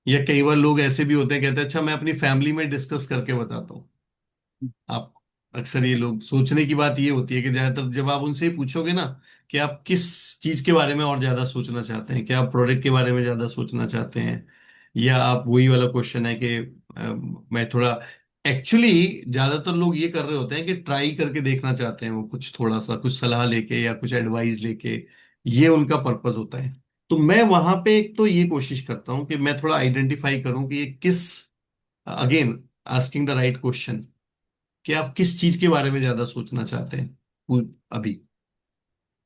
या कई बार लोग ऐसे भी होते हैं कहते हैं अच्छा मैं अपनी फैमिली में डिस्कस करके बताता हूँ। आप, अक्सर ये लोग सोचने की बात ये होती है कि ज्यादातर जब आप उनसे ही पूछोगे ना कि आप किस चीज के बारे में और ज्यादा सोचना चाहते हैं, क्या आप प्रोडक्ट के बारे में ज्यादा सोचना चाहते हैं, या आप, वही वाला क्वेश्चन है कि मैं थोड़ा, एक्चुअली ज्यादातर लोग ये कर रहे होते हैं कि ट्राई करके देखना चाहते हैं, वो कुछ थोड़ा सा कुछ सलाह लेके या कुछ एडवाइस लेके, ये उनका पर्पस होता है। तो मैं वहां पे एक तो ये कोशिश करता हूँ कि मैं थोड़ा आइडेंटिफाई करूं कि ये किस, again asking the right question, कि आप किस चीज के बारे में ज्यादा सोचना चाहते हैं अभी।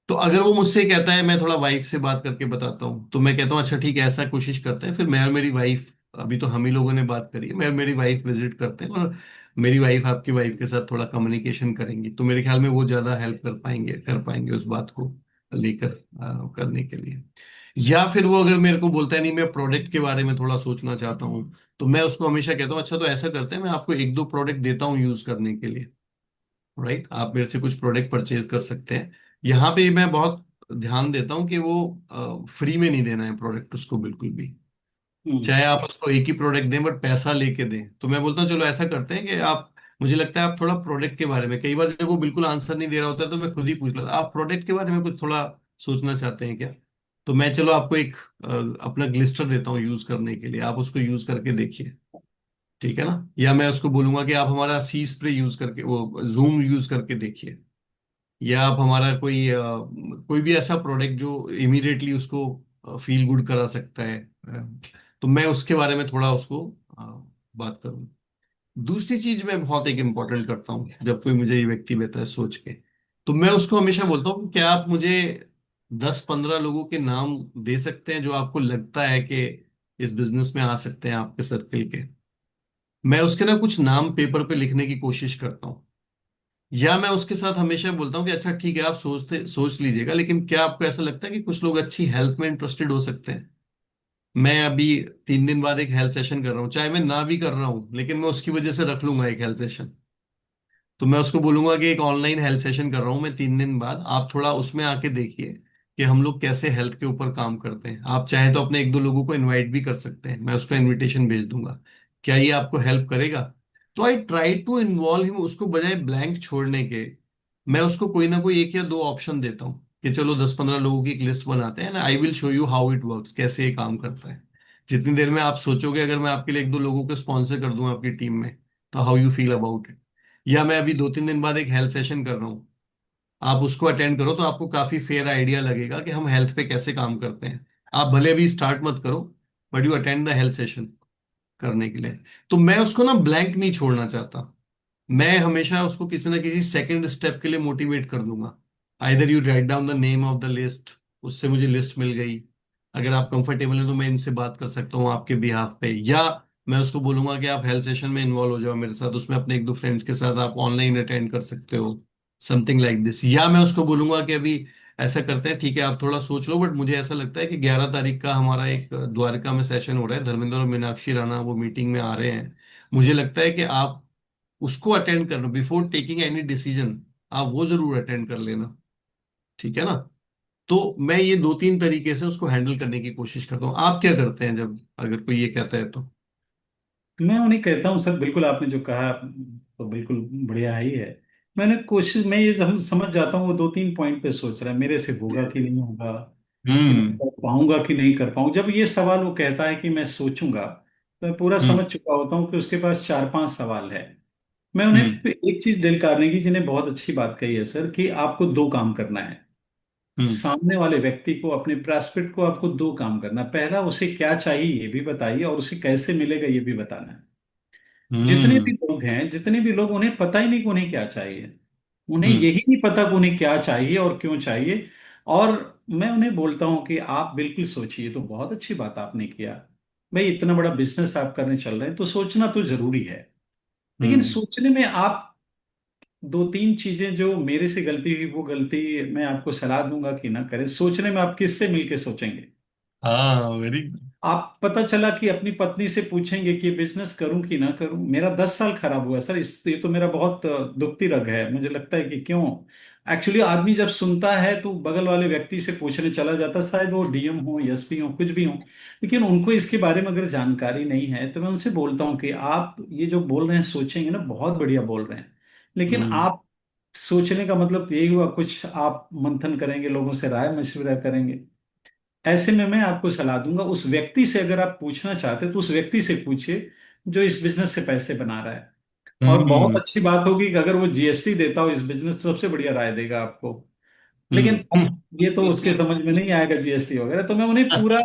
तो अगर वो मुझसे कहता है मैं थोड़ा वाइफ से बात करके बताता हूँ, तो मैं कहता हूँ अच्छा ठीक है, ऐसा कोशिश करते हैं, फिर मैं और मेरी वाइफ, अभी तो हम ही लोगों ने बात करी है, मैं और मेरी वाइफ विजिट करते हैं, और मेरी वाइफ आपकी वाइफ के साथ थोड़ा कम्युनिकेशन करेंगी, तो मेरे ख्याल में वो ज्यादा हेल्प कर पाएंगे उस बात को लेकर करने के लिए। या फिर वो अगर मेरे को बोलता है नहीं मैं प्रोडक्ट के बारे में थोड़ा सोचना चाहता हूँ, तो मैं उसको हमेशा कहता हूँ अच्छा तो ऐसा करते हैं, मैं आपको एक दो प्रोडक्ट देता हूँ यूज करने के लिए, राइट, आप मेरे से कुछ प्रोडक्ट परचेज कर सकते हैं। यहाँ पे मैं बहुत ध्यान देता हूँ कि वो फ्री में नहीं देना है प्रोडक्ट उसको बिल्कुल भी, हम्म चाहे आप उसको एक ही प्रोडक्ट दें बट पैसा लेके दें। तो मैं बोलता हूँ चलो ऐसा करते हैं कि आप, मुझे लगता है आप थोड़ा प्रोडक्ट के बारे में, कई बार जब वो बिल्कुल आंसर नहीं दे रहा होता है तो मैं खुद ही पूछ लेता आप प्रोडक्ट के बारे में कुछ थोड़ा सोचना चाहते हैं क्या? तो मैं चलो आपको एक अपना ग्लिस्टर देता हूँ यूज करने के लिए, आप उसको यूज करके देखिए, ठीक है ना? या मैं उसको बोलूंगा कि आप हमारा सी स्प्रे यूज करके, वो जूम यूज करके देखिए, या आप हमारा कोई भी ऐसा प्रोडक्ट जो इमीडिएटली उसको फील गुड करा सकता है, तो मैं उसके बारे में थोड़ा उसको बात करूँ। दूसरी चीज मैं बहुत एक इम्पोर्टेंट करता हूँ जब कोई मुझे ये व्यक्ति देता है सोच के, तो मैं उसको हमेशा बोलता हूँ कि क्या आप मुझे 10-15 लोगों के नाम दे सकते हैं जो आपको लगता है कि इस बिजनेस में आ सकते हैं आपके सर्कल के। मैं उसके ना कुछ नाम पेपर पे लिखने की कोशिश करता हूँ, या मैं उसके साथ हमेशा बोलता हूँ कि अच्छा ठीक है आप सोच लीजिएगा, लेकिन क्या आपको ऐसा लगता है कि कुछ लोग अच्छी हेल्थ में इंटरेस्टेड हो सकते हैं। मैं अभी 3 दिन बाद एक हेल्थ सेशन कर रहा हूँ, चाहे मैं ना भी कर रहा हूँ लेकिन मैं उसकी वजह से रख लूंगा एक हेल्थ सेशन। तो मैं उसको बोलूंगा कि एक ऑनलाइन हेल्थ सेशन कर रहा हूँ मैं 3 दिन बाद, आप थोड़ा उसमें आके देखिए कि हम लोग कैसे हेल्थ के ऊपर काम करते हैं। आप चाहें तो अपने 1-2 लोगों को इनवाइट भी कर सकते हैं, मैं उसका इनविटेशन भेज दूंगा। क्या ये आपको हेल्प करेगा? तो I try to involve him, उसको बजाय ब्लैंक छोड़ने के मैं उसको कोई ना कोई 1 या 2 ऑप्शन देता हूँ कि चलो 10-15 लोगों की एक लिस्ट बनाते हैं ना, I will show you how it works, कैसे ये काम करता है। जितनी देर में आप सोचोगे, अगर मैं आपके लिए 1-2 लोगों को स्पॉन्सर कर दूं आपकी टीम में, तो how you feel about it? या मैं अभी 2-3 दिन बाद एक हेल्थ सेशन कर रहा हूँ, आप उसको अटेंड करो तो आपको काफी फेयर आइडिया लगेगा कि हम हेल्थ पे कैसे काम करते हैं। आप भले अभी स्टार्ट मत करो, but you attend the health session करने के लिए। तो मैं उसको ना ब्लैंक नहीं छोड़ना चाहता, मैं हमेशा उसको किसी ना किसी सेकंड स्टेप के लिए मोटिवेट कर दूंगा। Either you write down the name of the list, उससे मुझे लिस्ट मिल गई, अगर आप कंफर्टेबल हैं तो मैं इनसे बात कर सकता हूँ आपके बिहाफ पे, या मैं उसको बोलूंगा कि आप हेल्थ सेशन में इन्वॉल्व हो जाओ मेरे साथ, उसमें अपने 1-2 फ्रेंड्स के साथ आप ऑनलाइन अटेंड कर सकते हो, समथिंग लाइक दिस। या मैं उसको बोलूंगा कि अभी ऐसा करते हैं, ठीक है आप थोड़ा सोच लो, बट मुझे ऐसा लगता है कि 11 तारीख का हमारा एक द्वारका में सेशन हो रहा है, धर्मेंद्र और मीनाक्षी राणा वो मीटिंग में आ रहे हैं, मुझे लगता है कि आप उसको अटेंड करना, बिफोर टेकिंग एनी डिसीजन आप वो जरूर अटेंड कर लेना, ठीक है ना। तो मैं ये 2-3 तरीके से उसको हैंडल करने की कोशिश करता हूँ। आप क्या करते हैं जब अगर कोई ये कहता है तो? मैं उन्हें कहता हूँ सर, बिल्कुल आपने जो कहा तो बिल्कुल बढ़िया ही है। मैंने कोशिश, मैं ये समझ जाता हूँ वो 2-3 पॉइंट पे सोच रहा है, मेरे से होगा कि नहीं होगा, मैं हम्म। कर पाऊंगा कि नहीं कर पाऊंगा। जब ये सवाल वो कहता है कि मैं सोचूंगा, तो मैं पूरा समझ हम्म। चुका होता हूँ कि उसके पास 4-5 सवाल है। मैं उन्हें हम्म। एक चीज, डेल कार्नेगी जी ने बहुत अच्छी बात कही है सर, कि आपको 2 काम करना है। हम्म। सामने वाले व्यक्ति को, अपने प्रॉस्पेक्ट को आपको 2 काम करना है। पहला, उसे क्या चाहिए ये भी बताइए, और उसे कैसे मिलेगा ये भी बताना है। जितने भी हम्म। लोग हैं, जितने भी लोग, उन्हें पता ही नहीं कि उन्हें क्या चाहिए। उन्हें हम्म। यही नहीं पता कि उन्हें क्या चाहिए और क्यों चाहिए। और मैं उन्हें बोलता हूं कि आप बिल्कुल सोचिए। तो बहुत अच्छी बात आपने किया भाई, इतना बड़ा बिजनेस आप करने चल रहे हैं तो सोचना तो जरूरी है। लेकिन हम्म। सोचने में आप 2-3 चीजें, जो मेरे से गलती हुई वो गलती मैं आपको सलाह दूंगा कि ना करें। सोचने में आप किससे मिलके सोचेंगे? हाँ, वेरी। आप, पता चला कि अपनी पत्नी से पूछेंगे कि बिजनेस करूं कि ना करूं। मेरा 10 साल खराब हुआ सर, इस ये तो मेरा बहुत दुखती रग है। मुझे लगता है कि क्यों, एक्चुअली आदमी जब सुनता है तो बगल वाले व्यक्ति से पूछने चला जाता है, शायद वो डीएम हो, एसपी हो, कुछ भी हो, लेकिन उनको इसके बारे में अगर जानकारी नहीं है। तो मैं उनसे बोलता हूँ कि आप ये जो बोल रहे हैं, सोचेंगे ना, बहुत बढ़िया बोल रहे हैं, लेकिन हम्म। आप, सोचने का मतलब तो यही हुआ, कुछ आप मंथन करेंगे, लोगों से राय मशविरा करेंगे। ऐसे में मैं आपको सलाह दूंगा, उस व्यक्ति से अगर आप पूछना चाहते हो तो उस व्यक्ति से पूछिए जो इस बिजनेस से पैसे बना रहा है। और बहुत हम्म। अच्छी बात होगी कि अगर वो जीएसटी देता हो इस बिजनेस, तो सबसे बढ़िया राय देगा आपको। लेकिन हम्म। अब ये तो उसके समझ में नहीं आएगा जीएसटी वगैरह। तो मैं उन्हें पूरा,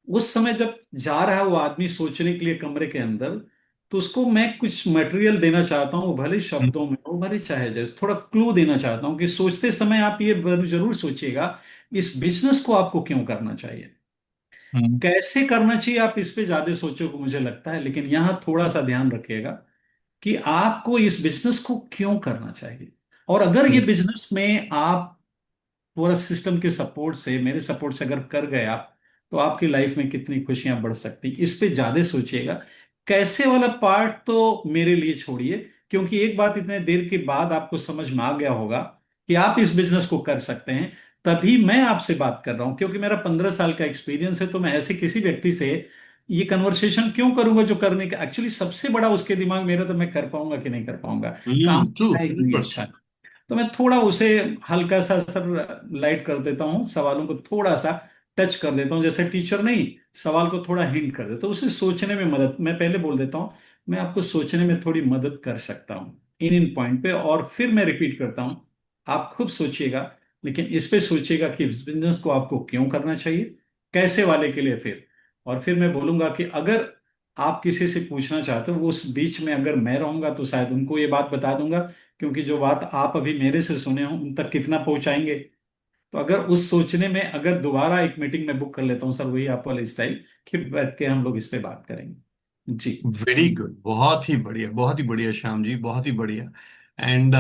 उस समय जब जा रहा है वो आदमी सोचने के लिए कमरे के अंदर, तो उसको मैं कुछ मटेरियल देना चाहता हूँ, वो भले शब्दों में हो, भले चाहे जैसे, थोड़ा क्लू देना चाहता हूँ कि सोचते समय आप ये जरूर सोचिएगा, इस बिजनेस को आपको क्यों करना चाहिए, हम्म। कैसे करना चाहिए। आप इस पे ज्यादा सोचोगे मुझे लगता है, लेकिन यहां थोड़ा सा ध्यान रखिएगा कि आपको इस बिजनेस को क्यों करना चाहिए। और अगर ये हम्म। बिजनेस में आप पूरा सिस्टम के सपोर्ट से, मेरे सपोर्ट से अगर कर गए आप, तो आपकी लाइफ में कितनी खुशियां बढ़ सकती, इस पे ज्यादा सोचिएगा। कैसे वाला पार्ट तो मेरे लिए छोड़िए, क्योंकि एक बात इतने देर के बाद आपको समझ में आ गया होगा कि आप इस बिजनेस को कर सकते हैं। तभी मैं आपसे बात कर रहा हूं, क्योंकि मेरा 15 साल का एक्सपीरियंस है। तो मैं ऐसे किसी व्यक्ति से ये कन्वर्सेशन क्यों करूंगा जो करने का एक्चुअली सबसे बड़ा उसके दिमाग मेरा, तो मैं कर पाऊंगा कि नहीं कर पाऊंगा, काम ट्रू, अच्छा है कि नहीं अच्छा 100%। है। तो मैं थोड़ा उसे हल्का सा सर लाइट कर देता हूँ, सवालों को थोड़ा सा टच कर देता हूँ, जैसे टीचर नहीं, सवाल को थोड़ा हिंट कर देता हूँ, उसे सोचने में मदद, मैं पहले बोल देता हूँ मैं आपको सोचने में थोड़ी मदद कर सकता हूँ इन इन पॉइंट पे। और फिर मैं रिपीट करता हूँ, आप खुद सोचिएगा, लेकिन इस पे सोचिएगा कि इस बिजनेस को आपको क्यों करना चाहिए, कैसे वाले के लिए फिर। और फिर मैं बोलूंगा कि अगर आप किसी से पूछना चाहते हो, उस बीच में अगर मैं रहूंगा तो शायद उनको ये बात बता दूंगा, क्योंकि जो बात आप अभी मेरे से सुने हो उन तक कितना पहुंचाएंगे। तो अगर उस सोचने में अगर दोबारा एक मीटिंग में बुक कर लेता हूँ सर, वही आप वाले स्टाइल, फिर बैठ के हम लोग इस पे बात करेंगे जी। वेरी गुड, बहुत ही बढ़िया, बहुत ही बढ़िया श्याम जी, बहुत ही बढ़िया। एंड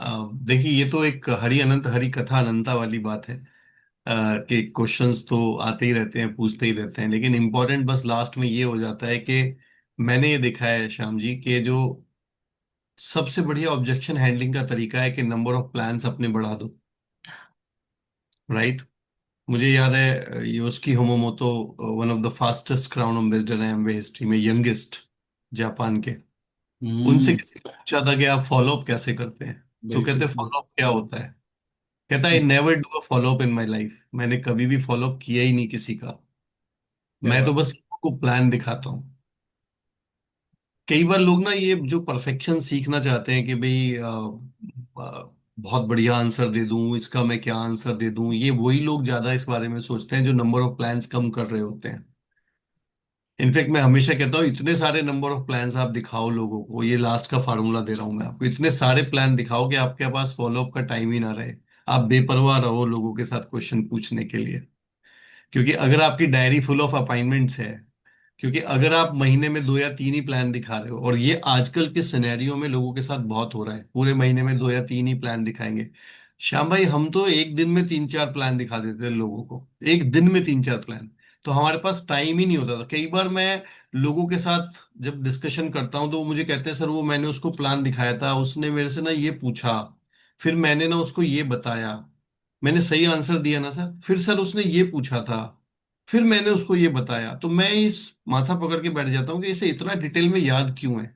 देखिए, ये तो एक हरि अनंत हरि कथा अनंता वाली बात है, कि क्वेश्चंस तो आते ही रहते हैं, पूछते ही रहते हैं, लेकिन इम्पोर्टेंट बस लास्ट में ये हो जाता है कि मैंने ये देखा है श्याम जी कि जो सबसे बढ़िया ऑब्जेक्शन हैंडलिंग का तरीका है कि नंबर ऑफ प्लान्स अपने बढ़ा दो। राइट। मुझे याद है Yoshiki Homomoto, one of the fastest crown ambassador हैं एमवे हिस्ट्री में, यंगेस्ट जापान के। उनसे हम्म। किसी ने पूछा था कि आप फॉलो अप कैसे करते हैं, तो बिल्कुल कहते फॉलो अप क्या होता है। कहता I never do a follow up in my life, मैंने कभी भी फॉलो अप किया ही नहीं किसी का। क्या मैं तो बात। बस लोगों को प्लान दिखाता हूँ। कई बार लोग ना ये जो परफेक्शन सीखना चाहते हैं कि भाई बहुत बढ़िया आंसर दे दूं, इसका मैं क्या आंसर दे दूं, ये वही लोग ज्यादा इस बारे में सोचते हैं जो नंबर ऑफ प्लान्स कम कर रहे होते हैं। इनफैक्ट मैं हमेशा कहता हूँ इतने सारे नंबर ऑफ प्लान्स आप दिखाओ लोगों को, ये लास्ट का फार्मूला दे रहा हूं मैं आपको, इतने सारे प्लान दिखाओ कि आपके पास फॉलोअप का टाइम ही ना रहे। आप बेपरवाह रहो लोगों के साथ क्वेश्चन पूछने के लिए। क्योंकि अगर आपकी डायरी फुल ऑफ अपॉइंटमेंट्स है, क्योंकि अगर आप महीने में दो या तीन ही प्लान दिखा रहे हो, और ये आजकल के सिनेरियो में लोगों के साथ बहुत हो रहा है, पूरे महीने में दो या तीन ही प्लान दिखाएंगे। श्याम भाई, हम तो एक दिन में तीन चार प्लान दिखा देते हैं लोगों को, एक दिन में तीन चार प्लान। तो हमारे पास टाइम ही नहीं होता था। कई बार मैं लोगों के साथ जब डिस्कशन करता हूँ तो वो मुझे कहते हैं सर वो मैंने उसको प्लान दिखाया था, उसने मेरे से ना ये पूछा, फिर मैंने ना उसको ये बताया, मैंने सही आंसर दिया ना सर, फिर सर उसने ये पूछा था, फिर मैंने उसको ये बताया। तो मैं इस माथा पकड़ के बैठ जाता हूँ कि इसे इतना डिटेल में याद क्यों है।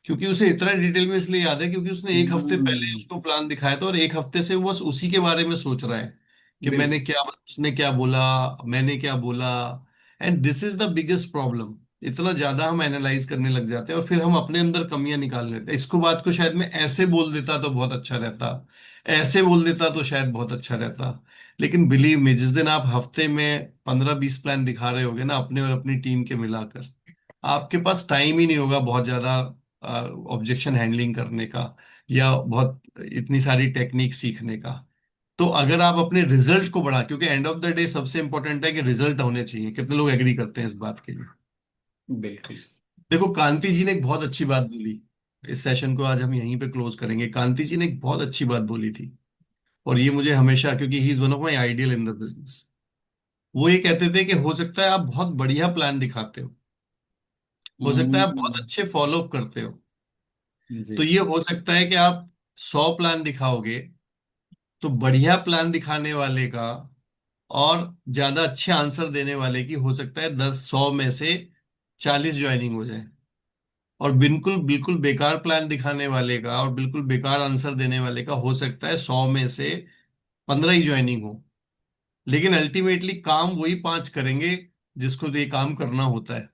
क्योंकि उसे इतना डिटेल में इसलिए याद है क्योंकि उसने एक हफ्ते पहले हम्म। उसको प्लान दिखाया था और एक हफ्ते से वो बस उसी के बारे में सोच रहा है कि मैंने बिल्कुल। क्या, उसने क्या बोला, मैंने क्या बोला। And this is the biggest problem. इतना ज्यादा हम एनालाइज करने लग जाते हैं और फिर हम अपने अंदर कमियां निकाल लेते हैं। इसको बात को शायद मैं ऐसे बोल देता तो बहुत अच्छा रहता, ऐसे बोल देता तो शायद बहुत अच्छा रहता। लेकिन बिलीव मी, जिस दिन आप हफ्ते में 15-20 प्लान दिखा रहे होगे ना अपने और अपनी टीम के मिलाकर, आपके पास टाइम ही नहीं होगा बहुत ज्यादा ऑब्जेक्शन हैंडलिंग करने का, या बहुत इतनी सारी टेक्निक सीखने का। तो अगर आप अपने रिजल्ट को बढ़ा, क्योंकि एंड ऑफ द डे सबसे इंपॉर्टेंट है कि रिजल्ट होने चाहिए, कितने लोग एग्री करते हैं इस बात के लिए। बिल्कुल। देखो, कांति जी ने एक बहुत अच्छी बात बोली, इस सेशन को आज हम यहीं पे क्लोज करेंगे। कांति जी ने एक बहुत अच्छी बात बोली थी, और ये मुझे हमेशा, क्योंकि he is one of my ideal in the business, वो ये कहते थे कि हो सकता है आप बहुत बढ़िया प्लान दिखाते हो सकता है आप बहुत हम्म। अच्छे फॉलो अप करते हो, जी। तो ये हो सकता है कि आप 100 प्लान दिखाओगे तो बढ़िया प्लान दिखाने वाले का और ज्यादा अच्छे आंसर देने वाले की हो सकता है 10-100 में से 40 ज्वाइनिंग हो जाए, और बिल्कुल बिल्कुल बेकार प्लान दिखाने वाले का और बिल्कुल बेकार आंसर देने वाले का हो सकता है 100 में से 15 ही ज्वाइनिंग हो। लेकिन अल्टीमेटली काम वही पांच करेंगे जिसको तो ये काम करना होता है।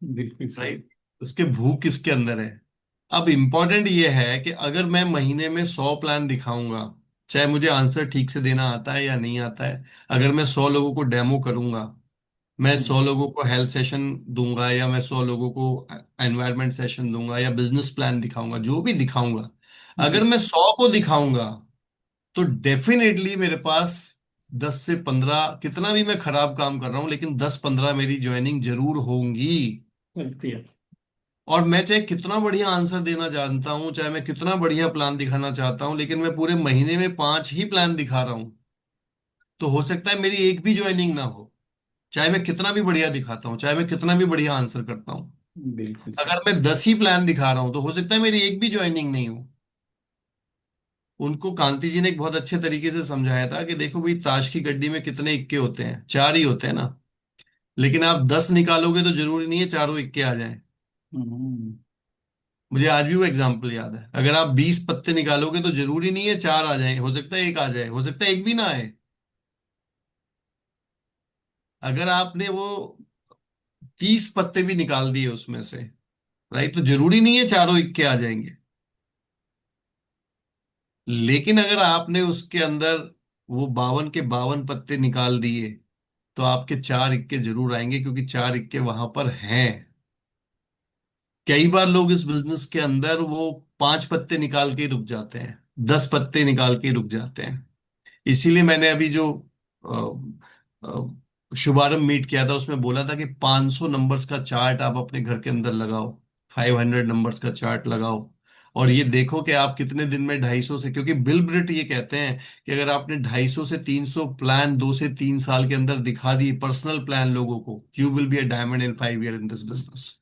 बिल्कुल सही। राइट। उसके भूख किसके अंदर है। अब इंपॉर्टेंट ये है कि अगर मैं महीने में 100 प्लान दिखाऊंगा, चाहे मुझे आंसर ठीक से देना आता है या नहीं आता है, अगर मैं 100 लोगों को डेमो करूंगा, मैं हम्म। 100 लोगों को हेल्थ सेशन दूंगा, या मैं 100 लोगों को एनवायरनमेंट सेशन दूंगा, या बिजनेस प्लान दिखाऊंगा, जो भी दिखाऊंगा, जी। अगर मैं 100 को दिखाऊंगा तो डेफिनेटली मेरे पास 10 से 15, कितना भी मैं खराब काम कर रहा हूं लेकिन 10-15 मेरी ज्वाइनिंग जरूर होंगी। चलती है। और मैं चाहे कितना बढ़िया आंसर देना जानता हूं, चाहे मैं कितना बढ़िया प्लान दिखाना चाहता हूं, लेकिन मैं पूरे महीने में 5 ही प्लान दिखा रहा हूं, तो हो सकता है मेरी एक भी ज्वाइनिंग ना हो। चाहे मैं कितना भी बढ़िया दिखाता हूँ, चाहे मैं कितना भी बढ़िया आंसर करता हूँ, बिल्कुल सही। अगर मैं 10 ही प्लान दिखा रहा हूं तो हो सकता है मेरी एक भी ज्वाइनिंग नहीं हो। उनको कांति जी ने एक बहुत अच्छे तरीके से समझाया था कि देखो भाई, ताश की गड्डी में कितने इक्के होते हैं, चार ही होते हैं ना। लेकिन आप 10 निकालोगे तो जरूरी नहीं है चारों इक्के आ जाएं। हम्म। मुझे आज भी वो एग्जाम्पल याद है, अगर आप 20 पत्ते निकालोगे तो जरूरी नहीं है चार आ जाए, हो सकता है एक आ जाए, हो सकता है एक भी ना आए। अगर आपने वो 30 पत्ते भी निकाल दिए उसमें से, राइट, तो जरूरी नहीं है चारों इक्के आ जाएंगे। लेकिन अगर आपने उसके अंदर वो 52 के 52 पत्ते निकाल दिए, तो आपके चार इक्के जरूर आएंगे, क्योंकि चार इक्के वहां पर हैं। कई बार लोग इस बिजनेस के अंदर वो 5 पत्ते निकाल के ही रुक जाते हैं, 10 पत्ते निकाल के ही रुक जाते हैं। इसीलिए मैंने अभी जो शुभारंभ मीट किया था उसमें बोला था कि 500 नंबर्स का चार्ट आप अपने घर के अंदर लगाओ, 500 नंबर्स का चार्ट लगाओ, और ये देखो कि आप कितने दिन में 250 से, क्योंकि बिल ब्रिट ये कहते हैं कि अगर आपने 250 से 300 प्लान 2 से 3 साल के अंदर दिखा दी, पर्सनल प्लान लोगों को, you will be a diamond in 5 year in this business.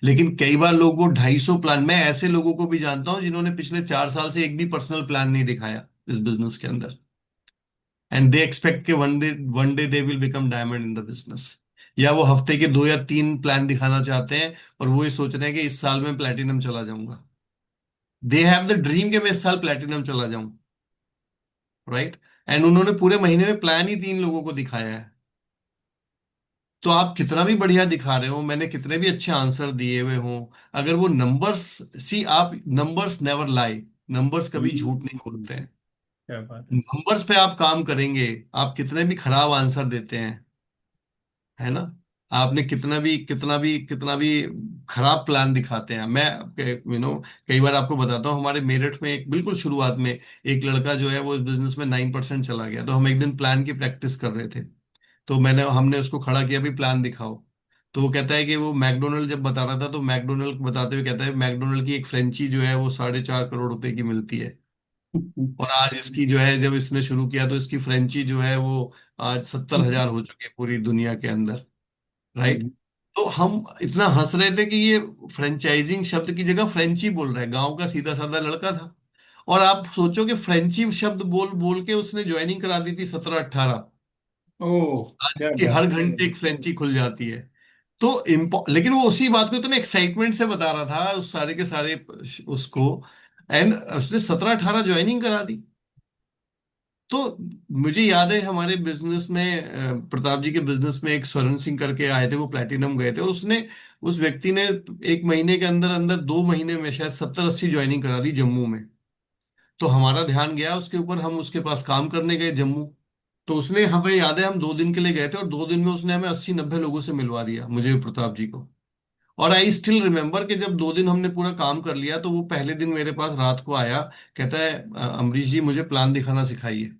लेकिन कई बार लोगों को 250 प्लान, मैं ऐसे लोगों को भी जानता हूं जिन्होंने पिछले 4 साल से एक भी पर्सनल प्लान नहीं दिखाया इस बिजनेस के अंदर, एंड दे एक्सपेक्ट कि one day they will become diamond in the business. या वो हफ्ते के 2 या 3 प्लान दिखाना चाहते हैं और वो ये सोच रहे हैं कि इस साल में प्लेटिनम चला जाऊंगा। दे हैव द ड्रीम कि मैं इस साल प्लेटिनम चला जाऊं, राइट। एंड उन्होंने पूरे महीने में प्लान ही 3 लोगों को दिखाया है। तो आप कितना भी बढ़िया दिखा रहे हो, मैंने कितने भी अच्छे आंसर दिए हुए हों, अगर वो नंबर्स, सी आप, नंबर्स नेवर लाई, नंबर्स कभी झूठ नहीं हम्म, बोलते हैं। क्या बात है। नंबर्स पे आप काम करेंगे, आप कितने भी खराब आंसर देते हैं, है ना, आपने कितना भी खराब प्लान दिखाते हैं, मैं कई बार आपको बताता हूँ, हमारे मेरठ में एक बिल्कुल शुरुआत में एक लड़का जो है वो बिजनेस में 9% चला गया। तो हम एक दिन प्लान की प्रैक्टिस कर रहे थे, तो हमने उसको खड़ा किया, भी प्लान दिखाओ। तो वो कहता है कि वो मैकडोनल्ड जब बता रहा था, तो मैकडोनल्ड बताते हुए कहता है मैकडोनल्ड की एक फ्रेंची जो है वो 4.5 करोड़ रुपए की मिलती है। और आज इसकी जो है, जब इसने शुरू किया तो इसकी फ्रेंची जो है वो आज 70,000 हो चुकी है पूरी दुनिया के अंदर, राइट। हम्म, तो हम इतना हंस रहे थे कि ये फ्रेंचाइजिंग शब्द की जगह फ्रेंची बोल रहा है, गांव का सीधा साधा लड़का था। और आप सोचो कि फ्रेंची शब्द बोल बोल के उसने ज्वाइनिंग करा दी थी 17-18। ओह, आज क्या इसकी हर बात है। घंटे एक फ्रेंची खुल जाती है। तो लेकिन वो उसी बात को इतने एक्साइटमेंट से बता रहा था उस सारे के सारे उसको, एंड उसने 17-18 ज्वाइनिंग करा दी। तो मुझे याद है हमारे बिजनेस में प्रताप जी के बिजनेस में एक स्वर्ण सिंह करके आए थे, वो प्लेटिनम गए थे, और उसने, उस व्यक्ति ने 1 महीने के अंदर अंदर 2 महीने में शायद 70-80 ज्वाइनिंग करा दी जम्मू में। तो हमारा ध्यान गया उसके ऊपर, हम उसके पास काम करने गए जम्मू। तो उसने, हमें याद है हम 2 दिन के लिए गए थे, और 2 दिन में उसने हमें 80-90 लोगों से मिलवा दिया, मुझे प्रताप जी को। और आई स्टिल रिमेम्बर कि जब 2 दिन हमने पूरा काम कर लिया, तो वो पहले दिन मेरे पास रात को आया, कहता है अमरीश जी मुझे प्लान दिखाना सिखाइए।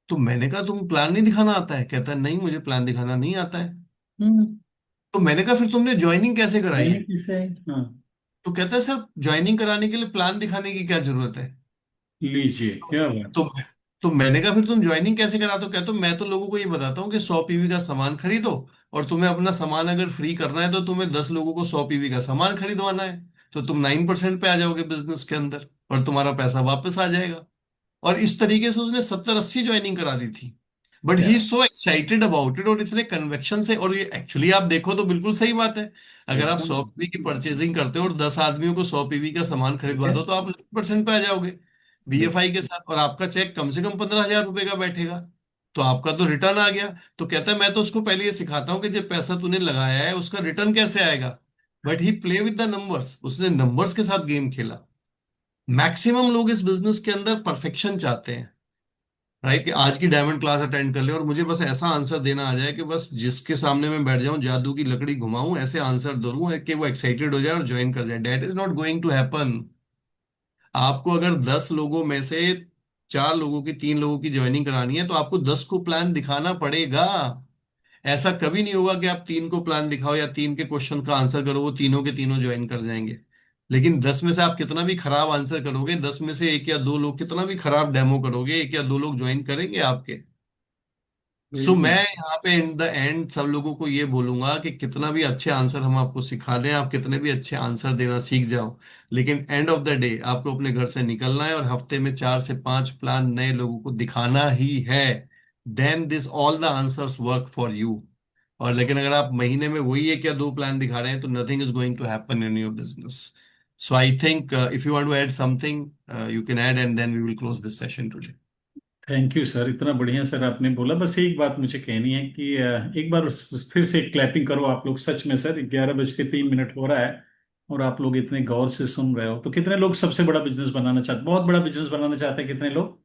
तो मैंने कहा तुम प्लान नहीं दिखाना आता है? कहता है नहीं मुझे प्लान दिखाना नहीं आता है। हम्म। तो मैंने कहा फिर तुमने ज्वाइनिंग कैसे कराई मैंने है? किसे। हाँ। तो कहता है सर ज्वाइनिंग कराने के लिए प्लान दिखाने की क्या जरूरत है? लीजिए, क्या बात तो है। तो मैंने कहा फिर तुम ज्वाइनिंग कैसे करा? तो कहते हो मैं तो लोगों को ये बताता हूँ कि 100 पीवी का सामान खरीदो, और तुम्हें अपना सामान अगर फ्री करना है तो तुम्हें 10 लोगों को 100 पीवी का सामान खरीदवाना है, तो तुम 9% पे आ जाओगे बिजनेस के अंदर, और तुम्हारा पैसा वापस आ जाएगा। और इस तरीके से उसने 70-80 ज्वाइनिंग करा दी थी। बट क्या ही सो एक्साइटेड अबाउट इट, और इतने कन्वेक्शन से, और ये एक्चुअली आप देखो तो बिल्कुल सही बात है। अगर आप एकदम 100 पीवी की परचेजिंग करते हो और 10 आदमियों को 100 पीवी का सामान ठीक खरीदवा है। दो, तो आप 9% पे आ जाओगे बीएफआई के साथ, और आपका चेक कम से कम 15,000 रुपए का बैठेगा। तो आपका तो रिटर्न आ गया। तो कहता है मैं तो उसको पहले ये सिखाता हूँ कि जब पैसा तूने लगाया है उसका रिटर्न कैसे आएगा। But he play with the numbers, उसने नंबर्स के साथ गेम खेला। मैक्सिमम लोग इस बिजनेस के अंदर परफेक्शन चाहते हैं, राइट, कि आज की डायमंड क्लास अटेंड कर ले और मुझे बस ऐसा आंसर देना आ जाए कि बस जिसके सामने मैं बैठ जाऊं जादू की लकड़ी घुमाऊं, ऐसे आंसर दूं कि वो एक्साइटेड हो जाए और ज्वाइन कर जाए। That is not going to happen. आपको अगर 10 लोगों में से 4 लोगों की, 3 लोगों की ज्वाइनिंग करानी है, तो आपको 10 को प्लान दिखाना पड़ेगा। ऐसा कभी नहीं होगा कि आप 3 को प्लान दिखाओ या 3 के क्वेश्चन का आंसर करो, वो तीनों के तीनों ज्वाइन कर जाएंगे। लेकिन 10 में से आप कितना भी खराब आंसर करोगे, 10 में से 1 या 2 लोग, कितना भी खराब डेमो करोगे, 1 या 2 लोग ज्वाइन करेंगे आपके। सो मैं बिल्कुल। यहाँ पे इन द एंड सब लोगों को ये बोलूंगा कि कितना भी अच्छे आंसर हम आपको सिखा दें, आप कितने भी अच्छे आंसर देना सीख जाओ, लेकिन एंड ऑफ द डे आपको अपने घर से निकलना है और हफ्ते में 4 से 5 प्लान नए लोगों को दिखाना ही है। Then this all the answers work for you. और लेकिन अगर आप महीने में वही 1 या 2 प्लान दिखा रहे हैं, तो nothing is going to happen in your business. So I think if you want to add something you can add, and then we will close this session today. Thank you sir, इतना बढ़िया sir आपने बोला। बस एक बात मुझे कहनी है कि एक बार फिर से क्लैपिंग करो आप लोग, सच में सर 11:03 हो रहा है और आप लोग इतने गौर से सुन रहे हो। तो कितने लोग सबसे बड़ा बिजनेस बनाना चाहते, बहुत बड़ा बिजनेस बनाना चाहते हैं, कितने लोग?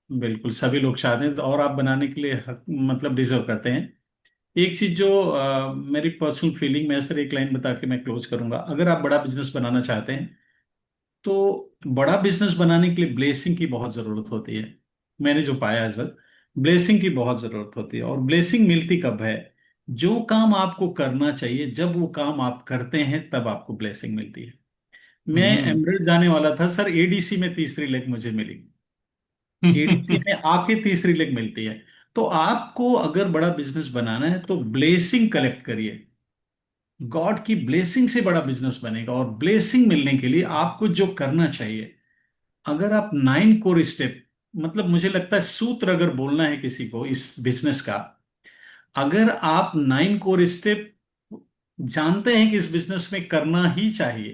बिल्कुल सभी लोग चाहते हैं, और आप बनाने के लिए मतलब डिजर्व करते हैं। एक चीज जो मेरी पर्सनल फीलिंग में है सर, एक लाइन बता के मैं क्लोज करूंगा। अगर आप बड़ा बिजनेस बनाना चाहते हैं तो बड़ा बिजनेस बनाने के लिए ब्लेसिंग की बहुत जरूरत होती है। मैंने जो पाया है सर, ब्लेसिंग की बहुत जरूरत होती है। और ब्लेसिंग मिलती कब है? जो काम आपको करना चाहिए जब वो काम आप करते हैं तब आपको ब्लेसिंग मिलती है। मैं हम्म। एमरेल्ड जाने वाला था सर, एडीसी में तीसरी लेग मुझे मिली। एडीसी में आपकी तीसरी लेग मिलती है। तो आपको अगर बड़ा बिजनेस बनाना है तो ब्लेसिंग कलेक्ट करिए। गॉड की ब्लेसिंग से बड़ा बिजनेस बनेगा। और ब्लेसिंग मिलने के लिए आपको जो करना चाहिए, अगर आप 9 कोर स्टेप, मतलब मुझे लगता है सूत्र अगर बोलना है किसी को इस बिजनेस का, अगर आप 9 कोर स्टेप जानते हैं कि इस बिजनेस में करना ही चाहिए,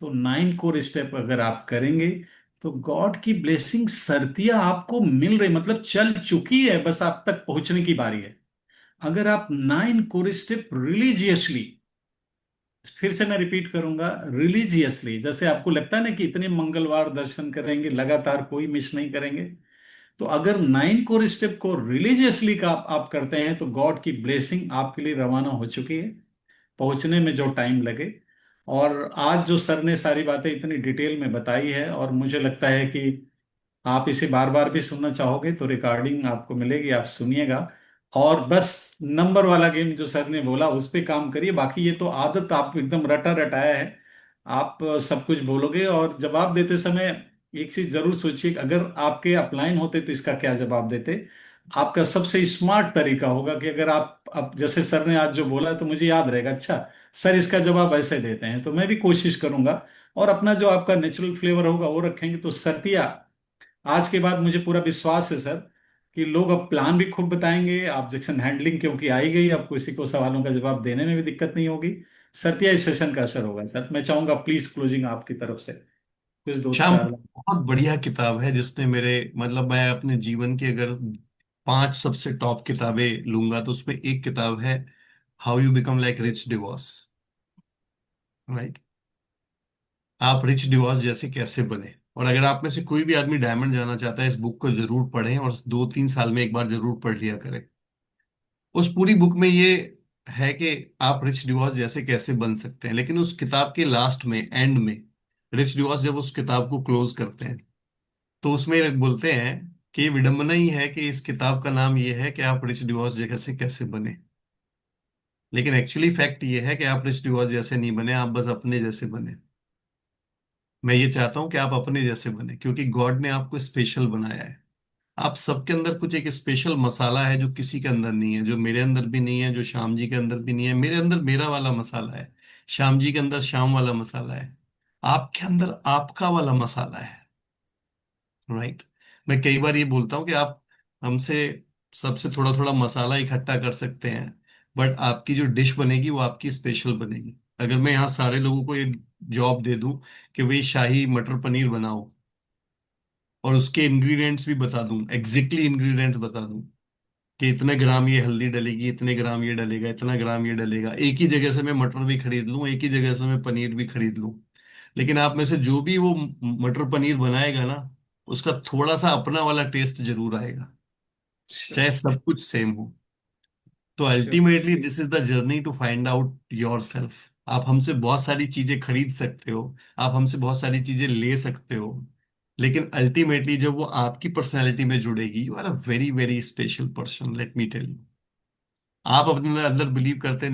तो 9 कोर स्टेप अगर आप करेंगे तो गॉड की ब्लेसिंग सर्तियां आपको मिल रही, मतलब चल चुकी है, बस आप तक पहुंचने की बारी है। अगर आप 9 कोर स्टेप रिलीजियसली, फिर से मैं रिपीट करूंगा, रिलीजियसली, जैसे आपको लगता है ना कि इतने मंगलवार दर्शन करेंगे लगातार, कोई मिस नहीं करेंगे, तो अगर 9 कोर स्टेप को रिलीजियसली का आप करते हैं तो गॉड की ब्लेसिंग आपके लिए रवाना हो चुकी है, पहुंचने में जो टाइम लगे। और आज जो सर ने सारी बातें इतनी डिटेल में बताई है, और मुझे लगता है कि आप इसे बार बार भी सुनना चाहोगे तो रिकॉर्डिंग आपको मिलेगी, आप सुनिएगा। और बस नंबर वाला गेम जो सर ने बोला उस पे काम करिए, बाकी ये तो आदत आप एकदम रटा रटाया है। आप सब कुछ बोलोगे, और जवाब देते समय एक चीज जरूर सोचिए, अगर आपके अपलाइन होते तो इसका क्या जवाब देते। आपका सबसे स्मार्ट तरीका होगा कि अगर आप जैसे सर ने आज जो बोला तो मुझे याद रहेगा, अच्छा सर इसका जवाब ऐसे देते हैं, तो मैं भी कोशिश करूंगा। और अपना जो आपका नेचुरल फ्लेवर होगा वो रखेंगे तो सर्तिया, आज के बाद मुझे पूरा विश्वास है सर कि लोग अब प्लान भी खूब बताएंगे, ऑब्जेक्शन हैंडलिंग क्योंकि आई गई, अब किसी को सवालों का जवाब देने में भी दिक्कत नहीं होगी। सर्तिया इस सेशन का असर होगा सर। मैं चाहूंगा प्लीज क्लोजिंग आपकी तरफ से कुछ दो श्याम, चार। बहुत बढ़िया किताब है जिसने मेरे, मतलब मैं अपने जीवन की अगर 5 सबसे टॉप किताबें लूंगा तो उसमें एक किताब है, how you become like rich divorce. Right. आप रिच डिवॉर्स जैसे कैसे बने। और अगर आप में से कोई भी आदमी डायमंड जाना चाहता है, इस बुक को जरूर पढ़ें और 2-3 साल में एक बार जरूर पढ़ लिया करें। उस पूरी बुक में ये है कि आप रिच डिवॉर्स जैसे कैसे बन सकते हैं, लेकिन उस किताब के लास्ट में, एंड में, रिच डिवॉर्स जब उस किताब को क्लोज करते हैं तो उसमें बोलते हैं कि विडंबना ही है कि इस किताब का नाम ये है कि आप रिच डिवोर्स जैसे कैसे बने। लेकिन एक्चुअली फैक्ट ये है कि आप रिच डिवोर्स जैसे नहीं बने, आप बस अपने जैसे बने। मैं ये चाहता हूं कि आप अपने जैसे बने, क्योंकि गॉड ने आपको स्पेशल बनाया है। आप सबके अंदर कुछ एक स्पेशल मसाला है जो किसी के अंदर नहीं है, जो मेरे अंदर भी नहीं है, जो श्याम जी के अंदर भी नहीं है। मेरे अंदर मेरा वाला मसाला है, श्याम जी के अंदर श्याम वाला मसाला है, आपके अंदर आपका वाला मसाला है। राइट। मैं कई बार ये बोलता हूँ कि आप हमसे सबसे थोड़ा थोड़ा मसाला इकट्ठा कर सकते हैं, बट आपकी जो डिश बनेगी वो आपकी स्पेशल बनेगी। अगर मैं यहाँ सारे लोगों को ये जॉब दे दूं कि भाई शाही मटर पनीर बनाओ, और उसके इंग्रेडिएंट्स भी बता दूं, एग्जैक्टली इंग्रेडिएंट्स बता दूं कि इतने ग्राम ये हल्दी डलेगी, इतने ग्राम ये डलेगा, इतना ग्राम ये डलेगा, एक ही जगह से मैं मटर भी खरीद लूं, एक ही जगह से मैं पनीर भी खरीद लूं, लेकिन आप में से जो भी वो मटर पनीर बनाएगा ना, उसका थोड़ा सा अपना वाला टेस्ट जरूर आएगा, श्योर। चाहे सब कुछ सेम हो। तो sure. Ultimately this is the journey to find out yourself. आप हमसे बहुत सारी चीजें खरीद सकते हो, आप हमसे बहुत सारी चीजें ले सकते हो, लेकिन अल्टीमेटली जब वो आपकी पर्सनैलिटी में जुड़ेगी, you are a very very special person, let me tell you. आप अपने अंदर बिलीव करते नहीं